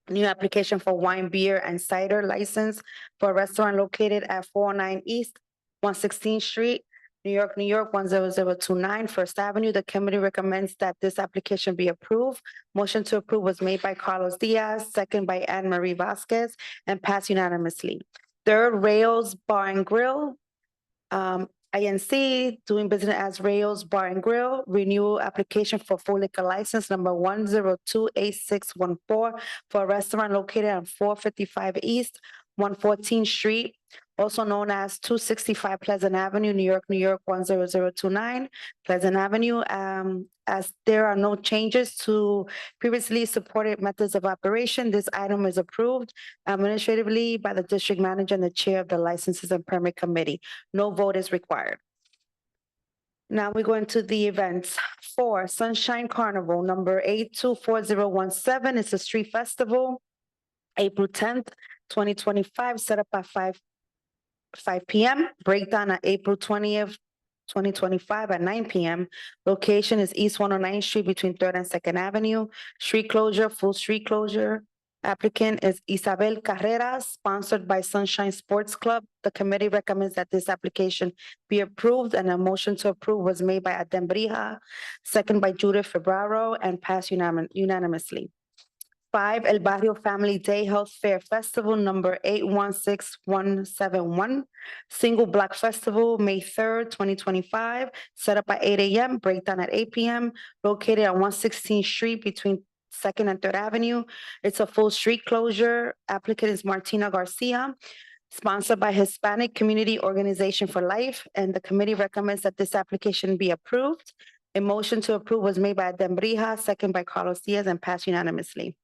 New application for wine, beer, and cider license for a restaurant located at 409 East, 116th Street, New York, 10029, First Avenue. The committee recommends that this application be approved. Motion to approve was made by Carlos Diaz, second by Anne Marie Vasquez, and passed unanimously. 3rd, Rails Bar and Grill, INC, doing business as Rails Bar and Grill, renewal application for full liquor license number 1028614 for a restaurant located on 455 East, 114th Street, also known as 265 Pleasant Avenue, New York, 10029, Pleasant Avenue. As there are no changes to previously supported methods of operation, this item is approved administratively by the district manager and the chair of the Licenses and Permit Committee. No vote is required. Now we go into the events. 4, Sunshine Carnival, number 824017. It's a street festival, April 10th, 2025, set up at 5 p.m. Breakdown at April 20th, 2025 at 9 p.m. Location is East 109th Street between 3rd and 2nd Avenue. Street closure, full street closure. Applicant is Isabel Carreras, sponsored by Sunshine Sports Club. The committee recommends that this application be approved, and a motion to approve was made by Adem Brija, second by Judith Febraro, and passed unanimously. 5, El Barrio Family Day Health Fair Festival, number 816171. Single Block Festival, May 3rd, 2025, set up at 8 a.m., breakdown at 8 p.m., located on 116th Street between 2nd and 3rd Avenue. It's a full street closure. Applicant is Martina Garcia, sponsored by Hispanic Community Organization for Life, and the committee recommends that this application be approved. A motion to approve was made by Adem Brija, second by Carlos Diaz, and passed unanimously.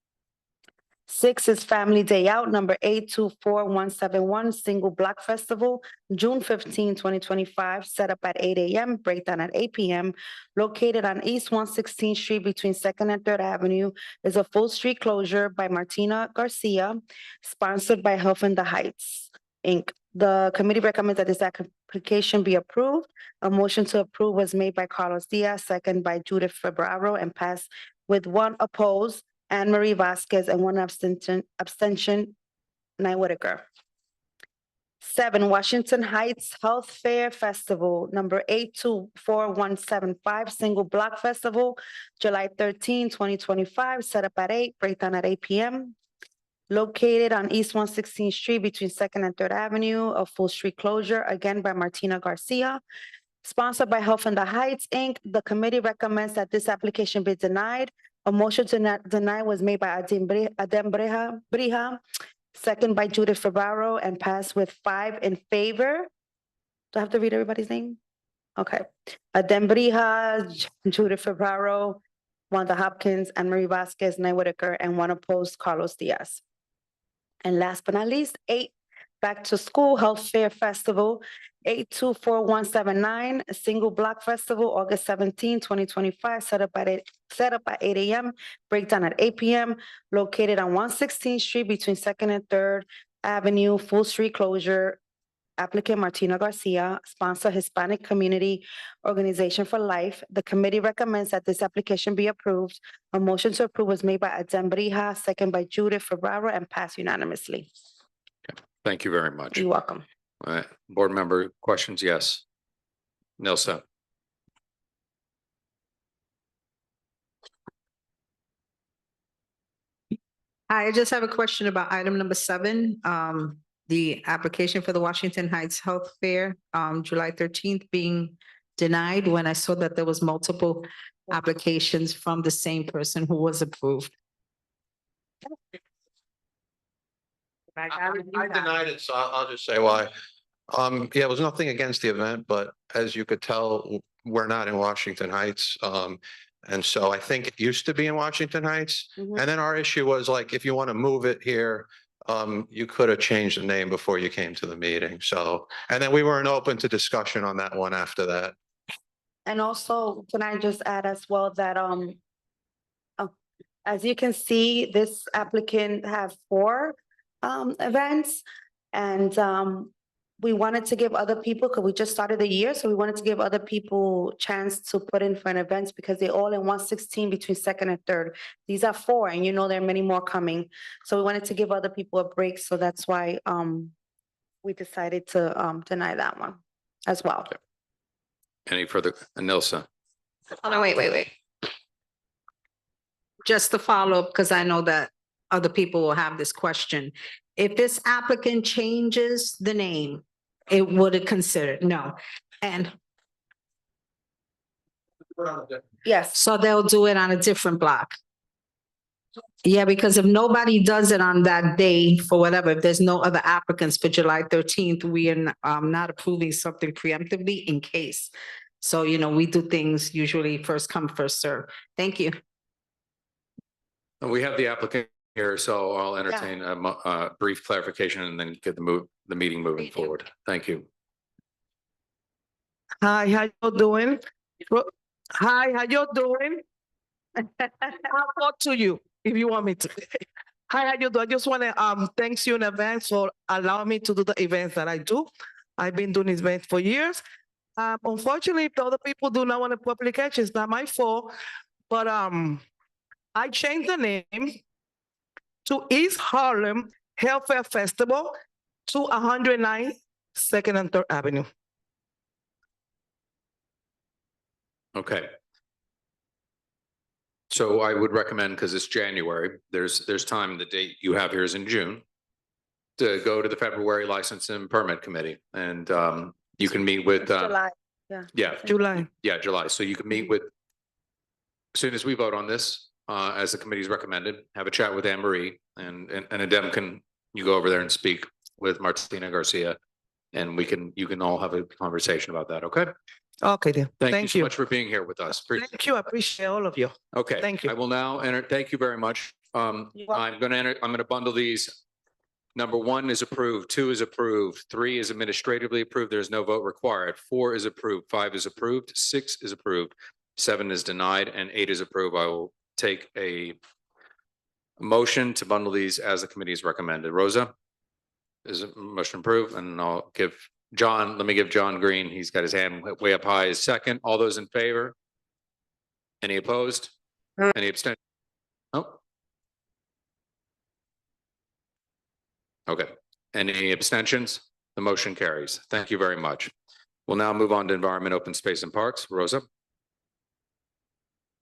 6 is Family Day Out, number 824171, Single Block Festival, June 15, 2025, set up at 8 a.m., breakdown at 8 p.m., located on East 116th Street between 2nd and 3rd Avenue, is a full street closure by Martina Garcia, sponsored by Health in the Heights, Inc. The committee recommends that this application be approved. A motion to approve was made by Carlos Diaz, second by Judith Febraro, and passed with 1 opposed, Anne Marie Vasquez, and 1 abstention, Nye Whitaker. 7, Washington Heights Health Fair Festival, number 824175, Single Block Festival, July 13, 2025, set up at 8, breakdown at 8 p.m. Located on East 116th Street between 2nd and 3rd Avenue, a full street closure, again by Martina Garcia. Sponsored by Health in the Heights, Inc. The committee recommends that this application be denied. A motion to deny was made by Adem Brija, second by Judith Febraro, and passed with 5 in favor. Do I have to read everybody's name? Okay. Adem Brija, Judith Febraro, Wanda Hopkins, Anne Marie Vasquez, Nye Whitaker, and 1 opposed, Carlos Diaz. And last but not least, 8, Back to School Health Fair Festival, 824179, Single Block Festival, August 17, 2025, set up at 8 a.m., breakdown at 8 p.m., located on 116th Street between 2nd and 3rd Avenue, full street closure. Applicant Martina Garcia, sponsor Hispanic Community Organization for Life. The committee recommends that this application be approved. A motion to approve was made by Adem Brija, second by Judith Febraro, and passed unanimously. Thank you very much. You're welcome. All right, board member questions? Yes. Nilsa. I just have a question about item number 7. the application for the Washington Heights Health Fair, July 13th being denied when I saw that there was multiple applications from the same person who was approved. I denied it, so I'll just say why. Yeah, it was nothing against the event, but as you could tell, we're not in Washington Heights. And so I think it used to be in Washington Heights. Mhm. And then our issue was like, if you want to move it here, you could have changed the name before you came to the meeting. So, and then we weren't open to discussion on that one after that. And also, can I just add as well that, as you can see, this applicant have 4, events. And, we wanted to give other people, because we just started the year, so we wanted to give other people chance to put in for an events because they're all in 116 between second and third. These are 4, and you know there are many more coming. So we wanted to give other people a break, so that's why, we decided to, deny that one as well. Any further, Nilsa? Oh, no, wait. Just to follow up, because I know that other people will have this question. If this applicant changes the name, it would have considered, no. And yes, so they'll do it on a different block. Yeah, because if nobody does it on that day for whatever, if there's no other applicants for July 13th, we are not approving something preemptively in case. So, we do things usually first come, first serve. Thank you. We have the applicant here, so I'll entertain a brief clarification and then get the meeting moving forward. Thank you. Hi, how you doing? Hi, how you doing? I'll talk to you if you want me to. Hi, how you doing? I just want to thank you in advance for allowing me to do the events that I do. I've been doing these events for years. Unfortunately, if the other people do not want to publication, it's not my fault. But I changed the name to East Harlem Health Fair Festival to 109 2nd and 3rd Avenue. Okay. So I would recommend, because it's January, there's time, the date you have here is in June, to go to the February License and Permit Committee, and you can meet with July, July. Yeah, July. So you can meet with, as soon as we vote on this, as the committee's recommended, have a chat with Anne Marie, and Adem you go over there and speak with Martina Garcia, and you can all have a conversation about that. Okay. Okay, then. Thank you so much for being here with us. Thank you. I appreciate all of you. Okay. Thank you. I will now enter. Thank you very much. I'm going to bundle these. Number 1 is approved, 2 is approved, 3 is administratively approved. There's no vote required. 4 is approved, 5 is approved, 6 is approved, 7 is denied, and 8 is approved. I will take a motion to bundle these as the committee is recommended. Rosa, is it motion approved? And I'll give John, let me give John Green, he's got his hand way up high, is second. All those in favor? Any opposed? Any abstention? Oh. Okay. Any abstentions? The motion carries. Thank you very much. We'll now move on to Environment, Open Space and Parks. Rosa?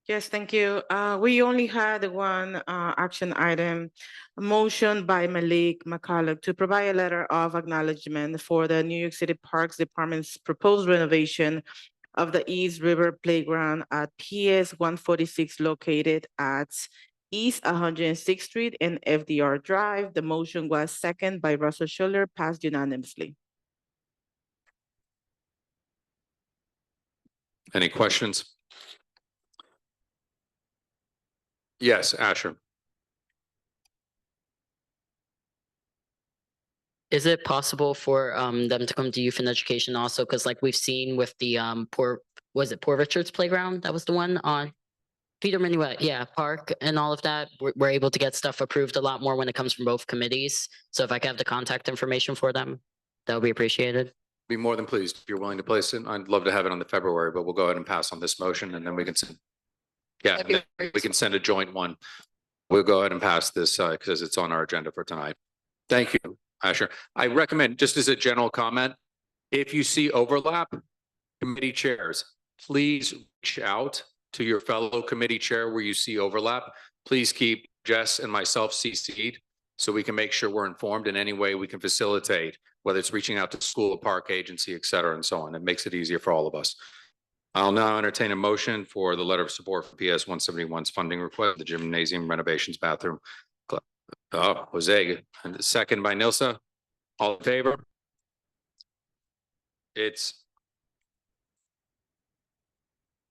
Yes, thank you. We only had one action item, a motion by Malik McCulloch to provide a letter of acknowledgement for the New York City Parks Department's proposed renovation of the East River Playground at PS 146 located at East 106th Street and FDR Drive. The motion was seconded by Russell Schuller, passed unanimously. Any questions? Yes, Asher. Is it possible for them to come to youth and education also? Because like we've seen with the Poor Richards Playground? That was the one on Peter Minuet, Park and all of that. We're able to get stuff approved a lot more when it comes from both committees. So if I could have the contact information for them, that would be appreciated. Be more than pleased if you're willing to place it. I'd love to have it on the February, but we'll go ahead and pass on this motion and then we can send. Yeah, and then we can send a joint one. We'll go ahead and pass this because it's on our agenda for tonight. Thank you, Asher. I recommend, just as a general comment, if you see overlap, committee chairs, please reach out to your fellow committee chair where you see overlap. Please keep Jess and myself CC'd so we can make sure we're informed in any way we can facilitate, whether it's reaching out to school or park agency, et cetera, and so on. It makes it easier for all of us. I'll now entertain a motion for the letter of support for PS 171's funding request, the gymnasium renovations bathroom. Jose, and second by Nilsa. All in favor? It's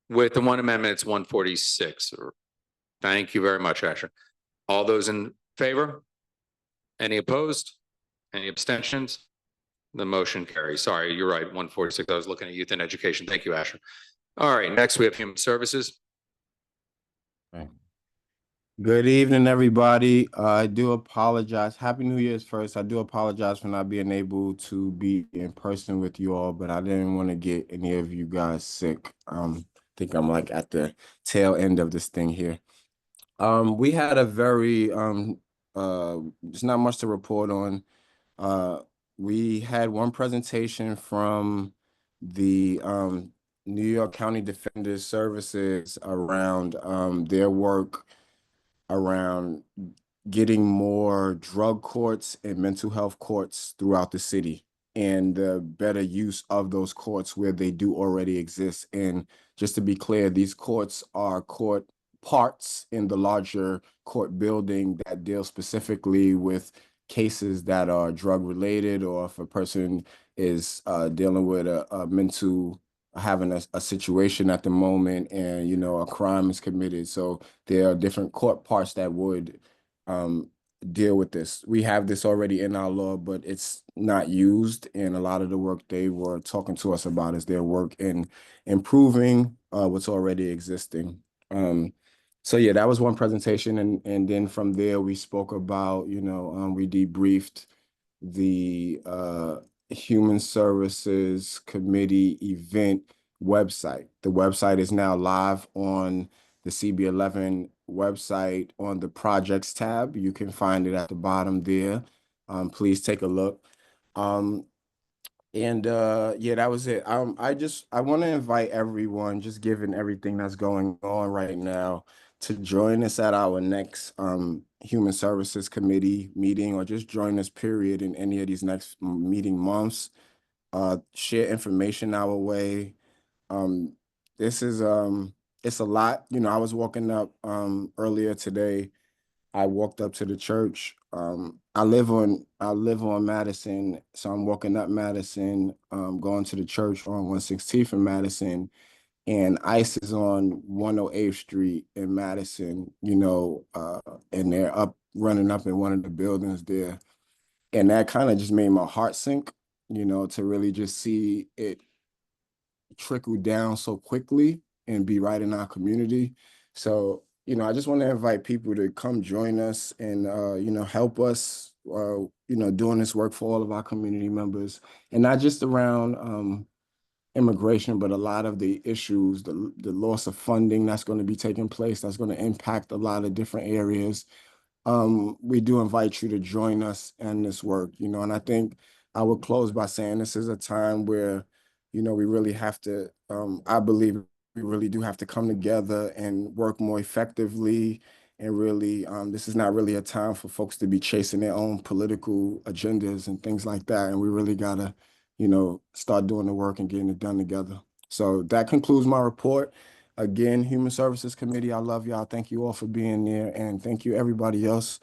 with the one amendment, it's 146. Thank you very much, Asher. All those in favor? Any opposed? Any abstentions? The motion carries. Sorry, you're right, 146. I was looking at youth and education. Thank you, Asher. All right, next we have human services. Good evening, everybody. I do apologize. Happy New Year's first. I do apologize for not being able to be in person with you all, but I didn't want to get any of you guys sick. I think I'm like at the tail end of this thing here. We had a very there's not much to report on. We had one presentation from the New York County Defender Services around their work around getting more drug courts and mental health courts throughout the city and the better use of those courts where they do already exist. And just to be clear, these courts are court parts in the larger court building that deal specifically with cases that are drug related, or if a person is dealing with a mental having a situation at the moment and a crime is committed. So there are different court parts that would deal with this. We have this already in our law, but it's not used. And a lot of the work they were talking to us about is their work in improving what's already existing. So yeah, that was one presentation. And then from there, we spoke about, we debriefed the Human Services Committee event website. The website is now live on the CB11 website on the projects tab. You can find it at the bottom there. Please take a look. Yeah, that was it. I want to invite everyone, just given everything that's going on right now, to join us at our next Human Services Committee meeting, or just join us period in any of these next meeting months. Share information our way. This is it's a lot. I was walking up earlier today. I walked up to the church. I live on Madison, so I'm walking up Madison, going to the church on 116th in Madison, and ICE is on 108th Street in Madison, and they're running up in one of the buildings there. And that kind of just made my heart sink, to really just see it trickle down so quickly and be right in our community. So, I just want to invite people to come join us and, help us, doing this work for all of our community members, and not just around immigration, but a lot of the issues, the loss of funding that's going to be taking place, that's going to impact a lot of different areas. We do invite you to join us in this work, and I think I would close by saying this is a time where, we really have to, I believe we really do have to come together and work more effectively. And really, this is not really a time for folks to be chasing their own political agendas and things like that. And we really gotta, start doing the work and getting it done together. So that concludes my report. Again, Human Services Committee, I love y'all. Thank you all for being there, and thank you everybody else.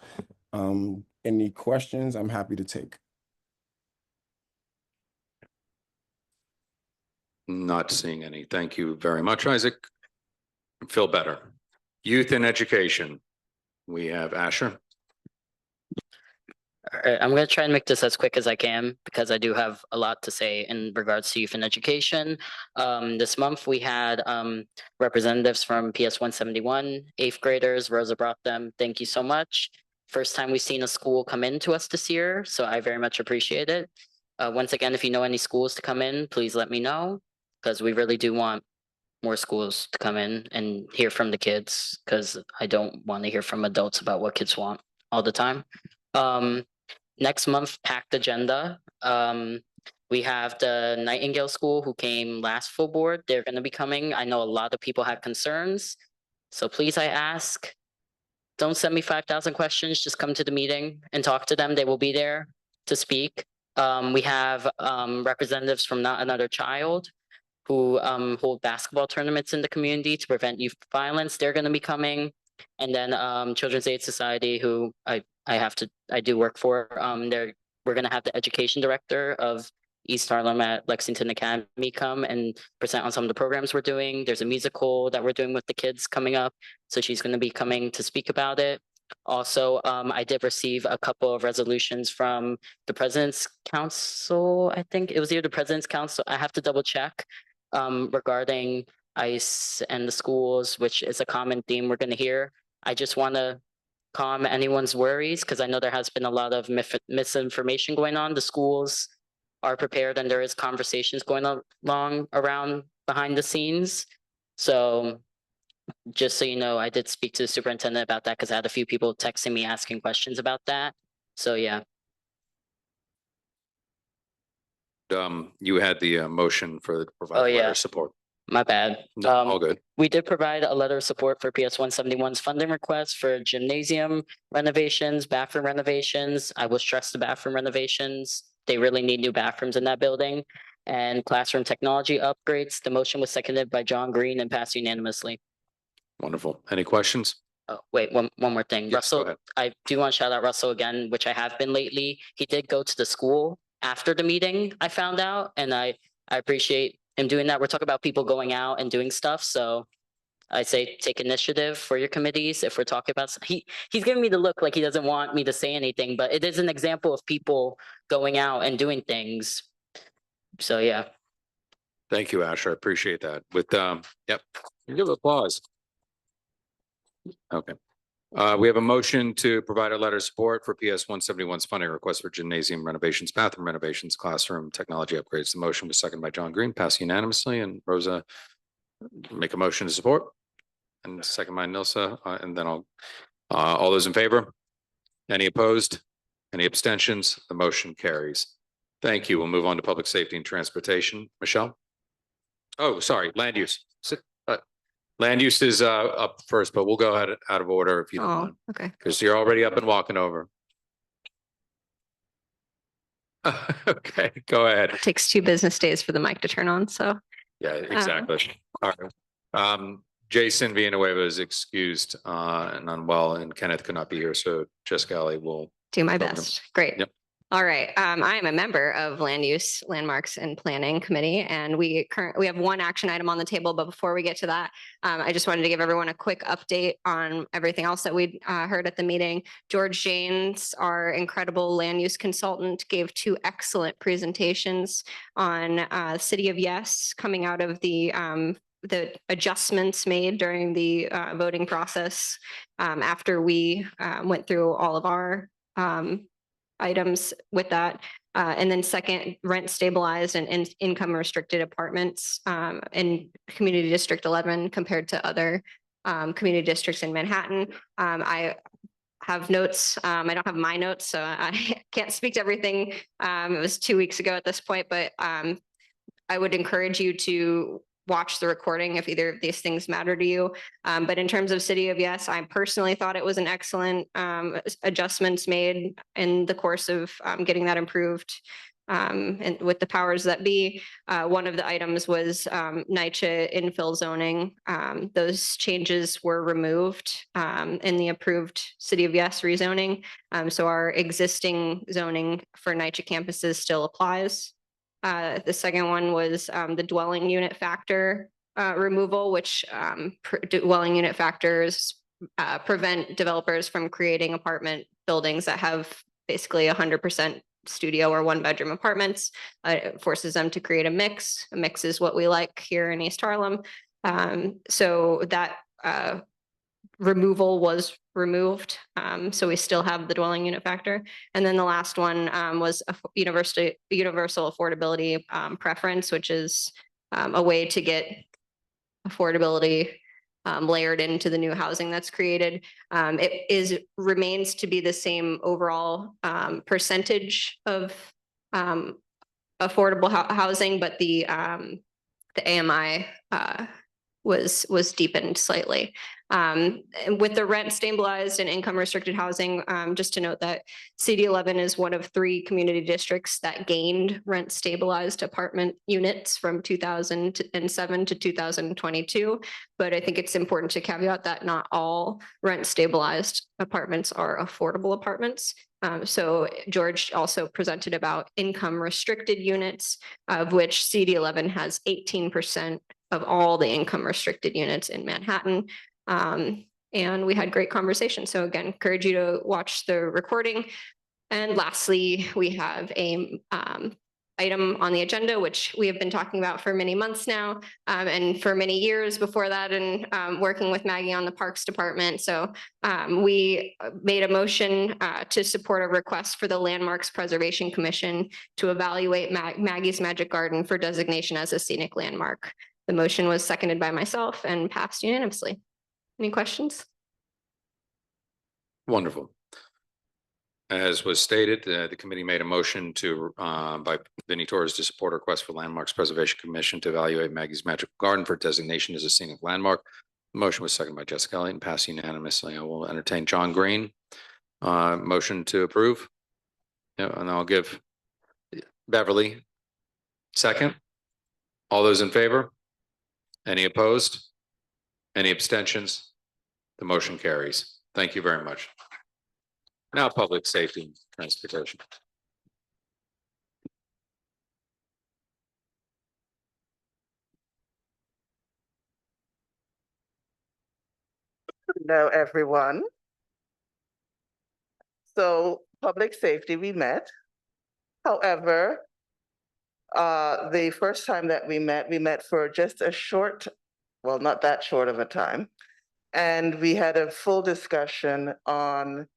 Any questions, I'm happy to take. Not seeing any. Thank you very much, Isaac. Feel better. Youth and education. We have Asher. All right, I'm going to try and make this as quick as I can because I do have a lot to say in regards to youth and education. This month we had representatives from PS 171, 8th graders. Rosa brought them. Thank you so much. First time we've seen a school come in to us this year, so I very much appreciate it. Once again, if you know any schools to come in, please let me know, because we really do want more schools to come in and hear from the kids, because I don't want to hear from adults about what kids want all the time. Next month, packed agenda. We have the Nightingale School who came last full board. They're going to be coming. I know a lot of people have concerns. So please, I ask, don't send me 5,000 questions. Just come to the meeting and talk to them. They will be there to speak. We have representatives from Not Another Child who hold basketball tournaments in the community to prevent youth violence. They're going to be coming. And then Children's Aid Society, who I do work for. We're going to have the education director of East Harlem at Lexington Academy come and present on some of the programs we're doing. There's a musical that we're doing with the kids coming up. So she's going to be coming to speak about it. Also, I did receive a couple of resolutions from the President's Council. I think it was either the President's Council. I have to double check regarding ICE and the schools, which is a common theme we're going to hear. I just want to calm anyone's worries because I know there has been a lot of misinformation going on. The schools are prepared and there is conversations going along around behind the scenes. So just so you know, I did speak to the superintendent about that because I had a few people texting me asking questions about that. So yeah. You had the motion for the provide letter yeah. of support. My bad. No, all good. We did provide a letter of support for PS 171's funding request for gymnasium renovations, bathroom renovations. I will stress the bathroom renovations. They really need new bathrooms in that building and classroom technology upgrades. The motion was seconded by John Green and passed unanimously. Wonderful. Any questions? Oh, wait, one more thing. Yes, go Russell, ahead. I do want to shout out Russell again, which I have been lately. He did go to the school after the meeting, I found out, and I appreciate him doing that. We're talking about people going out and doing stuff. So I say take initiative for your committees. If we're talking about, he's giving me the look like he doesn't want me to say anything, but it is an example of people going out and doing things. So yeah. Thank you, Asher. I appreciate that. With yep, give applause. Okay. We have a motion to provide a letter of support for PS 171's funding request for gymnasium renovations, bathroom renovations, classroom technology upgrades. The motion was seconded by John Green, passed unanimously, and Rosa make a motion to support. And second by Nilsa, and then I'll, all those in favor? Any opposed? Any abstentions? The motion carries. Thank you. We'll move on to public safety and transportation. Michelle? Oh, sorry, land use. Land use is up first, but we'll go out of order if you don't mind. Okay. Because you're already up and walking over. Okay, go ahead. It takes 2 business days for the mic to turn on, so. Yeah, exactly. All right. Jason Villanueva is excused and unwell, and Kenneth could not be here, so Jessica Alley will Do my Welcome. best. Great. Yep. All right. I am a member of Land Use, Landmarks and Planning Committee, and we have one action item on the table. But before we get to that, I just wanted to give everyone a quick update on everything else that we heard at the meeting. George Janes, our incredible land use consultant, gave 2 excellent presentations on City of Yes coming out of the adjustments made during the voting process after we went through all of our items with that. And then second, rent stabilized and income restricted apartments in Community District 11 compared to other community districts in Manhattan. I have notes. I don't have my notes, so I can't speak to everything. It was 2 weeks ago at this point, but I would encourage you to watch the recording if either of these things matter to you. But in terms of City of Yes, I personally thought it was an excellent adjustments made in the course of getting that improved. And with the powers that be, one of the items was NYCHA infill zoning. Those changes were removed in the approved City of Yes rezoning. So our existing zoning for NYCHA campuses still applies. The second one was the dwelling unit factor removal, which dwelling unit factors prevent developers from creating apartment buildings that have basically 100% studio or 1-bedroom apartments. It forces them to create a mix. A mix is what we like here in East Harlem. So that removal was removed. So we still have the dwelling unit factor. And then the last one was a universal affordability preference, which is a way to get affordability layered into the new housing that's created. It remains to be the same overall percentage of affordable housing, but the AMI was deepened slightly. And with the rent stabilized and income restricted housing, just to note that CD11 is one of 3 community districts that gained rent stabilized apartment units from 2007 to 2022. But I think it's important to caveat that not all rent stabilized apartments are affordable apartments. So George also presented about income restricted units, of which CD11 has 18% of all the income restricted units in Manhattan. And we had great conversation. So again, encourage you to watch the recording. And lastly, we have a item on the agenda, which we have been talking about for many months now, and for many years before that, and working with Maggie on the Parks Department. So we made a motion to support a request for the Landmarks Preservation Commission to evaluate Maggie's Magic Garden for designation as a scenic landmark. The motion was seconded by myself and passed unanimously. Any questions? Wonderful. As was stated, the committee made a motion to, by Vinnie Torres, to support a request for Landmarks Preservation Commission to evaluate Maggie's Magical Garden for designation as a scenic landmark. The motion was seconded by Jessica Elliott and passed unanimously. I will entertain John Green. Motion to approve. Yeah, and I'll give Beverly second. All those in favor? Any opposed? Any abstentions? The motion carries. Thank you very much. Now, public safety and transportation. Hello, everyone. So public safety, we met. However, the first time that we met for just a short, well, not that short of a time. And we had a full discussion on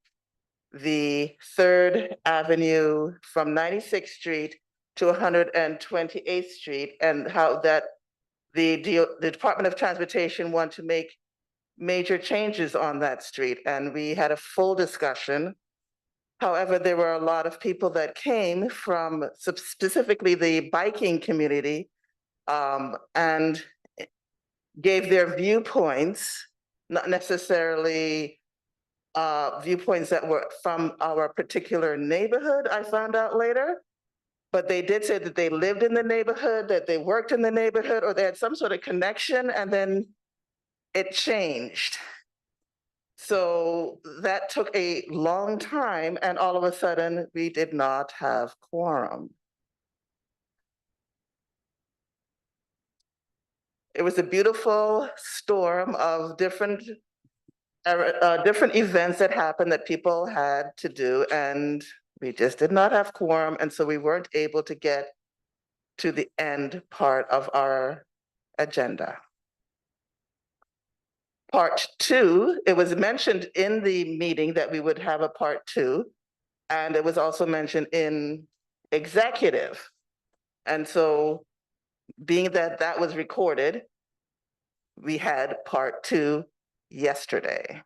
the 3rd Avenue from 96th Street to 128th Street, and how that the Department of Transportation want to make major changes on that street. And we had a full discussion. However, there were a lot of people that came from specifically the biking community, and gave their viewpoints, not necessarily viewpoints that were from our particular neighborhood, I found out later. But they did say that they lived in the neighborhood, that they worked in the neighborhood, or they had some sort of connection, and then it changed. So that took a long time, and all of a sudden, we did not have quorum. It was a beautiful storm of different events that happened that people had to do, and we just did not have quorum, and so we weren't able to get to the end part of our agenda. Part 2, it was mentioned in the meeting that we would have a part 2, and it was also mentioned in executive. And so being that that was recorded, we had part 2 yesterday.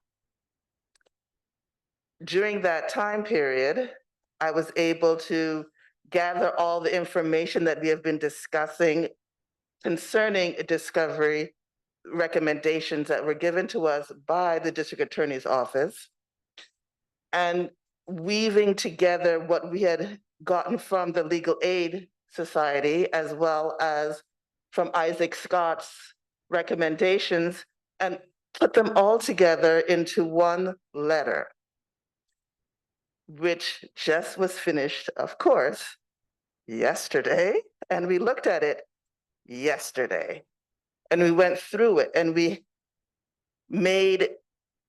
During that time period, I was able to gather all the information that we have been discussing concerning discovery recommendations that were given to us by the district attorney's office, and weaving together what we had gotten from the Legal Aid Society, as well as from Isaac Scott's recommendations, and put them all together into one letter, which just was finished, of course, yesterday. And we looked at it yesterday, and we went through it, and we made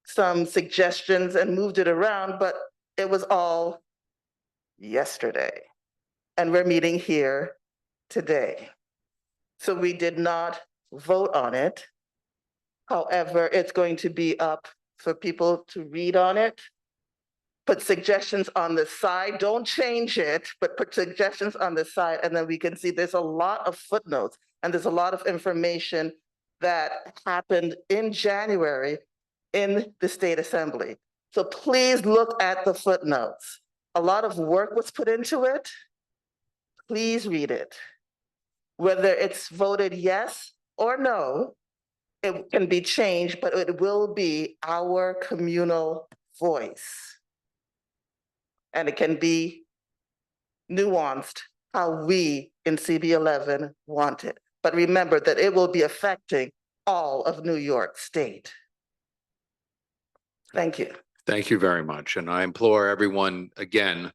some suggestions and moved it around, but it was all yesterday. And we're meeting here today. So we did not vote on it. However, it's going to be up for people to read on it, put suggestions on the side. Don't change it, but put suggestions on the side, and then we can see there's a lot of footnotes and there's a lot of information that happened in January in the State Assembly. So please look at the footnotes. A lot of work was put into it. Please read it. Whether it's voted yes or no, it can be changed, but it will be our communal voice. And it can be nuanced how we in CB11 want it. But remember that it will be affecting all of New York State. Thank you. Thank you very much. And I implore everyone, again,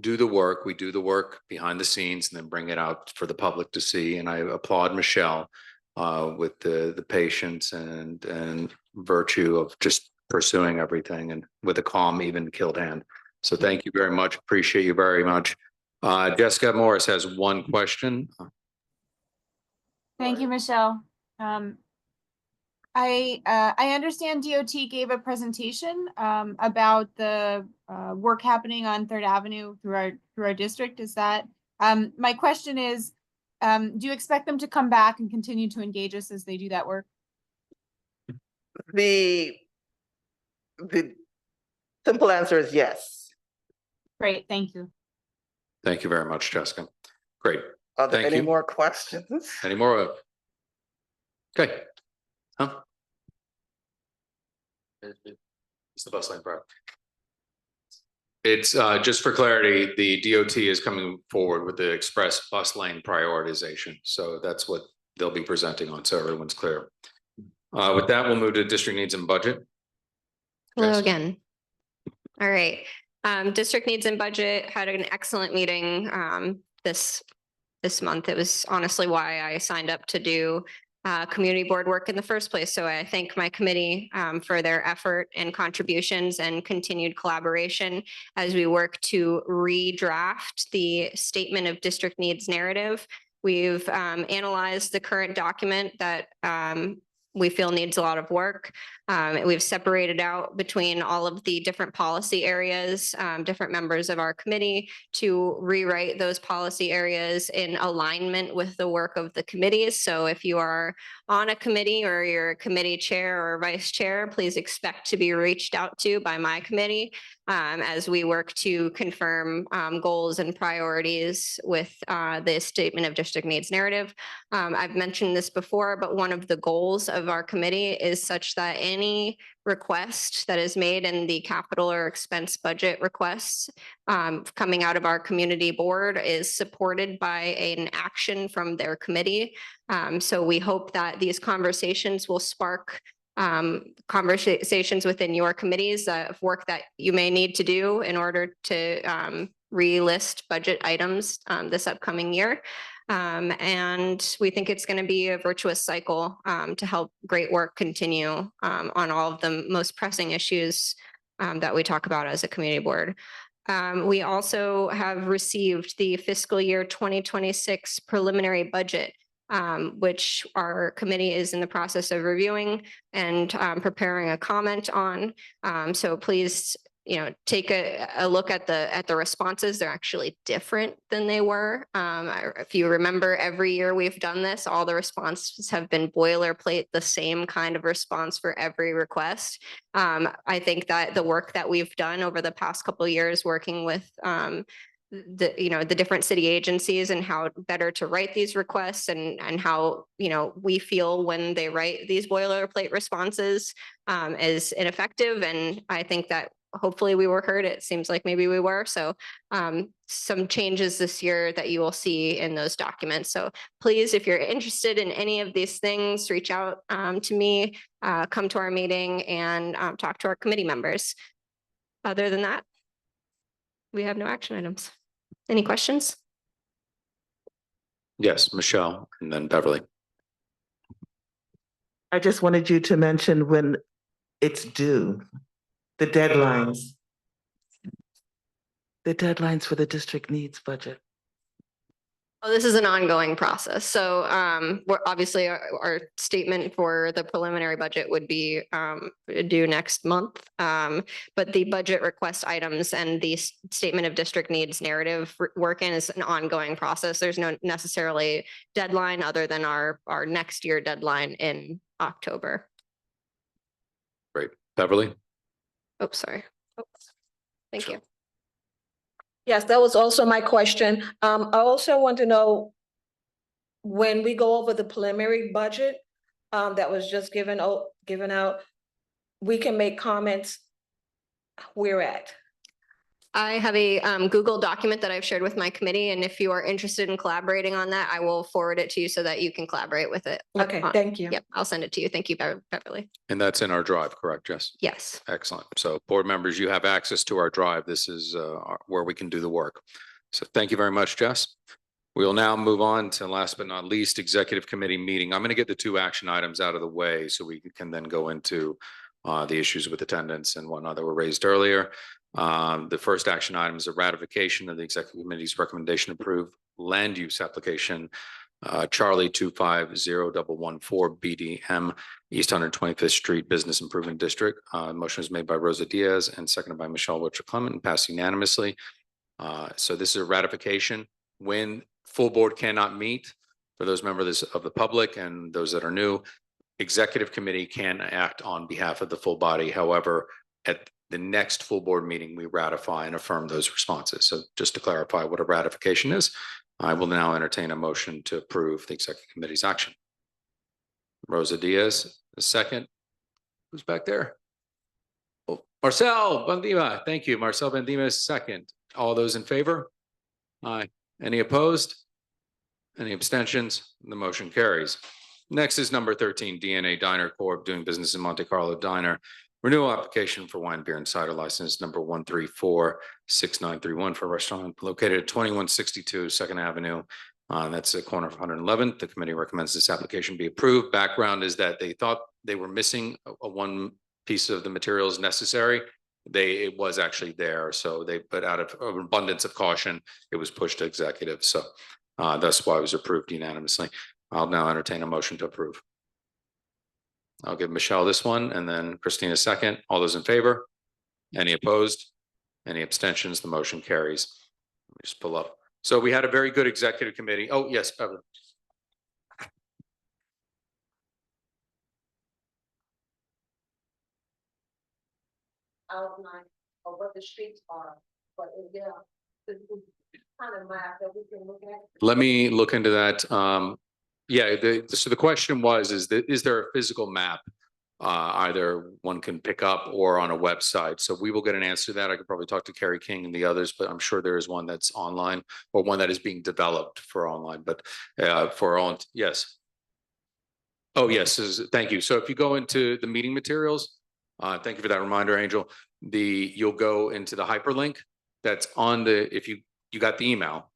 do the work. We do the work behind the scenes and then bring it out for the public to see. And I applaud Michelle with the patience and virtue of just pursuing everything and with a calm, even killed hand. So thank you very much. Appreciate you very much. Jessica Morris has one question. Thank you, Michelle. I understand DOT gave a presentation about the work happening on Third Avenue through our district. Is that my question is, do you expect them to come back and continue to engage us as they do that work? The simple answer is yes. Great, thank you. Thank you very much, Jessica. Great. Are there Thank any you. more questions? Any more? Okay. Huh? It's the bus lane project. It's just for clarity, the DOT is coming forward with the express bus lane prioritization. So that's what they'll be presenting on. So everyone's clear. With that, we'll move to district needs and budget. Hello Jess. again. All right. District needs and budget had an excellent meeting this month. It was honestly why I signed up to do community board work in the first place. So I thank my committee for their effort and contributions and continued collaboration as we work to redraft the statement of district needs narrative. We've analyzed the current document that we feel needs a lot of work. We've separated out between all of the different policy areas, different members of our committee to rewrite those policy areas in alignment with the work of the committees. So if you are on a committee or you're a committee chair or vice chair, please expect to be reached out to by my committee as we work to confirm goals and priorities with the statement of district needs narrative. I've mentioned this before, but one of the goals of our committee is such that any request that is made in the capital or expense budget requests coming out of our community board is supported by an action from their committee. So we hope that these conversations will spark conversations within your committees of work that you may need to do in order to relist budget items this upcoming year. And we think it's going to be a virtuous cycle to help great work continue on all of the most pressing issues that we talk about as a community board. We also have received the fiscal year 2026 preliminary budget, which our committee is in the process of reviewing and preparing a comment on. So please, take a look at the responses. They're actually different than they were. If you remember, every year we've done this, all the responses have been boilerplate, the same kind of response for every request. I think that the work that we've done over the past couple of years working with the different city agencies and how better to write these requests and how we feel when they write these boilerplate responses is ineffective. And I think that hopefully we were heard. It seems like maybe we were. So some changes this year that you will see in those documents. So please, if you're interested in any of these things, reach out to me, come to our meeting and talk to our committee members. Other than that, we have no action items. Any questions? Yes, Michelle, and then Beverly. I just wanted you to mention when it's due, the deadlines. The deadlines for the district needs budget. Oh, this is an ongoing process. So we're obviously our statement for the preliminary budget would be due next month. But the budget request items and the statement of district needs narrative work-in is an ongoing process. There's no necessarily deadline other than our next year deadline in October. Great. Beverly? Oh, sorry. Oh, thank you. Yes, that was also my question. I also want to know, when we go over the preliminary budget, that was just given out, we can make comments where at? I have a Google document that I've shared with my committee, and if you are interested in collaborating on that, I will forward it to you so that you can collaborate with it. Okay, thank you. Yep, I'll send it to you. Thank you, Beverly. And that's in our drive, correct, Jess? Yes. Excellent. So board members, you have access to our drive. This is where we can do the work. So thank you very much, Jess. We will now move on to last but not least, executive committee meeting. I'm going to get the two action items out of the way so we can then go into the issues with attendance and whatnot that were raised earlier. The first action item is a ratification of the executive committee's recommendation to approve land use application Charlie 250114 BDM East 125th Street Business Improvement District. Motion is made by Rosa Diaz and seconded by Michelle Wiltshire Clement and passed unanimously. So this is a ratification. When full board cannot meet, for those members of the public and those that are new, executive committee can act on behalf of the full body. However, at the next full board meeting, we ratify and affirm those responses. So just to clarify what a ratification is, I will now entertain a motion to approve the executive committee's action. Rosa Diaz, a second. Who's back there? Oh, Marcel Bandima. Thank you. Marcel Bandima is second. All those in favor? Aye. Any opposed? Any abstentions? The motion carries. Next is number 13, DNA Diner Corp. doing business in Monte Carlo Diner. Renewal application for wine, beer, and cider license number 1346931 for a restaurant located at 2162 2nd Avenue. That's the corner of 111th. The committee recommends this application be approved. Background is that they thought they were missing a one piece of the materials necessary. It was actually there. So they put out of abundance of caution, it was pushed to executive. So that's why it was approved unanimously. I'll now entertain a motion to approve. I'll give Michelle this one and then Christina second. All those in favor? Any opposed? Any abstentions? The motion carries. Let me just pull up. So we had a very good executive committee. Oh, yes, Beverly. Outline of what the streets are, but yeah, the kind of map that we can look at. Let me look into that. Yeah, so the question was, is there a physical map either one can pick up or on a website? So we will get an answer to that. I could probably talk to Carrie King and the others, but I'm sure there is one that's online or one that is being developed for online, but for all, yes. Oh, yes, thank you. So if you go into the meeting materials, thank you for that reminder, Angel. You'll go into the hyperlink that's on if you got the email.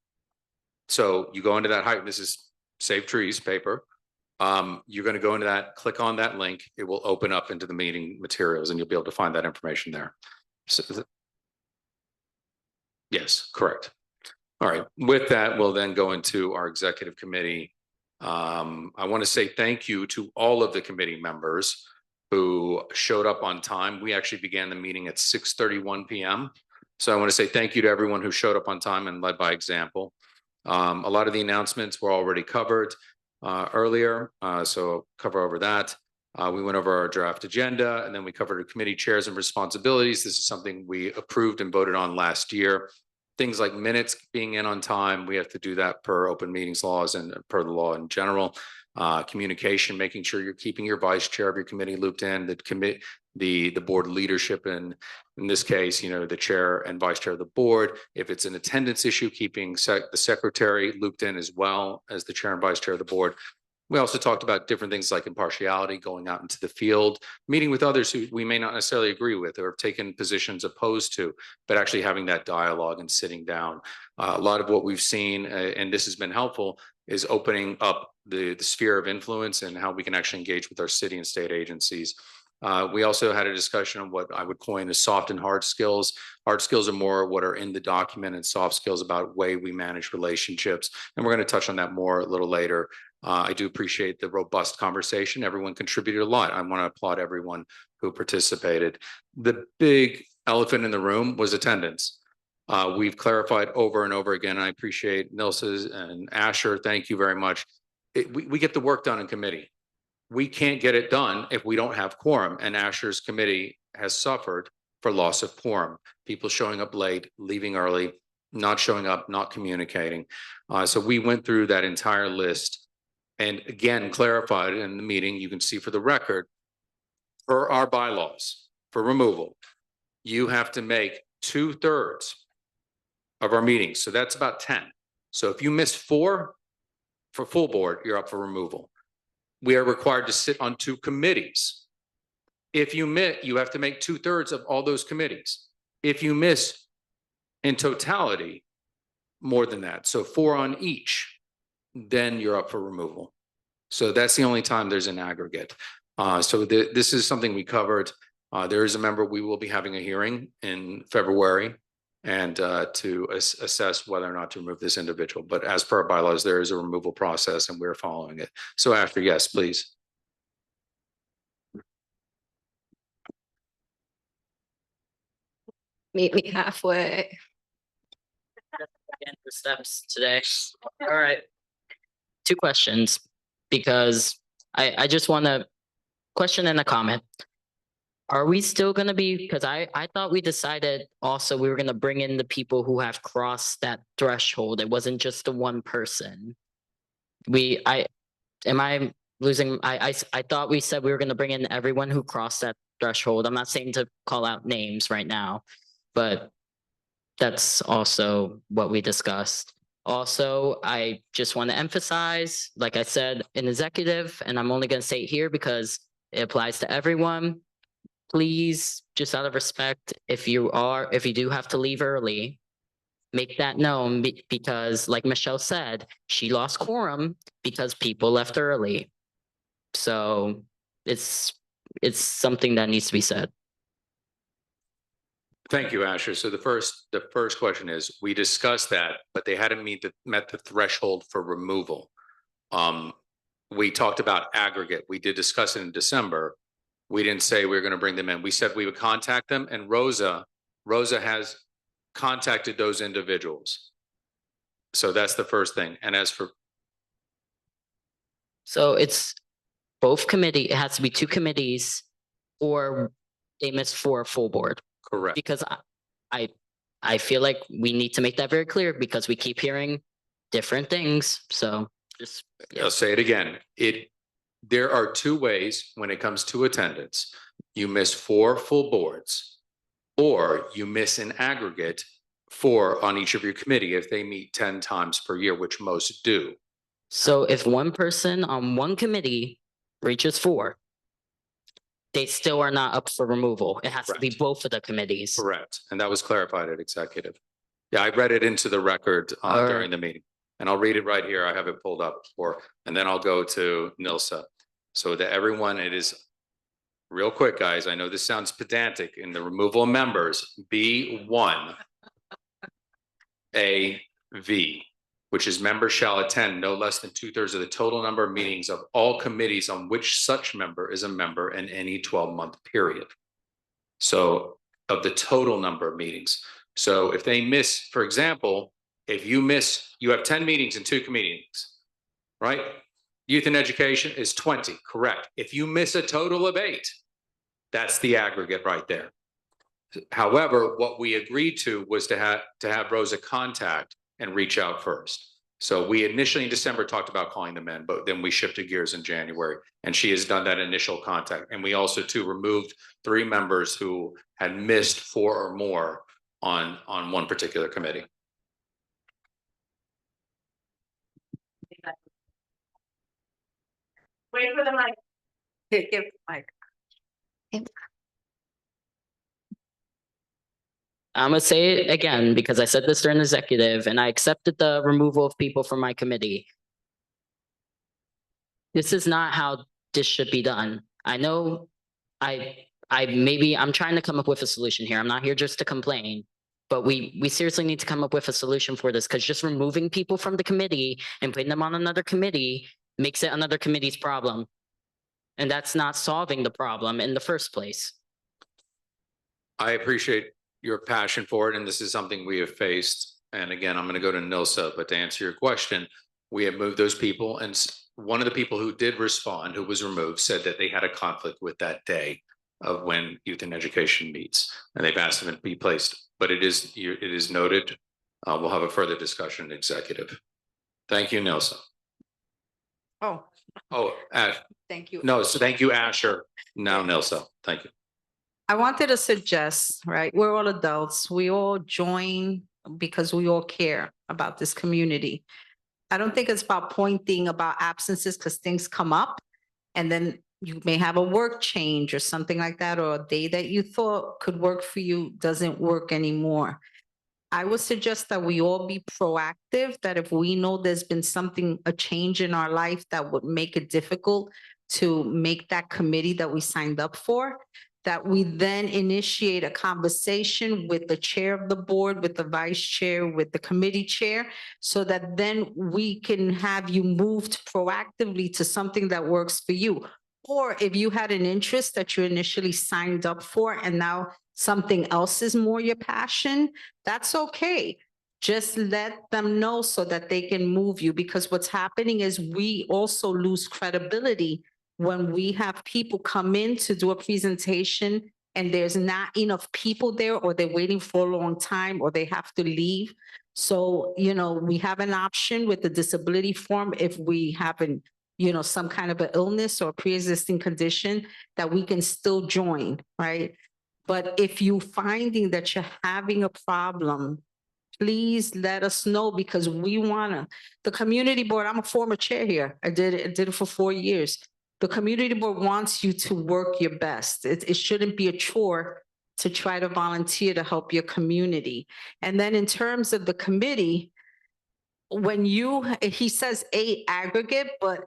So you go into that this is Save Trees paper. You're going to go into that, click on that link. It will open up into the meeting materials and you'll be able to find that information there. So, yes, correct. All right. With that, we'll then go into our executive committee. I want to say thank you to all of the committee members who showed up on time. We actually began the meeting at 6:31 p.m. So I want to say thank you to everyone who showed up on time and led by example. A lot of the announcements were already covered earlier, so I'll cover over that. We went over our draft agenda and then we covered the committee chairs and responsibilities. This is something we approved and voted on last year. Things like minutes being in on time, we have to do that per open meetings laws and per the law in general. Communication, making sure you're keeping your vice chair of your committee looped in, the board leadership, and in this case, the chair and vice chair of the board. If it's an attendance issue, keeping the secretary looped in as well as the chair and vice chair of the board. We also talked about different things like impartiality, going out into the field, meeting with others who we may not necessarily agree with or have taken positions opposed to, but actually having that dialogue and sitting down. A lot of what we've seen, and this has been helpful, is opening up the sphere of influence and how we can actually engage with our city and state agencies. We also had a discussion on what I would coin as soft and hard skills. Hard skills are more what are in the document, and soft skills about way we manage relationships. And we're going to touch on that more a little later. I do appreciate the robust conversation. Everyone contributed a lot. I want to applaud everyone who participated. The big elephant in the room was attendance. We've clarified over and over again. I appreciate Nilsa's and Asher. Thank you very much. We get the work done in committee. We can't get it done if we don't have quorum, and Asher's committee has suffered for loss of quorum. People showing up late, leaving early, not showing up, not communicating. So we went through that entire list And again, clarified in the meeting, you can see for the record, per our bylaws for removal, you have to make 2/3 of our meetings. So that's about 10. So if you miss 4 for full board, you're up for removal. We are required to sit on 2 committees. If you miss, you have to make 2/3 of all those committees. If you miss in totality, more than that, so 4 on each, then you're up for removal. So that's the only time there's an aggregate. This is something we covered. There is a member, we will be having a hearing in February and to assess whether or not to remove this individual. But as per our bylaws, there is a removal process and we're following it. So Ashley, yes, please. Meet me halfway. And the steps today. All right. 2 questions, because I just want to question and a comment. Are we still going to be, because I thought we decided also we were going to bring in the people who have crossed that threshold. It wasn't just the one person. Am I losing? I thought we said we were going to bring in everyone who crossed that threshold. I'm not saying to call out names right now, but that's also what we discussed. Also, I just want to emphasize, like I said, in executive, and I'm only going to say it here because it applies to everyone. Please, just out of respect, if you do have to leave early, make that known because like Michelle said, she lost quorum because people left early. So it's something that needs to be said. Thank you, Asher. So the first question is, we discussed that, but they hadn't met the threshold for removal. We talked about aggregate. We did discuss it in December. We didn't say we were going to bring them in. We said we would contact them, and Rosa has contacted those individuals. So that's the first thing. And as for, so it's both committee. It has to be 2 committees, or they miss 4 full board. correct. Because I feel like we need to make that very clear because we keep hearing different things. So just I'll say it again. There are 2 ways when it comes to attendance. You miss 4 full boards, or you miss an aggregate 4 on each of your committee if they meet 10 times per year, which most do. So if one person on one committee reaches 4, they still are not up for removal. It has to be both of the committees. Correct. And that was clarified at executive. Yeah, I read it into the record during the meeting. And I'll read it right here. I have it pulled up and then I'll go to Nilsa. So that everyone, it is real quick, guys. I know this sounds pedantic in the removal of members. B1 AV, which is members shall attend no less than 2/3 of the total number of meetings of all committees on which such member is a member in any 12-month period. So of the total number of meetings. So if they miss, for example, if you have 10 meetings in 2 committees, right? Youth and education is 20, correct. If you miss a total of 8, that's the aggregate right there. However, what we agreed to was to have Rosa contact and reach out first. So we initially in December talked about calling them in, but then we shifted gears in January, and she has done that initial contact. And we also too removed 3 members who had missed 4 or more on one particular committee. Wait for the mic. Give the mic. I'm gonna say it again because I said this during executive and I accepted the removal of people from my committee. This is not how this should be done. I know I'm trying to come up with a solution here. I'm not here just to complain, but we seriously need to come up with a solution for this because just removing people from the committee and putting them on another committee makes it another committee's problem. And that's not solving the problem in the first place. I appreciate your passion for it, and this is something we have faced. And again, I'm going to go to Nilsa, but to answer your question, we have moved those people, and one of the people who did respond, who was removed, said that they had a conflict with that day of when youth and education meets, and they've asked them to be placed. But it is noted. We'll have a further discussion in executive. Thank you, Nilsa. Oh, Oh, Thank you. no, so thank you, Asher. Now Nilsa, thank you. I wanted to suggest, right, we're all adults. We all join because we all care about this community. I don't think it's about pointing about absences because things come up and then you may have a work change or something like that, or a day that you thought could work for you doesn't work anymore. I would suggest that we all be proactive, that if we know there's been something, a change in our life that would make it difficult to make that committee that we signed up for, that we then initiate a conversation with the chair of the board, with the vice chair, with the committee chair, so that then we can have you moved proactively to something that works for you. Or if you had an interest that you initially signed up for and now something else is more your passion, that's okay. Just let them know so that they can move you, because what's happening is we also lose credibility when we have people come in to do a presentation and there's not enough people there, or they're waiting for a long time, or they have to leave. So, we have an option with the disability form if we haven't, some kind of an illness or pre-existing condition, that we can still join, right? But if you finding that you're having a problem, please let us know, because we wanna, the community board, I'm a former chair here. I did it for 4 years. The community board wants you to work your best. It shouldn't be a chore to try to volunteer to help your community. And then in terms of the committee, when he says 8 aggregate, but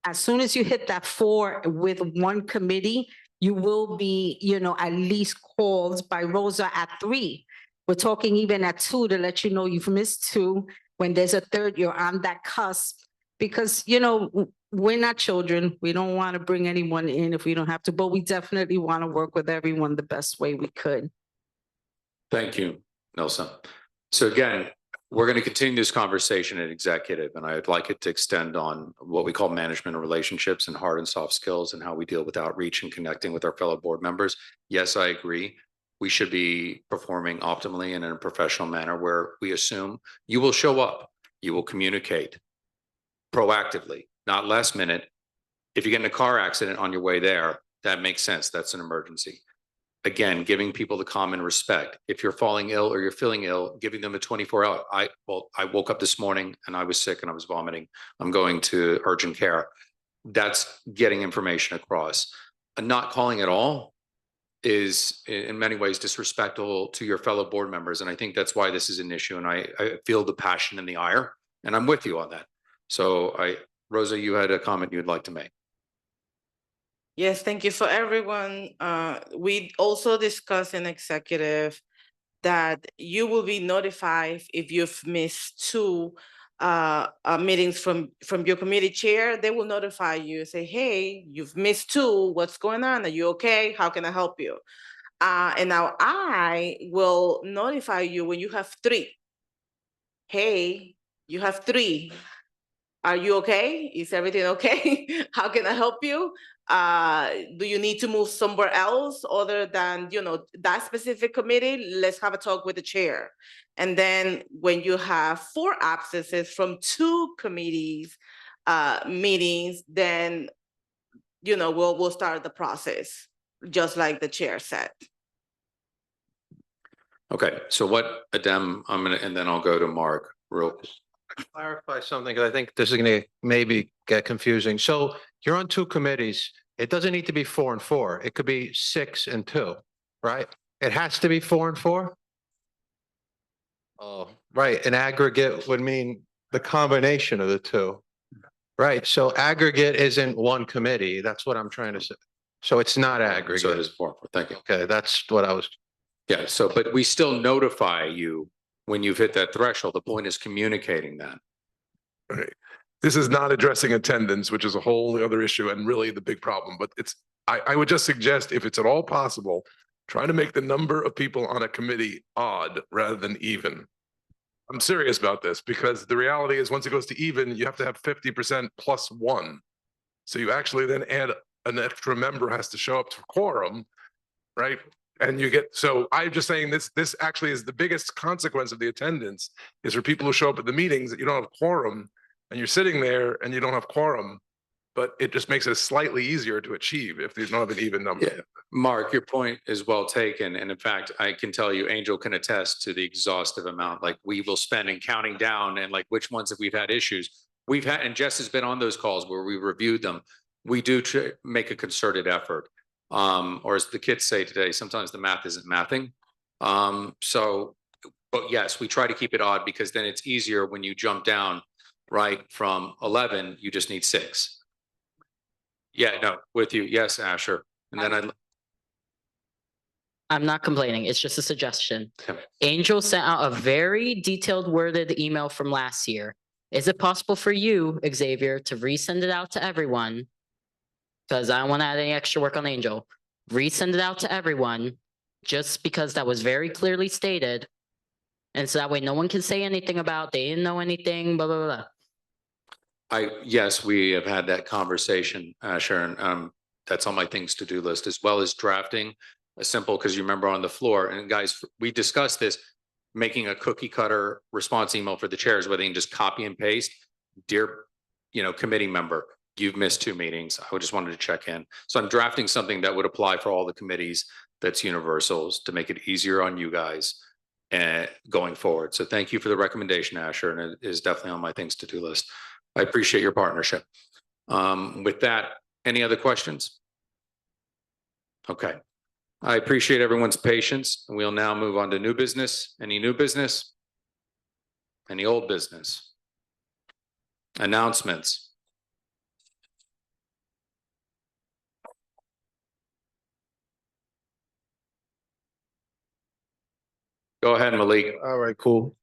as soon as you hit that 4 with one committee, you will be, at least called by Rosa at 3. We're talking even at 2 to let you know you've missed 2. When there's a 3rd, you're on that cusp, because, we're not children. We don't want to bring anyone in if we don't have to, but we definitely want to work with everyone the best way we could. Thank you, Nilsa. So again, we're going to continue this conversation at executive, and I'd like it to extend on what we call management of relationships and hard and soft skills and how we deal with outreach and connecting with our fellow board members. Yes, I agree. We should be performing optimally and in a professional manner where we assume you will show up, you will communicate proactively, not last minute. If you get in a car accident on your way there, that makes sense. That's an emergency. Again, giving people the common respect. If you're falling ill or you're feeling ill, giving them a 24-hour. I woke up this morning and I was sick and I was vomiting. I'm going to urgent care. That's getting information across. Not calling at all is in many ways disrespectful to your fellow board members. And I think that's why this is an issue. And I feel the passion and the ire, and I'm with you on that. So Rosa, you had a comment you'd like to make. Yes, thank you for everyone. We also discussed in executive that you will be notified if you've missed 2 meetings from your committee chair. They will notify you, say, hey, you've missed 2. What's going on? Are you okay? How can I help you? And now I will notify you when you have 3. Hey, you have 3. Are you okay? Is everything okay? How can I help you? Do you need to move somewhere else other than, that specific committee? Let's have a talk with the chair. And then when you have 4 absences from 2 committees, meetings, then, we'll start the process, just like the chair said. Okay, so what, Adem, and then I'll go to Mark real quick. Clarify something, because I think this is going to maybe get confusing. So you're on 2 committees. It doesn't need to be 4 and 4. It could be 6 and 2, right? It has to be 4 and 4? Oh, right. An aggregate would mean the combination of the 2. Right. So aggregate isn't one committee. That's what I'm trying to say. So it's not aggregate. So it is 4 and 4. Thank you. Okay, that's what I was. Yeah, so, but we still notify you when you've hit that threshold. The point is communicating that. Right. This is not addressing attendance, which is a whole other issue and really the big problem. But I would just suggest, if it's at all possible, try to make the number of people on a committee odd rather than even. I'm serious about this, because the reality is once it goes to even, you have to have 50% plus 1. So you actually then add an extra member has to show up to quorum, right? And you get, so I'm just saying this actually is the biggest consequence of the attendance, is for people who show up at the meetings that you don't have quorum, and you're sitting there and you don't have quorum. but it just makes it slightly easier to achieve if you don't have an even number. Yeah, Mark, your point is well taken. And in fact, I can tell you, Angel can attest to the exhaustive amount, like we will spend in counting down and like which ones have we've had issues. We've had, and Jess has been on those calls where we reviewed them. We do make a concerted effort. Or as the kids say today, sometimes the math isn't mathing. But yes, we try to keep it odd because then it's easier when you jump down, right? From 11, you just need 6. Yeah, no, with you. Yes, Asher. And then I'm not complaining. It's just a suggestion. Okay. Angel sent out a very detailed worded email from last year. Is it possible for you, Xavier, to resend it out to everyone? Because I don't want to add any extra work on Angel. Resend it out to everyone, just because that was very clearly stated. And so that way no one can say anything about they didn't know anything, blah, blah, blah. yes, we have had that conversation, Sharon. That's on my things to do list, as well as drafting a simple, because you remember on the floor, and guys, we discussed this, making a cookie cutter response email for the chairs where they can just copy and paste. Dear, committee member, you've missed 2 meetings. I just wanted to check in. So I'm drafting something that would apply for all the committees that's universals to make it easier on you guys going forward. So thank you for the recommendation, Asher, and it is definitely on my things to do list. I appreciate your partnership. With that, any other questions? Okay. I appreciate everyone's patience. We'll now move on to new business. Any new business? Any old business? Announcements? Go ahead, Malik. All right, cool.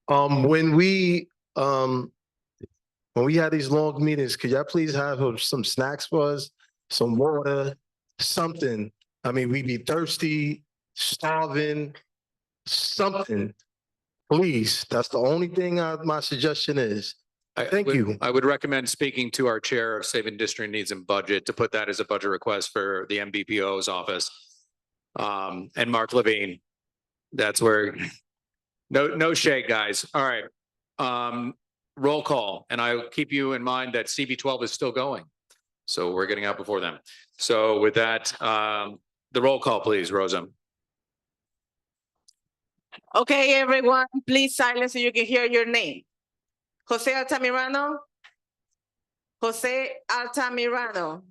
When we had these long meetings, could y'all please have some snacks for us, some water, something? I mean, we be thirsty, starving, something. Please, that's the only thing my suggestion is. Thank you. I would recommend speaking to our chair of Saving District Needs and Budget to put that as a budget request for the MBPO's office. And Mark Levine. That's where, no shade, guys. All right. Roll call, and I'll keep you in mind that CB12 is still going. So we're getting out before them. So with that, the roll call, please, Rosa. Okay, everyone, please silence so you can hear your name. Jose Altamirano. Jose Altamirano.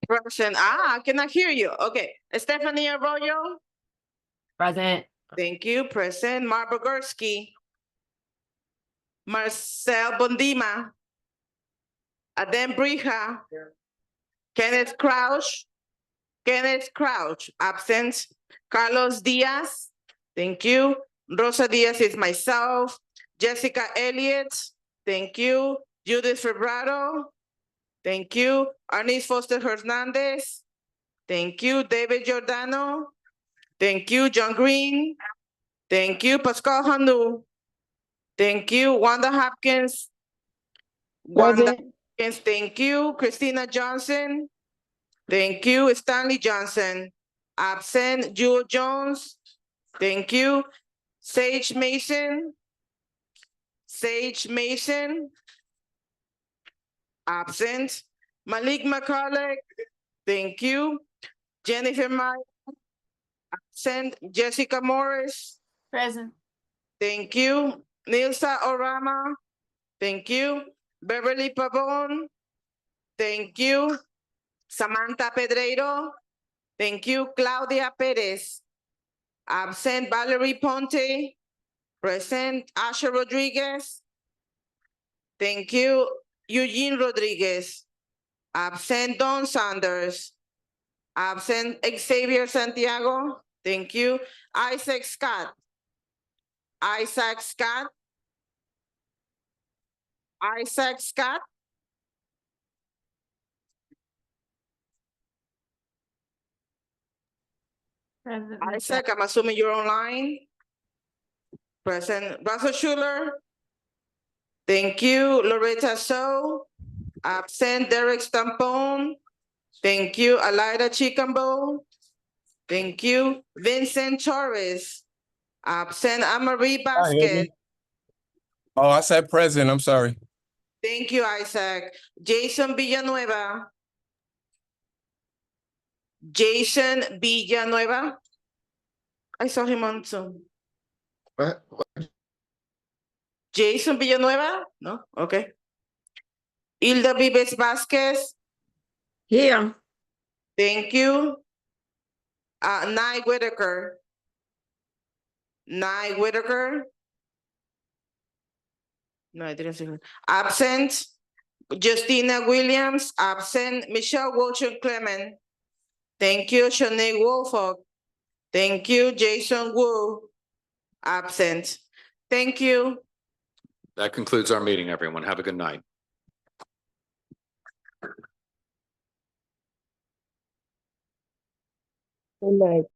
Present. I cannot hear you. Okay. Stephanie Arroyo. Present. Thank you. Present. Mark Bogursky. Marcel Bondima. Adem Brija. Kenneth Crouch. Kenneth Crouch. Absent. Carlos Diaz. Thank you. Rosa Diaz is myself. Jessica Elliott. Thank you. Judith Febrado. Thank you. Arnice Foster Hernandez. Thank you. David Giordano. Thank you. John Green. Thank you. Pascal Hanu. Thank you. Wanda Hopkins. Wanda Hopkins. Thank you. Christina Johnson. Thank you. Stanley Johnson. Absent. Jewel Jones. Thank you. Sage Mason. Sage Mason. Absent. Malik McCulloch. Thank you. Jennifer Meyer. Absent. Jessica Morris. Present. Thank you. Nilsa Orama. Thank you. Beverly Pavon. Thank you. Samantha Pedreiro. Thank you. Claudia Perez. Absent. Valerie Ponte. Present. Asha Rodriguez. Thank you. Eugene Rodriguez. Absent. Don Sanders. Absent. Xavier Santiago. Thank you. Isaac Scott. Isaac Scott. Isaac Scott. Present. Isaac, I'm assuming you're online. Present. Russell Schuler. Thank you. Loretta So. Absent. Derek Stampone. Thank you. Alida Chicambo. Thank you. Vincent Torres. Absent. Amarie Basket. Oh, I said present. I'm sorry. Thank you, Isaac. Jason Villanueva. Jason Villanueva. I saw him on Zoom. Jason Villanueva? No? Okay. Hilda Vives Vasquez. Here. Thank you. Nye Whitaker. Nye Whitaker. No, I didn't see her. Absent. Justina Williams, absent. Michelle Wilson Clement. Thank you. Shanae Wolford. Thank you. Jason Wu, absent. Thank you. That concludes our meeting, everyone. Have a good night. Good night.